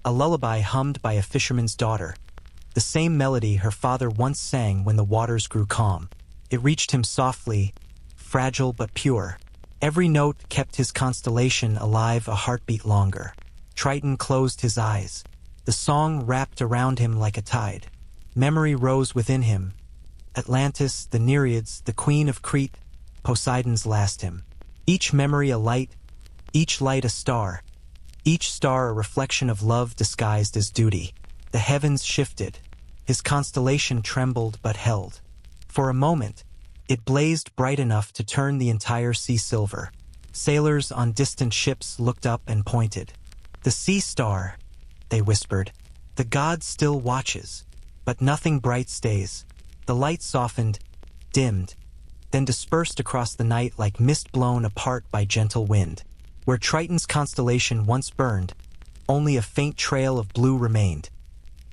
A lullaby hummed by a fisherman's daughter. the same melody her father once sang when the waters grew calm. It reached him softly, fragile but pure. Every note kept his constellation alive a heartbeat longer. Triton closed his eyes. The song wrapped around him like a tide. Memory rose within him. Atlantis, the Nereids, the Queen of Crete, Poseidon's last hymn. Each memory a light, each light a star, each star a reflection of love disguised as duty. The heavens shifted. His constellation trembled but held. For a moment, it blazed bright enough to turn the entire sea silver. Sailors on distant ships looked up and pointed. "The sea star," they whispered. "The god still watches, but nothing bright stays." The light softened, dimmed, then dispersed across the night like mist blown apart by gentle wind. Where Triton's constellation once burned, only a faint trail of blue remained,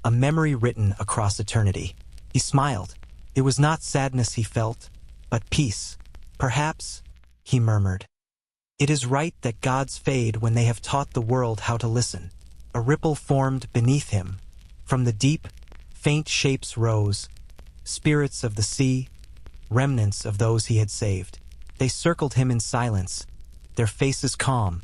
a memory written across eternity. He smiled. It was not sadness he felt, but peace. "Perhaps," he murmured, "it is right that gods fade when they have taught the world how to listen." A ripple formed beneath him. From the deep, faint shapes rose, spirits of the sea, remnants of those he had saved. They circled him in silence, their faces calm,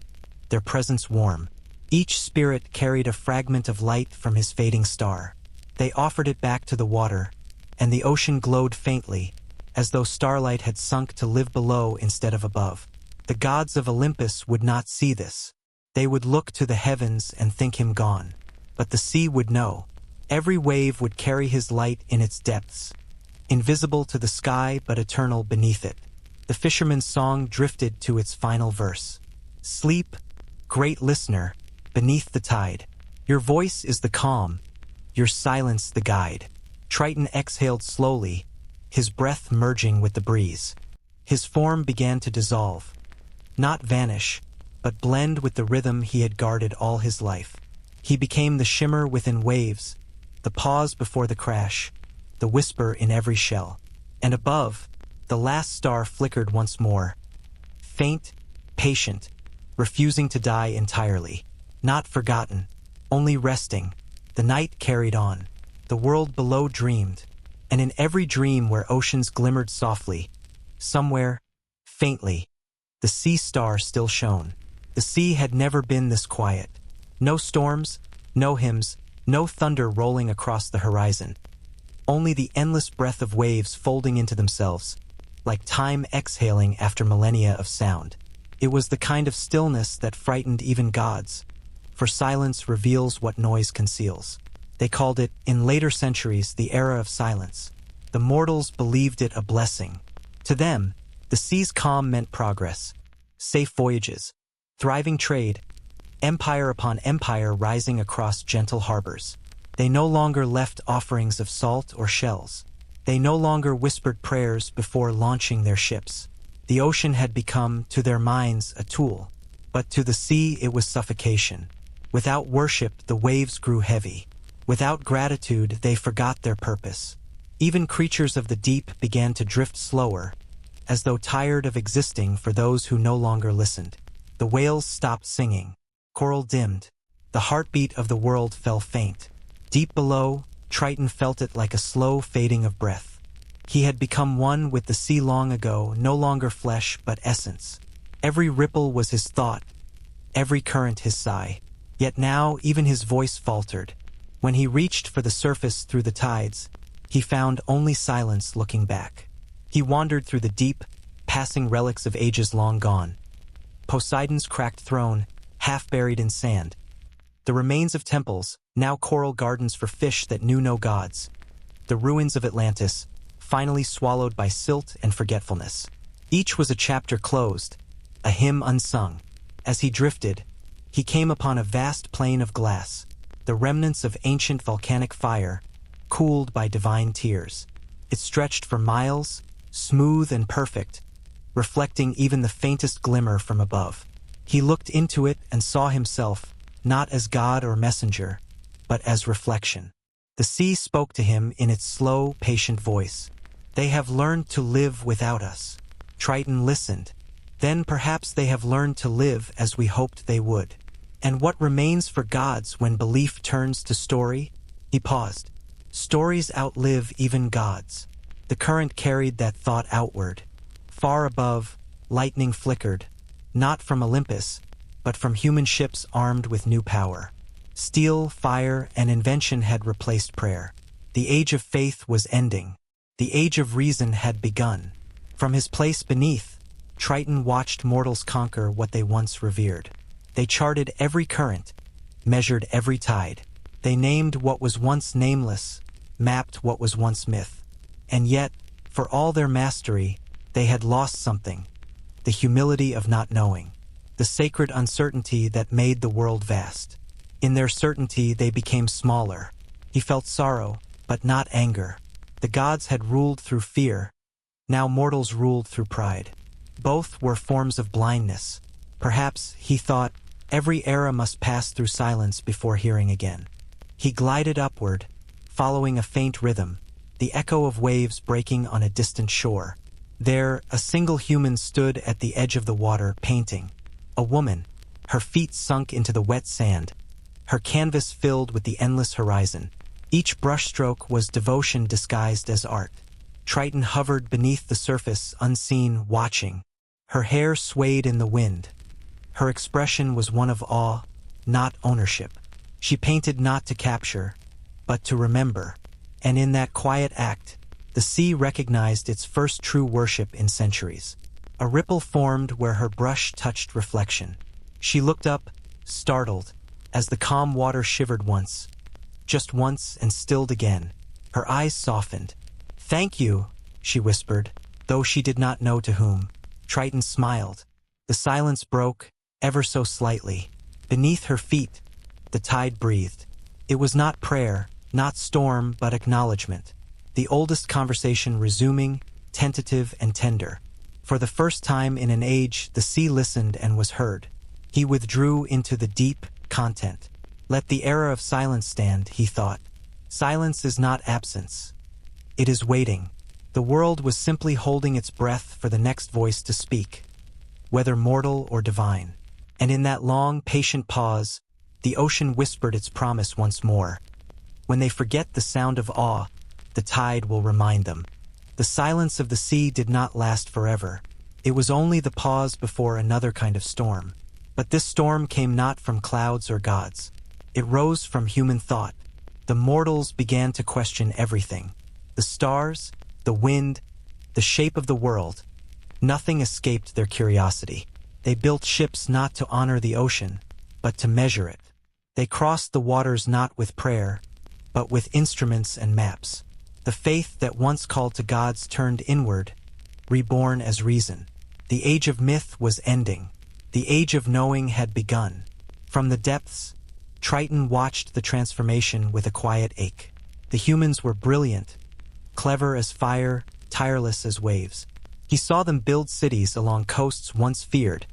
their presence warm. Each spirit carried a fragment of light from his fading star. They offered it back to the water, and the ocean glowed faintly, as though starlight had sunk to live below instead of above. The gods of Olympus would not see this. They would look to the heavens and think him gone. But the sea would know. Every wave would carry his light in its depths, invisible to the sky but eternal beneath it. The fisherman's song drifted to its final verse. "Sleep, great listener, beneath the tide. Your voice is the calm, your silence the guide." Triton exhaled slowly, his breath merging with the breeze. His form began to dissolve, not vanish, but blend with the rhythm he had guarded all his life. He became the shimmer within waves, the pause before the crash, the whisper in every shell. And above, the last star flickered once more, faint, patient, refusing to die entirely. Not forgotten, only resting. The night carried on. The world below dreamed, and in every dream where oceans glimmered softly, somewhere, faintly, the sea star still shone. The sea had never been this quiet. No storms, no hymns, no thunder rolling across the horizon. Only the endless breath of waves folding into themselves, like time exhaling after millennia of sound. It was the kind of stillness that frightened even gods, for silence reveals what noise conceals. They called it, in later centuries, the era of silence. The mortals believed it a blessing. To them, the sea's calm meant progress, safe voyages, thriving trade, empire upon empire rising across gentle harbors. They no longer left offerings of salt or shells. They no longer whispered prayers before launching their ships. The ocean had become, to their minds, a tool. But to the sea it was suffocation. Without worship, the waves grew heavy. Without gratitude, they forgot their purpose. Even creatures of the deep began to drift slower, as though tired of existing for those who no longer listened. The whales stopped singing. Coral dimmed. The heartbeat of the world fell faint. Deep below, Triton felt it like a slow fading of breath. He had become one with the sea long ago, no longer flesh but essence. Every ripple was his thought, every current his sigh. Yet now even his voice faltered. When he reached for the surface through the tides, he found only silence looking back. He wandered through the deep, passing relics of ages long gone. Poseidon's cracked throne, half buried in sand. The remains of temples, now coral gardens for fish that knew no gods. The ruins of Atlantis, finally swallowed by silt and forgetfulness. Each was a chapter closed, a hymn unsung. As he drifted, he came upon a vast plain of glass, the remnants of ancient volcanic fire, cooled by divine tears. It stretched for miles, smooth and perfect, reflecting even the faintest glimmer from above. He looked into it and saw himself, not as god or messenger, but as reflection. The sea spoke to him in its slow, patient voice. "They have learned to live without us." Triton listened. "Then perhaps they have learned to live as we hoped they would. And what remains for gods when belief turns to story?" He paused. Stories outlive even gods. The current carried that thought outward. Far above, lightning flickered, not from Olympus, but from human ships armed with new power. Steel, fire, and invention had replaced prayer. The age of faith was ending. The age of reason had begun. From his place beneath, Triton watched mortals conquer what they once revered. They charted every current, measured every tide. They named what was once nameless, mapped what was once myth. And yet, for all their mastery, they had lost something: the humility of not knowing, the sacred uncertainty that made the world vast. In their certainty they became smaller. He felt sorrow, but not anger. The gods had ruled through fear. Now mortals ruled through pride. Both were forms of blindness. Perhaps, he thought, every era must pass through silence before hearing again. He glided upward, following a faint rhythm, the echo of waves breaking on a distant shore. There, a single human stood at the edge of the water, painting. A woman, her feet sunk into the wet sand, her canvas filled with the endless horizon. Each brushstroke was devotion disguised as art. Triton hovered beneath the surface, unseen, watching. Her hair swayed in the wind. Her expression was one of awe, not ownership. She painted not to capture, but to remember. And in that quiet act, the sea recognized its first true worship in centuries. A ripple formed where her brush touched reflection. She looked up, startled, as the calm water shivered once. Just once and stilled again. Her eyes softened. "Thank you," she whispered, though she did not know to whom. Triton smiled. The silence broke, ever so slightly. Beneath her feet, the tide breathed. It was not prayer, not storm, but acknowledgement. The oldest conversation resuming, tentative and tender. For the first time in an age, the sea listened and was heard. He withdrew into the deep content. Let the era of silence stand, he thought. Silence is not absence. It is waiting. The world was simply holding its breath for the next voice to speak, whether mortal or divine. And in that long, patient pause, the ocean whispered its promise once more. When they forget the sound of awe, the tide will remind them. The silence of the sea did not last forever. It was only the pause before another kind of storm. But this storm came not from clouds or gods. It rose from human thought. The mortals began to question everything. The stars, the wind, the shape of the world. Nothing escaped their curiosity. They built ships not to honor the ocean, but to measure it. They crossed the waters not with prayer, but with instruments and maps. The faith that once called to gods turned inward, reborn as reason. The age of myth was ending. The age of knowing had begun. From the depths, Triton watched the transformation with a quiet ache. The humans were brilliant, clever as fire, tireless as waves. He saw them build cities along coasts once feared,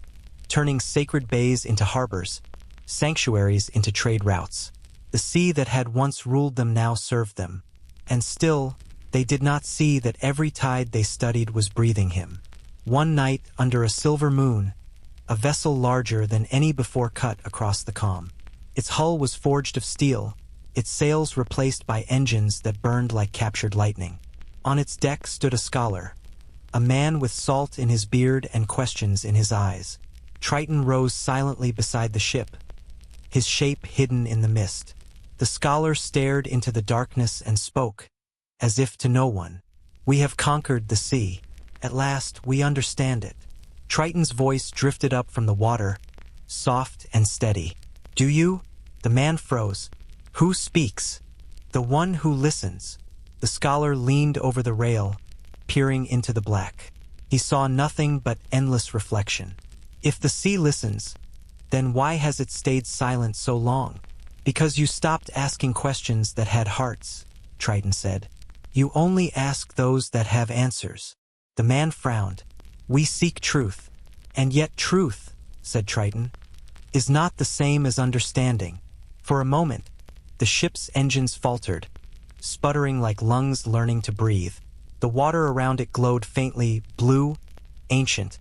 turning sacred bays into harbors, sanctuaries into trade routes. The sea that had once ruled them now served them. And still, they did not see that every tide they studied was breathing him. One night, under a silver moon, a vessel larger than any before cut across the calm. Its hull was forged of steel, its sails replaced by engines that burned like captured lightning. On its deck stood a scholar, a man with salt in his beard and questions in his eyes. Triton rose silently beside the ship, his shape hidden in the mist. The scholar stared into the darkness and spoke, as if to no one. "We have conquered the sea. At last, we understand it." Triton's voice drifted up from the water, soft and steady. "Do you?" The man froze. "Who speaks?" "The one who listens." The scholar leaned over the rail, peering into the black. He saw nothing but endless reflection. "If the sea listens, then why has it stayed silent so long?" "Because you stopped asking questions that had hearts," Triton said. "You only ask those that have answers." The man frowned. "We seek truth." "And yet truth," said Triton, "is not the same as understanding." For a moment, the ship's engines faltered, sputtering like lungs learning to breathe. The water around it glowed faintly, blue, ancient,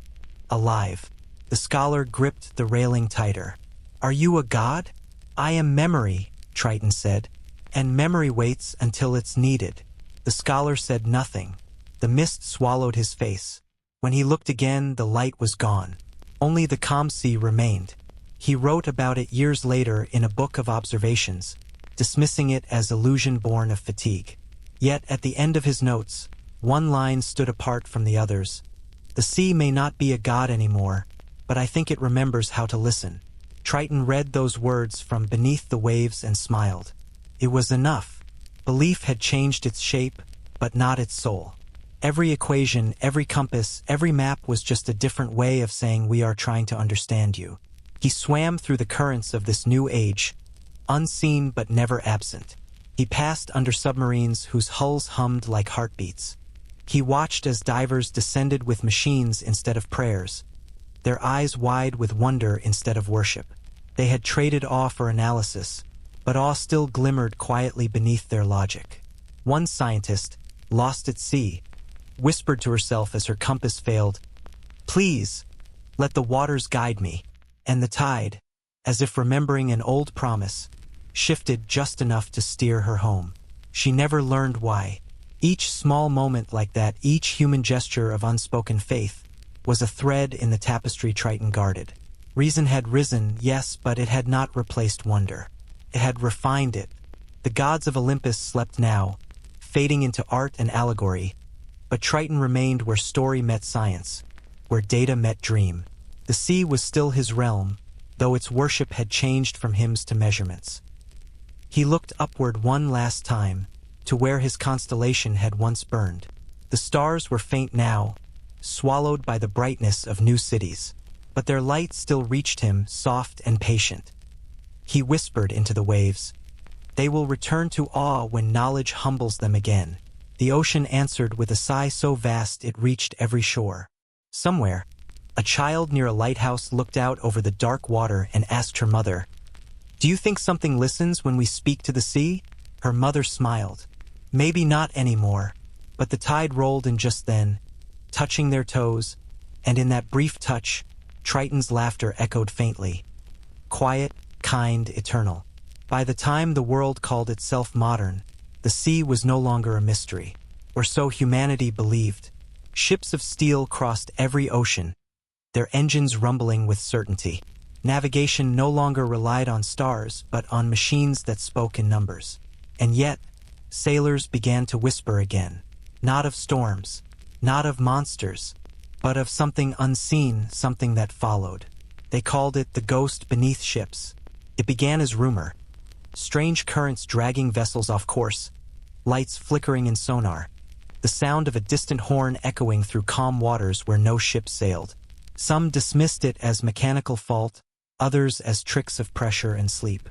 alive. The scholar gripped the railing tighter. "Are you a god?" "I am memory," Triton said, And memory waits until it's needed. The scholar said nothing. The mist swallowed his face. When he looked again, the light was gone. Only the calm sea remained. He wrote about it years later in a book of observations, dismissing it as illusion born of fatigue. Yet at the end of his notes, one line stood apart from the others. The sea may not be a god anymore, but I think it remembers how to listen. Triton read those words from beneath the waves and smiled. It was enough. Belief had changed its shape, but not its soul. Every equation, every compass, every map was just a different way of saying we are trying to understand you. He swam through the currents of this new age, unseen but never absent. He passed under submarines whose hulls hummed like heartbeats. He watched as divers descended with machines instead of prayers, their eyes wide with wonder instead of worship. They had traded awe for analysis, but awe still glimmered quietly beneath their logic. One scientist, lost at sea, whispered to herself as her compass failed, "Please, let the waters guide me." And the tide, as if remembering an old promise, shifted just enough to steer her home. She never learned why. Each small moment like that, each human gesture of unspoken faith, was a thread in the tapestry Triton guarded. Reason had risen, yes, but it had not replaced wonder. It had refined it. The gods of Olympus slept now, fading into art and allegory, but Triton remained where story met science, where data met dream. The sea was still his realm, though its worship had changed from hymns to measurements. He looked upward one last time, to where his constellation had once burned. The stars were faint now, swallowed by the brightness of new cities, but their light still reached him, soft and patient. He whispered into the waves, "They will return to awe when knowledge humbles them again." The ocean answered with a sigh so vast it reached every shore. Somewhere, a child near a lighthouse looked out over the dark water and asked her mother, "Do you think something listens when we speak to the sea?" Her mother smiled. Maybe not anymore, but the tide rolled in just then, touching their toes, and in that brief touch, Triton's laughter echoed faintly. Quiet, kind, eternal. By the time the world called itself modern, the sea was no longer a mystery, or so humanity believed. Ships of steel crossed every ocean, their engines rumbling with certainty. Navigation no longer relied on stars, but on machines that spoke in numbers. And yet, sailors began to whisper again, not of storms, not of monsters, but of something unseen, something that followed. They called it the ghost beneath ships. It began as rumor, strange currents dragging vessels off course, lights flickering in sonar, the sound of a distant horn echoing through calm waters where no ship sailed. Some dismissed it as mechanical fault, others as tricks of pressure and sleep.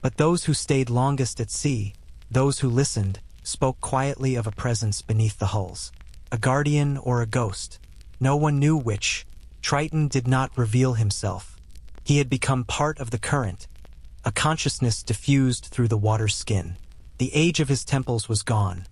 But those who stayed longest at sea, those who listened, spoke quietly of a presence beneath the hulls. A guardian or a ghost. No one knew which. Triton did not reveal himself. He had become part of the current, a consciousness diffused through the water's skin. The age of his temples was gone.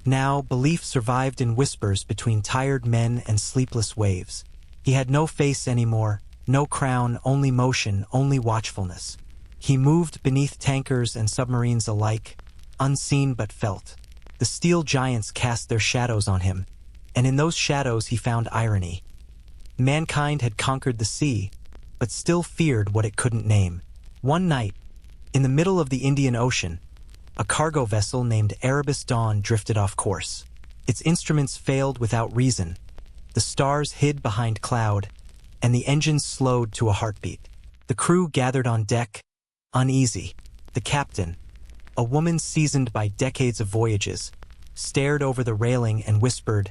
Now, belief survived in whispers between tired men and sleepless waves. He had no face anymore, no crown, only motion, only watchfulness. He moved beneath tankers and submarines alike, unseen but felt. The steel giants cast their shadows on him, and in those shadows he found irony. Mankind had conquered the sea, but still feared what it couldn't name. One night, in the middle of the Indian Ocean, a cargo vessel named Erebus Dawn drifted off course. Its instruments failed without reason. The stars hid behind cloud, and the engines slowed to a heartbeat. The crew gathered on deck, uneasy. The captain, a woman seasoned by decades of voyages, stared over the railing and whispered,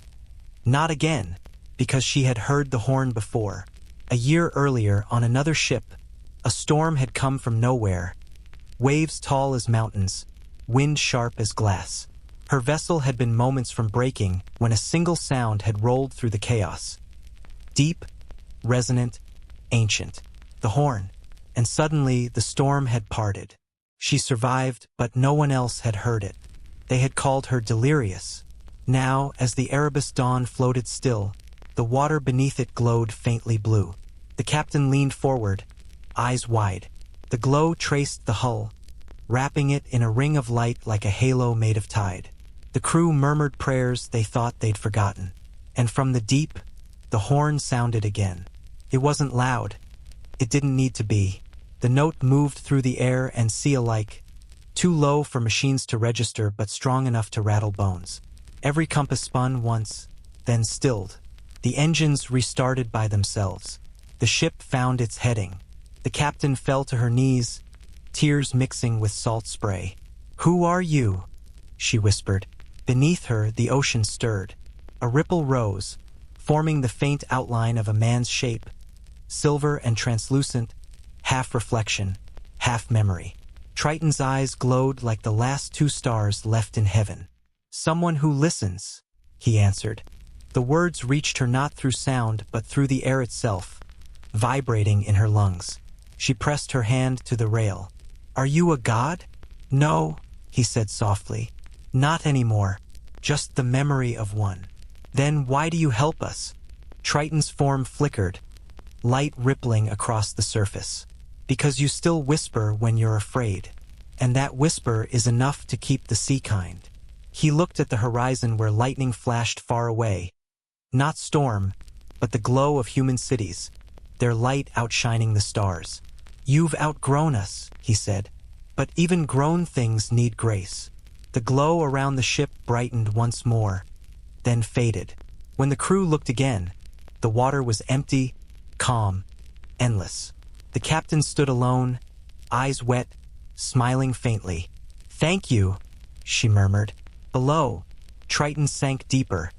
"Not again," because she had heard the horn before. A year earlier, on another ship, a storm had come from nowhere. Waves tall as mountains, wind sharp as glass. Her vessel had been moments from breaking when a single sound had rolled through the chaos. Deep, resonant, ancient. The horn. And suddenly the storm had parted. She survived, but no one else had heard it. They had called her delirious. Now, as the Erebus Dawn floated still, the water beneath it glowed faintly blue. The captain leaned forward, eyes wide. The glow traced the hull, wrapping it in a ring of light like a halo made of tide. The crew murmured prayers they thought they'd forgotten. And from the deep, the horn sounded again. It wasn't loud. It didn't need to be. The note moved through the air and sea alike, too low for machines to register but strong enough to rattle bones. Every compass spun once, then stilled. The engines restarted by themselves. The ship found its heading. The captain fell to her knees, tears mixing with salt spray. "Who are you?" she whispered. Beneath her, the ocean stirred. A ripple rose, forming the faint outline of a man's shape, silver and translucent, half reflection, half memory. Triton's eyes glowed like the last two stars left in heaven. "Someone who listens," he answered. The words reached her not through sound but through the air itself, vibrating in her lungs. She pressed her hand to the rail. "Are you a god?" "No," he said softly. "Not anymore. Just the memory of one." "Then why do you help us?" Triton's form flickered, light rippling across the surface. "Because you still whisper when you're afraid. And that whisper is enough to keep the sea kind." He looked at the horizon where lightning flashed far away. Not storm, but the glow of human cities, their light outshining the stars. "You've outgrown us," he said. "But even grown things need grace." The glow around the ship brightened once more, then faded. When the crew looked again, the water was empty, calm, endless. The captain stood alone, eyes wet, smiling faintly. "Thank you," she murmured. Below, Triton sank deeper,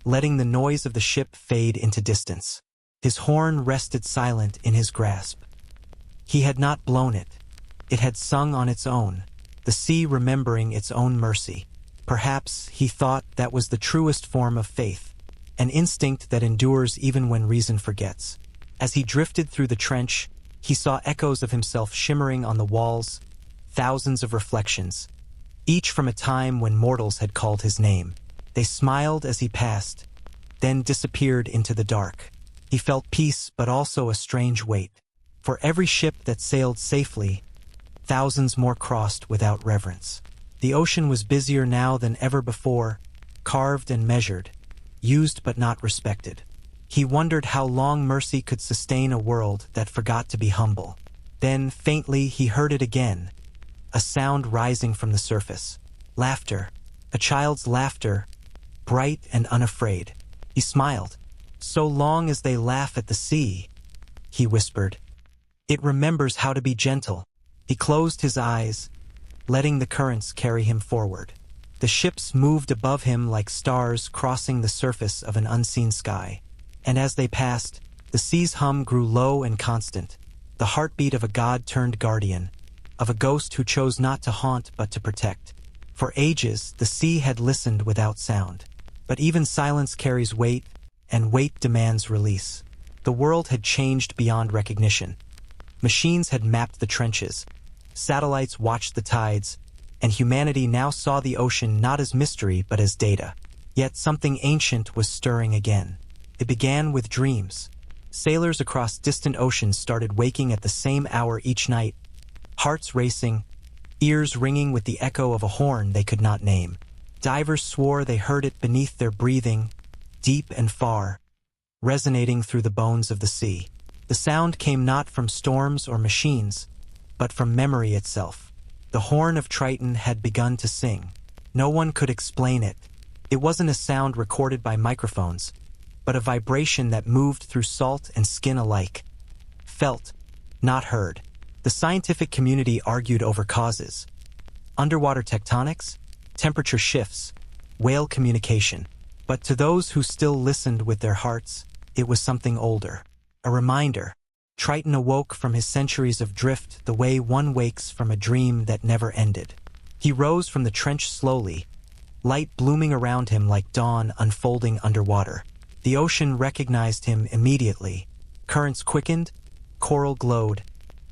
letting the noise of the ship fade into distance. His horn rested silent in his grasp. He had not blown it. It had sung on its own, the sea remembering its own mercy. Perhaps, he thought, that was the truest form of faith, an instinct that endures even when reason forgets. As he drifted through the trench, he saw echoes of himself shimmering on the walls, thousands of reflections, each from a time when mortals had called his name. They smiled as he passed, then disappeared into the dark. He felt peace but also a strange weight. For every ship that sailed safely, thousands more crossed without reverence. The ocean was busier now than ever before, carved and measured, used but not respected. He wondered how long mercy could sustain a world that forgot to be humble. Then, faintly, he heard it again, a sound rising from the surface. Laughter, a child's laughter, bright and unafraid. He smiled. "So long as they laugh at the sea," he whispered. "It remembers how to be gentle." He closed his eyes, letting the currents carry him forward. The ships moved above him like stars crossing the surface of an unseen sky. And as they passed, the sea's hum grew low and constant, the heartbeat of a god-turned guardian, of a ghost who chose not to haunt but to protect. For ages, the sea had listened without sound. But even silence carries weight, and weight demands release. The world had changed beyond recognition. Machines had mapped the trenches, satellites watched the tides, and humanity now saw the ocean not as mystery but as data. Yet something ancient was stirring again. It began with dreams. Sailors across distant oceans started waking at the same hour each night, hearts racing, ears ringing with the echo of a horn they could not name. Divers swore they heard it beneath their breathing, deep and far, resonating through the bones of the sea. The sound came not from storms or machines, but from memory itself. The horn of Triton had begun to sing. No one could explain it. It wasn't a sound recorded by microphones, but a vibration that moved through salt and skin alike. Felt, not heard. The scientific community argued over causes. Underwater tectonics, temperature shifts, whale communication. But to those who still listened with their hearts, it was something older. A reminder. Triton awoke from his centuries of drift the way one wakes from a dream that never ended. He rose from the trench slowly, light blooming around him like dawn unfolding underwater. The ocean recognized him immediately. Currents quickened, coral glowed,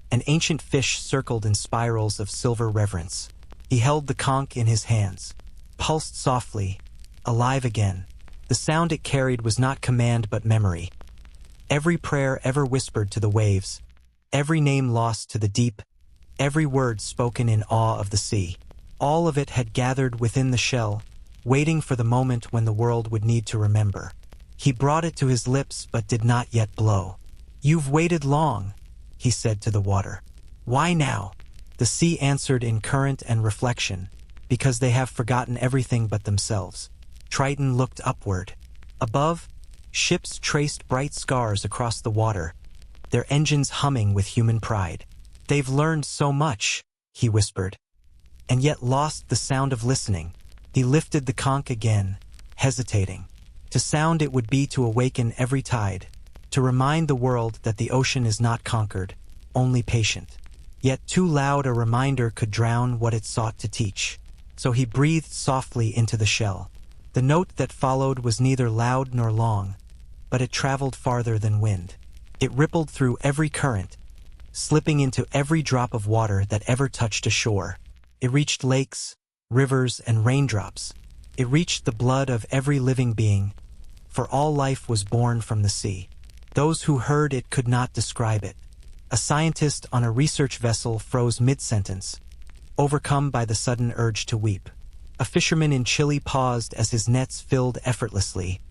and ancient fish circled in spirals of silver reverence. He held the conch in his hands, pulsed softly, alive again. The sound it carried was not command but memory. Every prayer ever whispered to the waves, every name lost to the deep, every word spoken in awe of the sea. All of it had gathered within the shell, waiting for the moment when the world would need to remember. He brought it to his lips but did not yet blow. "You've waited long," he said to the water. "Why now?" The sea answered in current and reflection, "Because they have forgotten everything but themselves." Triton looked upward. Above, ships traced bright scars across the water, their engines humming with human pride. "They've learned so much," he whispered, and yet lost the sound of listening. He lifted the conch again, hesitating. To sound it would be to awaken every tide, to remind the world that the ocean is not conquered, only patient. Yet too loud a reminder could drown what it sought to teach. So he breathed softly into the shell. The note that followed was neither loud nor long, but it traveled farther than wind. It rippled through every current, slipping into every drop of water that ever touched a shore. It reached lakes, rivers, and raindrops. It reached the blood of every living being, for all life was born from the sea. Those who heard it could not describe it. A scientist on a research vessel froze mid-sentence, overcome by the sudden urge to weep. A fisherman in Chile paused as his nets filled effortlessly,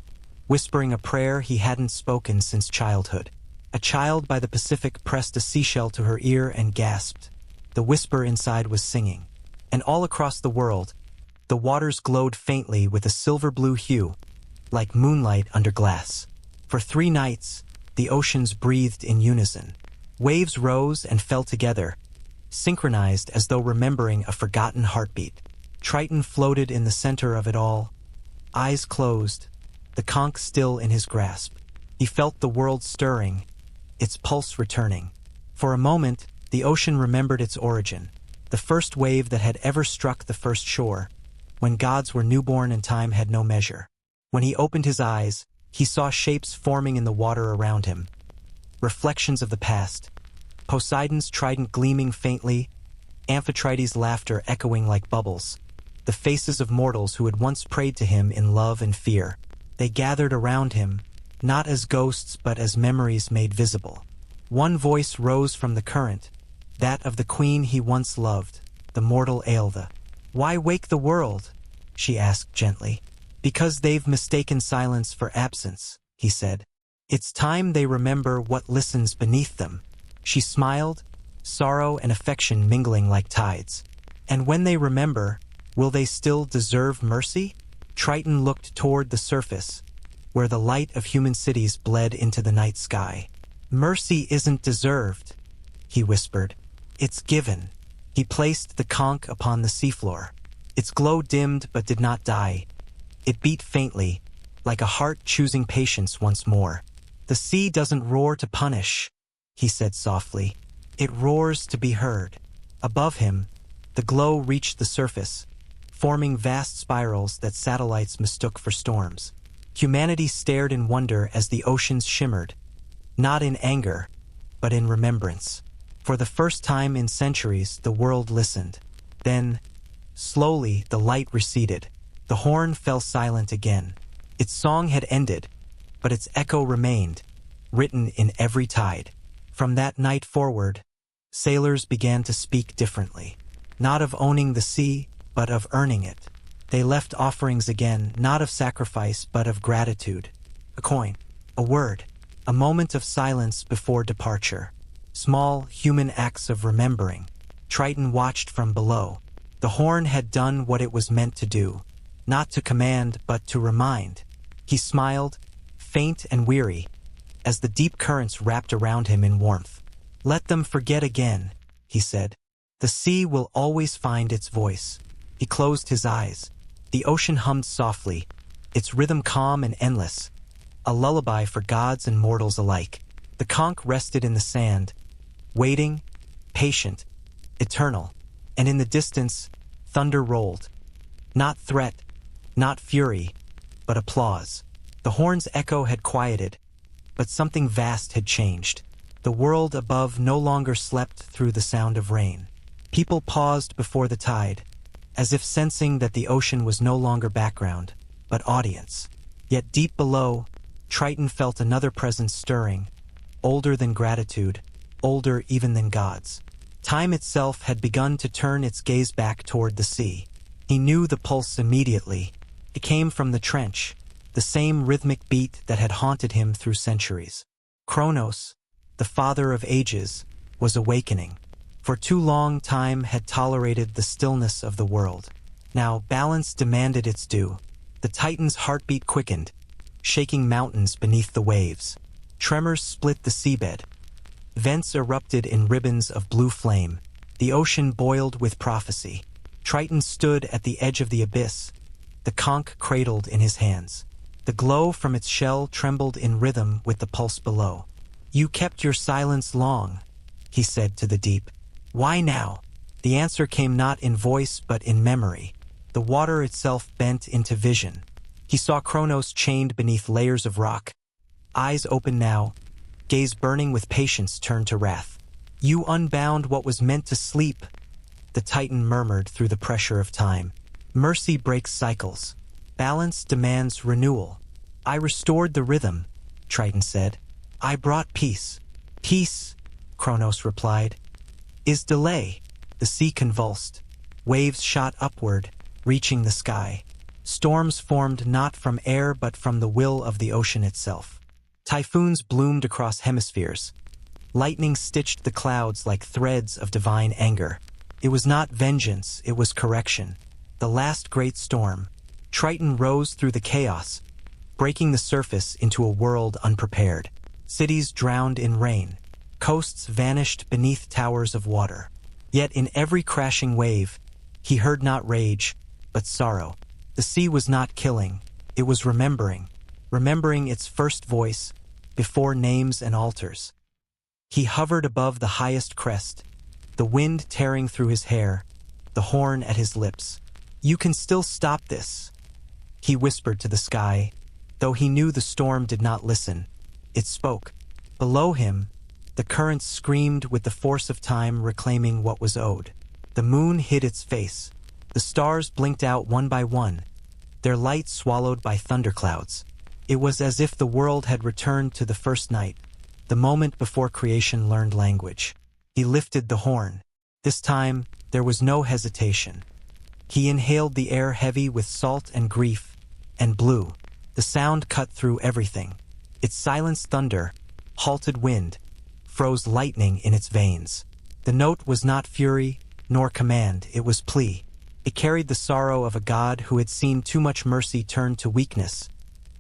whispering a prayer he hadn't spoken since childhood. A child by the Pacific pressed a seashell to her ear and gasped. The whisper inside was singing. And all across the world, the waters glowed faintly with a silver-blue hue, like moonlight under glass. For 3 nights, the oceans breathed in unison. Waves rose and fell together, synchronized as though remembering a forgotten heartbeat. Triton floated in the center of it all, eyes closed, the conch still in his grasp. He felt the world stirring, its pulse returning. For a moment, the ocean remembered its origin, the first wave that had ever struck the first shore, when gods were newborn and time had no measure. When he opened his eyes, he saw shapes forming in the water around him, reflections of the past, Poseidon's trident gleaming faintly, Amphitrite's laughter echoing like bubbles, the faces of mortals who had once prayed to him in love and fear. They gathered around him, not as ghosts but as memories made visible. One voice rose from the current, that of the queen he once loved, the mortal Aelda. "Why wake the world?" she asked gently. "Because they've mistaken silence for absence," he said. "It's time they remember what listens beneath them." She smiled, sorrow and affection mingling like tides. "And when they remember, will they still deserve mercy?" Triton looked toward the surface, where the light of human cities bled into the night sky. "Mercy isn't deserved," he whispered. "It's given." He placed the conch upon the seafloor. Its glow dimmed but did not die. It beat faintly, like a heart choosing patience once more. "The sea doesn't roar to punish," he said softly. "It roars to be heard." Above him, the glow reached the surface, forming vast spirals that satellites mistook for storms. Humanity stared in wonder as the oceans shimmered, not in anger, but in remembrance. For the first time in centuries, the world listened. Then, slowly, the light receded. The horn fell silent again. Its song had ended, but its echo remained, written in every tide. From that night forward, sailors began to speak differently. Not of owning the sea, but of earning it. They left offerings again, not of sacrifice, but of gratitude. A coin, a word, a moment of silence before departure. Small, human acts of remembering. Triton watched from below. The horn had done what it was meant to do, not to command, but to remind. He smiled, faint and weary, as the deep currents wrapped around him in warmth. "Let them forget again," he said. "The sea will always find its voice." He closed his eyes. The ocean hummed softly, its rhythm calm and endless, a lullaby for gods and mortals alike. The conch rested in the sand, waiting, patient, eternal, and in the distance, thunder rolled. Not threat, not fury, but applause. The horn's echo had quieted, but something vast had changed. The world above no longer slept through the sound of rain. People paused before the tide, as if sensing that the ocean was no longer background, but audience. Yet deep below, Triton felt another presence stirring, older than gratitude, older even than gods. Time itself had begun to turn its gaze back toward the sea. He knew the pulse immediately. It came from the trench, the same rhythmic beat that had haunted him through centuries. Kronos, the father of ages, was awakening. For too long time had tolerated the stillness of the world. Now balance demanded its due. The Titan's heartbeat quickened, shaking mountains beneath the waves. Tremors split the seabed. Vents erupted in ribbons of blue flame. The ocean boiled with prophecy. Triton stood at the edge of the abyss, the conch cradled in his hands. The glow from its shell trembled in rhythm with the pulse below. "You kept your silence long," he said to the deep. "Why now?" The answer came not in voice but in memory. The water itself bent into vision. He saw Kronos chained beneath layers of rock. Eyes open now, gaze burning with patience turned to wrath. "You unbound what was meant to sleep," the Titan murmured through the pressure of time. "Mercy breaks cycles. Balance demands renewal." "I restored the rhythm," Triton said. "I brought peace." "Peace," Kronos replied, "is delay." The sea convulsed. Waves shot upward, reaching the sky. Storms formed not from air but from the will of the ocean itself. Typhoons bloomed across hemispheres. Lightning stitched the clouds like threads of divine anger. It was not vengeance, it was correction. The last great storm. Triton rose through the chaos, breaking the surface into a world unprepared. Cities drowned in rain. Coasts vanished beneath towers of water. Yet in every crashing wave, he heard not rage, but sorrow. The sea was not killing, it was remembering its first voice, before names and altars. He hovered above the highest crest, the wind tearing through his hair, the horn at his lips. "You can still stop this," he whispered to the sky, though he knew the storm did not listen. It spoke. Below him, the currents screamed with the force of time reclaiming what was owed. The moon hid its face. The stars blinked out one by one, their light swallowed by thunderclouds. It was as if the world had returned to the first night, the moment before creation learned language. He lifted the horn. This time, there was no hesitation. He inhaled the air heavy with salt and grief, and blew. The sound cut through everything. It silenced thunder, halted wind, froze lightning in its veins. The note was not fury, nor command, it was plea. It carried the sorrow of a god who had seen too much mercy turn to weakness,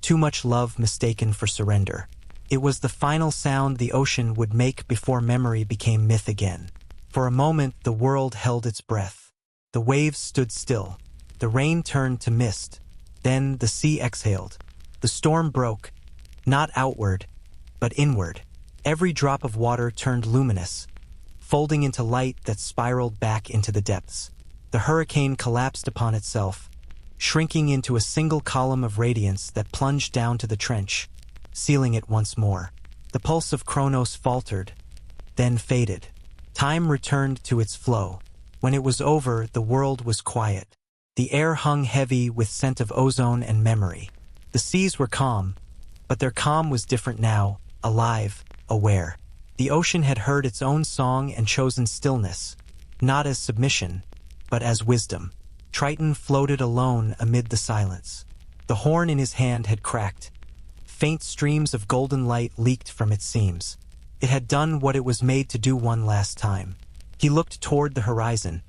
too much love mistaken for surrender. It was the final sound the ocean would make before memory became myth again. For a moment the world held its breath. The waves stood still. The rain turned to mist. Then the sea exhaled. The storm broke, not outward, but inward. Every drop of water turned luminous, folding into light that spiraled back into the depths. The hurricane collapsed upon itself, shrinking into a single column of radiance that plunged down to the trench, sealing it once more. The pulse of Kronos faltered, then faded. Time returned to its flow. When it was over, the world was quiet. The air hung heavy with scent of ozone and memory. The seas were calm, but their calm was different now, alive, aware. The ocean had heard its own song and chosen stillness, not as submission, but as wisdom. Triton floated alone amid the silence. The horn in his hand had cracked. Faint streams of golden light leaked from its seams. It had done what it was made to do one last time. He looked toward the horizon,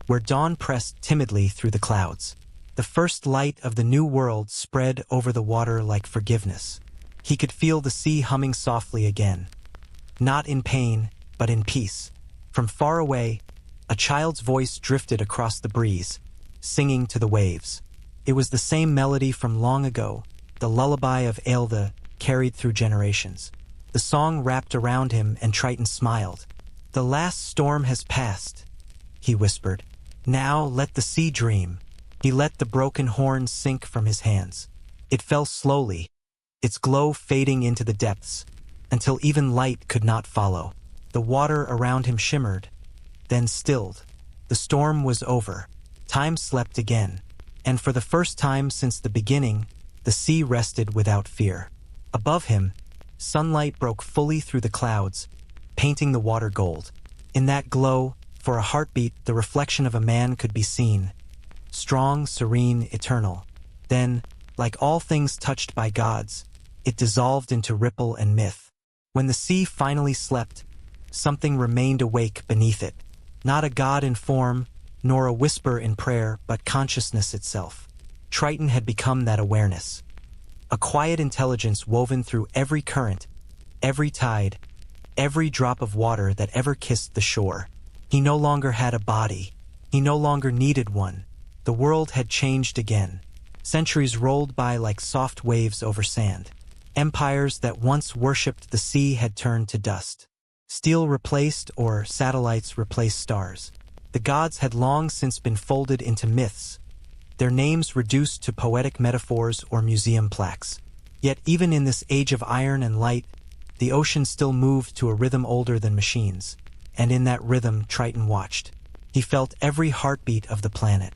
where dawn pressed timidly through the clouds. The first light of the new world spread over the water like forgiveness. He could feel the sea humming softly again, not in pain, but in peace. From far away, a child's voice drifted across the breeze, singing to the waves. It was the same melody from long ago, the lullaby of Aelda carried through generations. The song wrapped around him and Triton smiled. "The last storm has passed," he whispered. "Now let the sea dream." He let the broken horn sink from his hands. It fell slowly, its glow fading into the depths, until even light could not follow. The water around him shimmered, then stilled. The storm was over. Time slept again, and for the first time since the beginning, the sea rested without fear. Above him, sunlight broke fully through the clouds, painting the water gold. In that glow, For a heartbeat, the reflection of a man could be seen. Strong, serene, eternal. Then, like all things touched by gods, it dissolved into ripple and myth. When the sea finally slept, something remained awake beneath it. Not a god in form, nor a whisper in prayer, but consciousness itself. Triton had become that awareness. A quiet intelligence woven through every current, every tide, every drop of water that ever kissed the shore. He no longer had a body. He no longer needed one. The world had changed again. Centuries rolled by like soft waves over sand. Empires that once worshipped the sea had turned to dust. Steel replaced, or satellites replaced stars. The gods had long since been folded into myths, their names reduced to poetic metaphors or museum plaques. Yet even in this age of iron and light, the ocean still moved to a rhythm older than machines. And in that rhythm, Triton watched. He felt every heartbeat of the planet.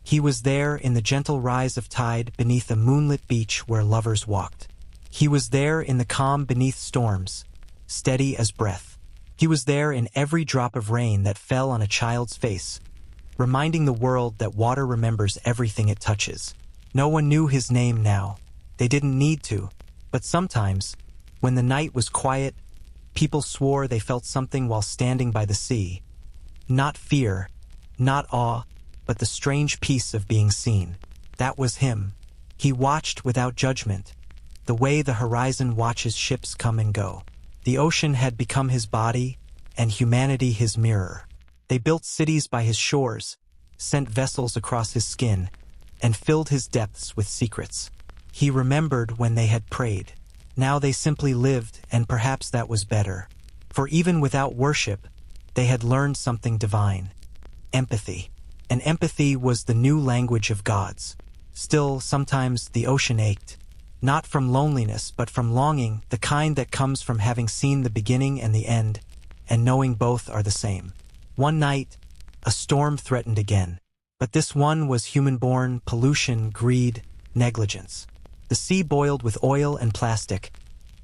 He was there in the gentle rise of tide beneath a moonlit beach where lovers walked. He was there in the calm beneath storms, steady as breath. He was there in every drop of rain that fell on a child's face, reminding the world that water remembers everything it touches. No one knew his name now. They didn't need to. But sometimes, when the night was quiet, people swore they felt something while standing by the sea. Not fear, not awe, but the strange peace of being seen. That was him. He watched without judgment, the way the horizon watches ships come and go. The ocean had become his body, and humanity his mirror. They built cities by his shores, sent vessels across his skin, and filled his depths with secrets. He remembered when they had prayed. Now they simply lived, and perhaps that was better. For even without worship, they had learned something divine. Empathy. And empathy was the new language of gods. Still, sometimes the ocean ached. Not from loneliness, but from longing, the kind that comes from having seen the beginning and the end, and knowing both are the same. One night, a storm threatened again. But this one was human-born: pollution, greed, negligence. The sea boiled with oil and plastic.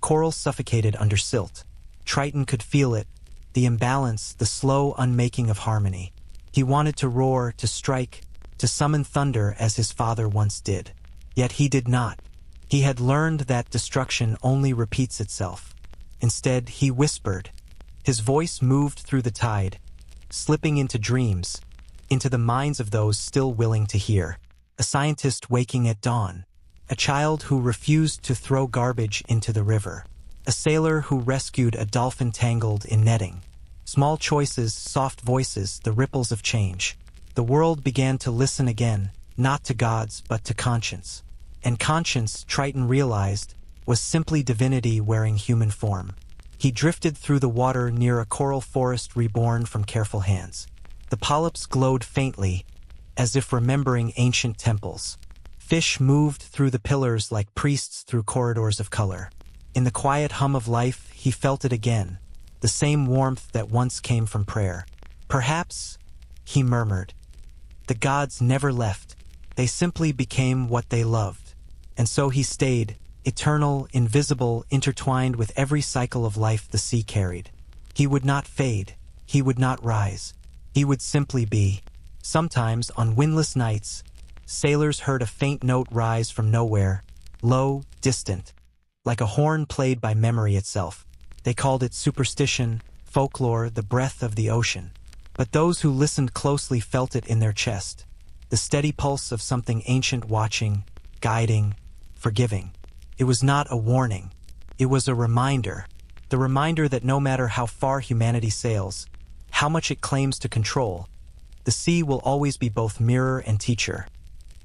Coral suffocated under silt. Triton could feel it, the imbalance, the slow unmaking of harmony. He wanted to roar, to strike, to summon thunder as his father once did. Yet he did not. He had learned that destruction only repeats itself. Instead, he whispered. His voice moved through the tide, slipping into dreams, into the minds of those still willing to hear. A scientist waking at dawn. A child who refused to throw garbage into the river. A sailor who rescued a dolphin tangled in netting. Small choices, soft voices, the ripples of change. The world began to listen again, not to gods, but to conscience. And conscience, Triton realized, was simply divinity wearing human form. He drifted through the water near a coral forest reborn from careful hands. The polyps glowed faintly, as if remembering ancient temples. Fish moved through the pillars like priests through corridors of color. In the quiet hum of life, he felt it again, the same warmth that once came from prayer. Perhaps, he murmured, the gods never left. They simply became what they loved. And so he stayed, eternal, invisible, intertwined with every cycle of life the sea carried. He would not fade. He would not rise. He would simply be. Sometimes, on windless nights, sailors heard a faint note rise from nowhere, low, distant, like a horn played by memory itself. They called it superstition, folklore, the breath of the ocean. But those who listened closely felt it in their chest, the steady pulse of something ancient watching, guiding, forgiving. It was not a warning. It was a reminder. The reminder that no matter how far humanity sails, how much it claims to control, the sea will always be both mirror and teacher.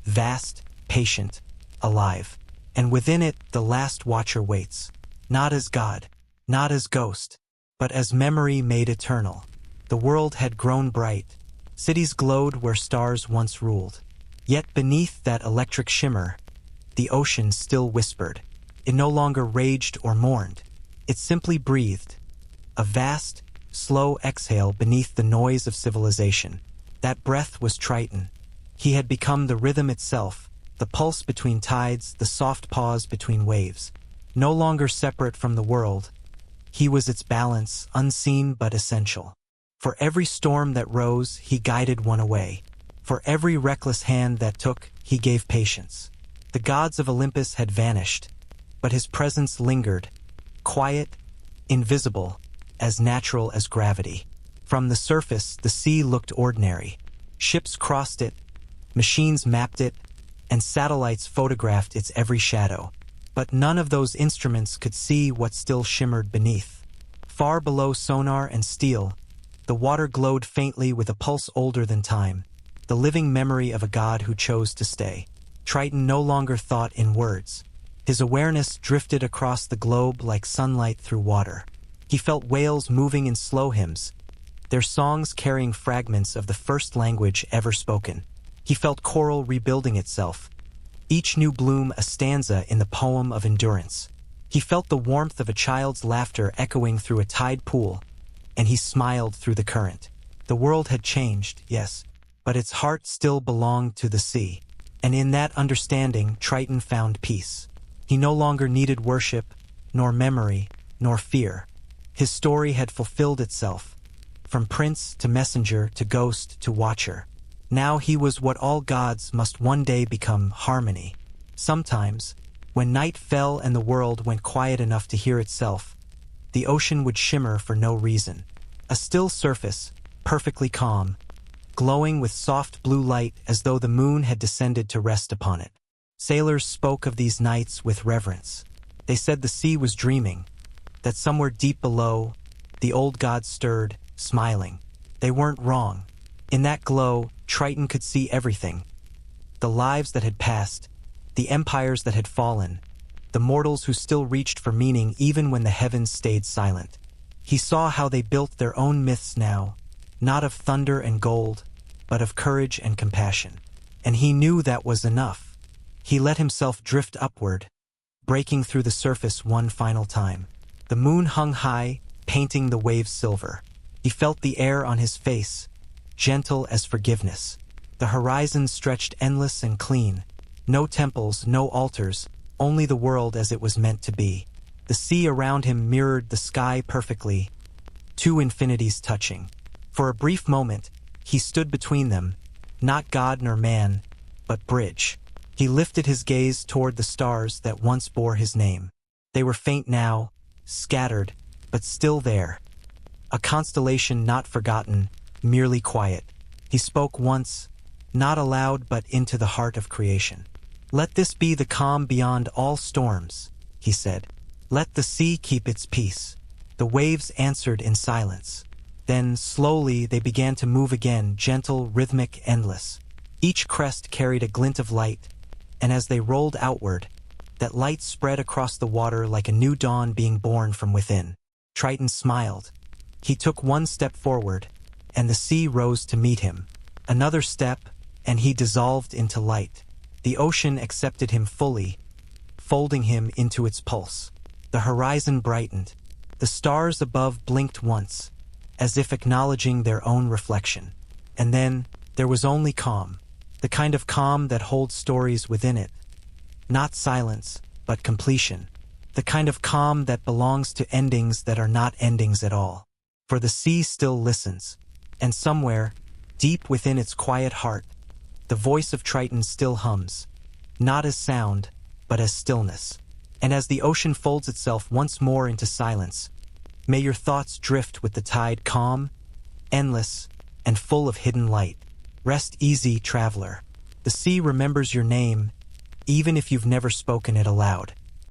Vast, patient, alive. And within it, the last watcher waits. Not as God, not as ghost, but as memory made eternal. The world had grown bright. Cities glowed where stars once ruled. Yet beneath that electric shimmer, the ocean still whispered. It no longer raged or mourned. It simply breathed. A vast, slow exhale beneath the noise of civilization. That breath was Triton. He had become the rhythm itself, the pulse between tides, the soft pause between waves. No longer separate from the world, he was its balance, unseen but essential. For every storm that rose, he guided one away. For every reckless hand that took, he gave patience. The gods of Olympus had vanished, but his presence lingered, quiet, invisible, as natural as gravity. From the surface, the sea looked ordinary. Ships crossed it, machines mapped it, and satellites photographed its every shadow. But none of those instruments could see what still shimmered beneath. Far below sonar and steel, the water glowed faintly with a pulse older than time, the living memory of a god who chose to stay. Triton no longer thought in words. His awareness drifted across the globe like sunlight through water. He felt whales moving in slow hymns, their songs carrying fragments of the first language ever spoken. He felt coral rebuilding itself, each new bloom a stanza in the poem of endurance. He felt the warmth of a child's laughter echoing through a tide pool, and he smiled through the current. The world had changed, yes, but its heart still belonged to the sea. And in that understanding, Triton found peace. He no longer needed worship, nor memory, nor fear. His story had fulfilled itself, from prince to messenger to ghost to watcher. Now he was what all gods must one day become: harmony. Sometimes, when night fell and the world went quiet enough to hear itself, the ocean would shimmer for no reason. A still surface, perfectly calm, glowing with soft blue light as though the moon had descended to rest upon it. Sailors spoke of these nights with reverence. They said the sea was dreaming, that somewhere deep below, the old gods stirred, smiling. They weren't wrong. In that glow, Triton could see everything. The lives that had passed, the empires that had fallen, the mortals who still reached for meaning even when the heavens stayed silent. He saw how they built their own myths now, not of thunder and gold, but of courage and compassion. And he knew that was enough. He let himself drift upward, breaking through the surface one final time. The moon hung high, painting the waves silver. He felt the air on his face, gentle as forgiveness. The horizon stretched endless and clean. No temples, no altars, only the world as it was meant to be. The sea around him mirrored the sky perfectly, two infinities touching. For a brief moment, he stood between them, not god nor man, but bridge. He lifted his gaze toward the stars that once bore his name. They were faint now, scattered, but still there. A constellation not forgotten, merely quiet. He spoke once, not aloud but into the heart of creation. "Let this be the calm beyond all storms," he said. "Let the sea keep its peace." The waves answered in silence. Then, slowly, they began to move again, gentle, rhythmic, endless. Each crest carried a glint of light, and as they rolled outward, that light spread across the water like a new dawn being born from within. Triton smiled. He took one step forward, and the sea rose to meet him. Another step, and he dissolved into light. The ocean accepted him fully, folding him into its pulse. The horizon brightened. The stars above blinked once, as if acknowledging their own reflection. And then, there was only calm. The kind of calm that holds stories within it. Not silence, but completion. The kind of calm that belongs to endings that are not endings at all. For the sea still listens, and somewhere, deep within its quiet heart, the voice of Triton still hums, not as sound, but as stillness. And as the ocean folds itself once more into silence, may your thoughts drift with the tide, calm, endless, and full of hidden light. Rest easy, traveler. The sea remembers your name, even if you've never spoken it aloud.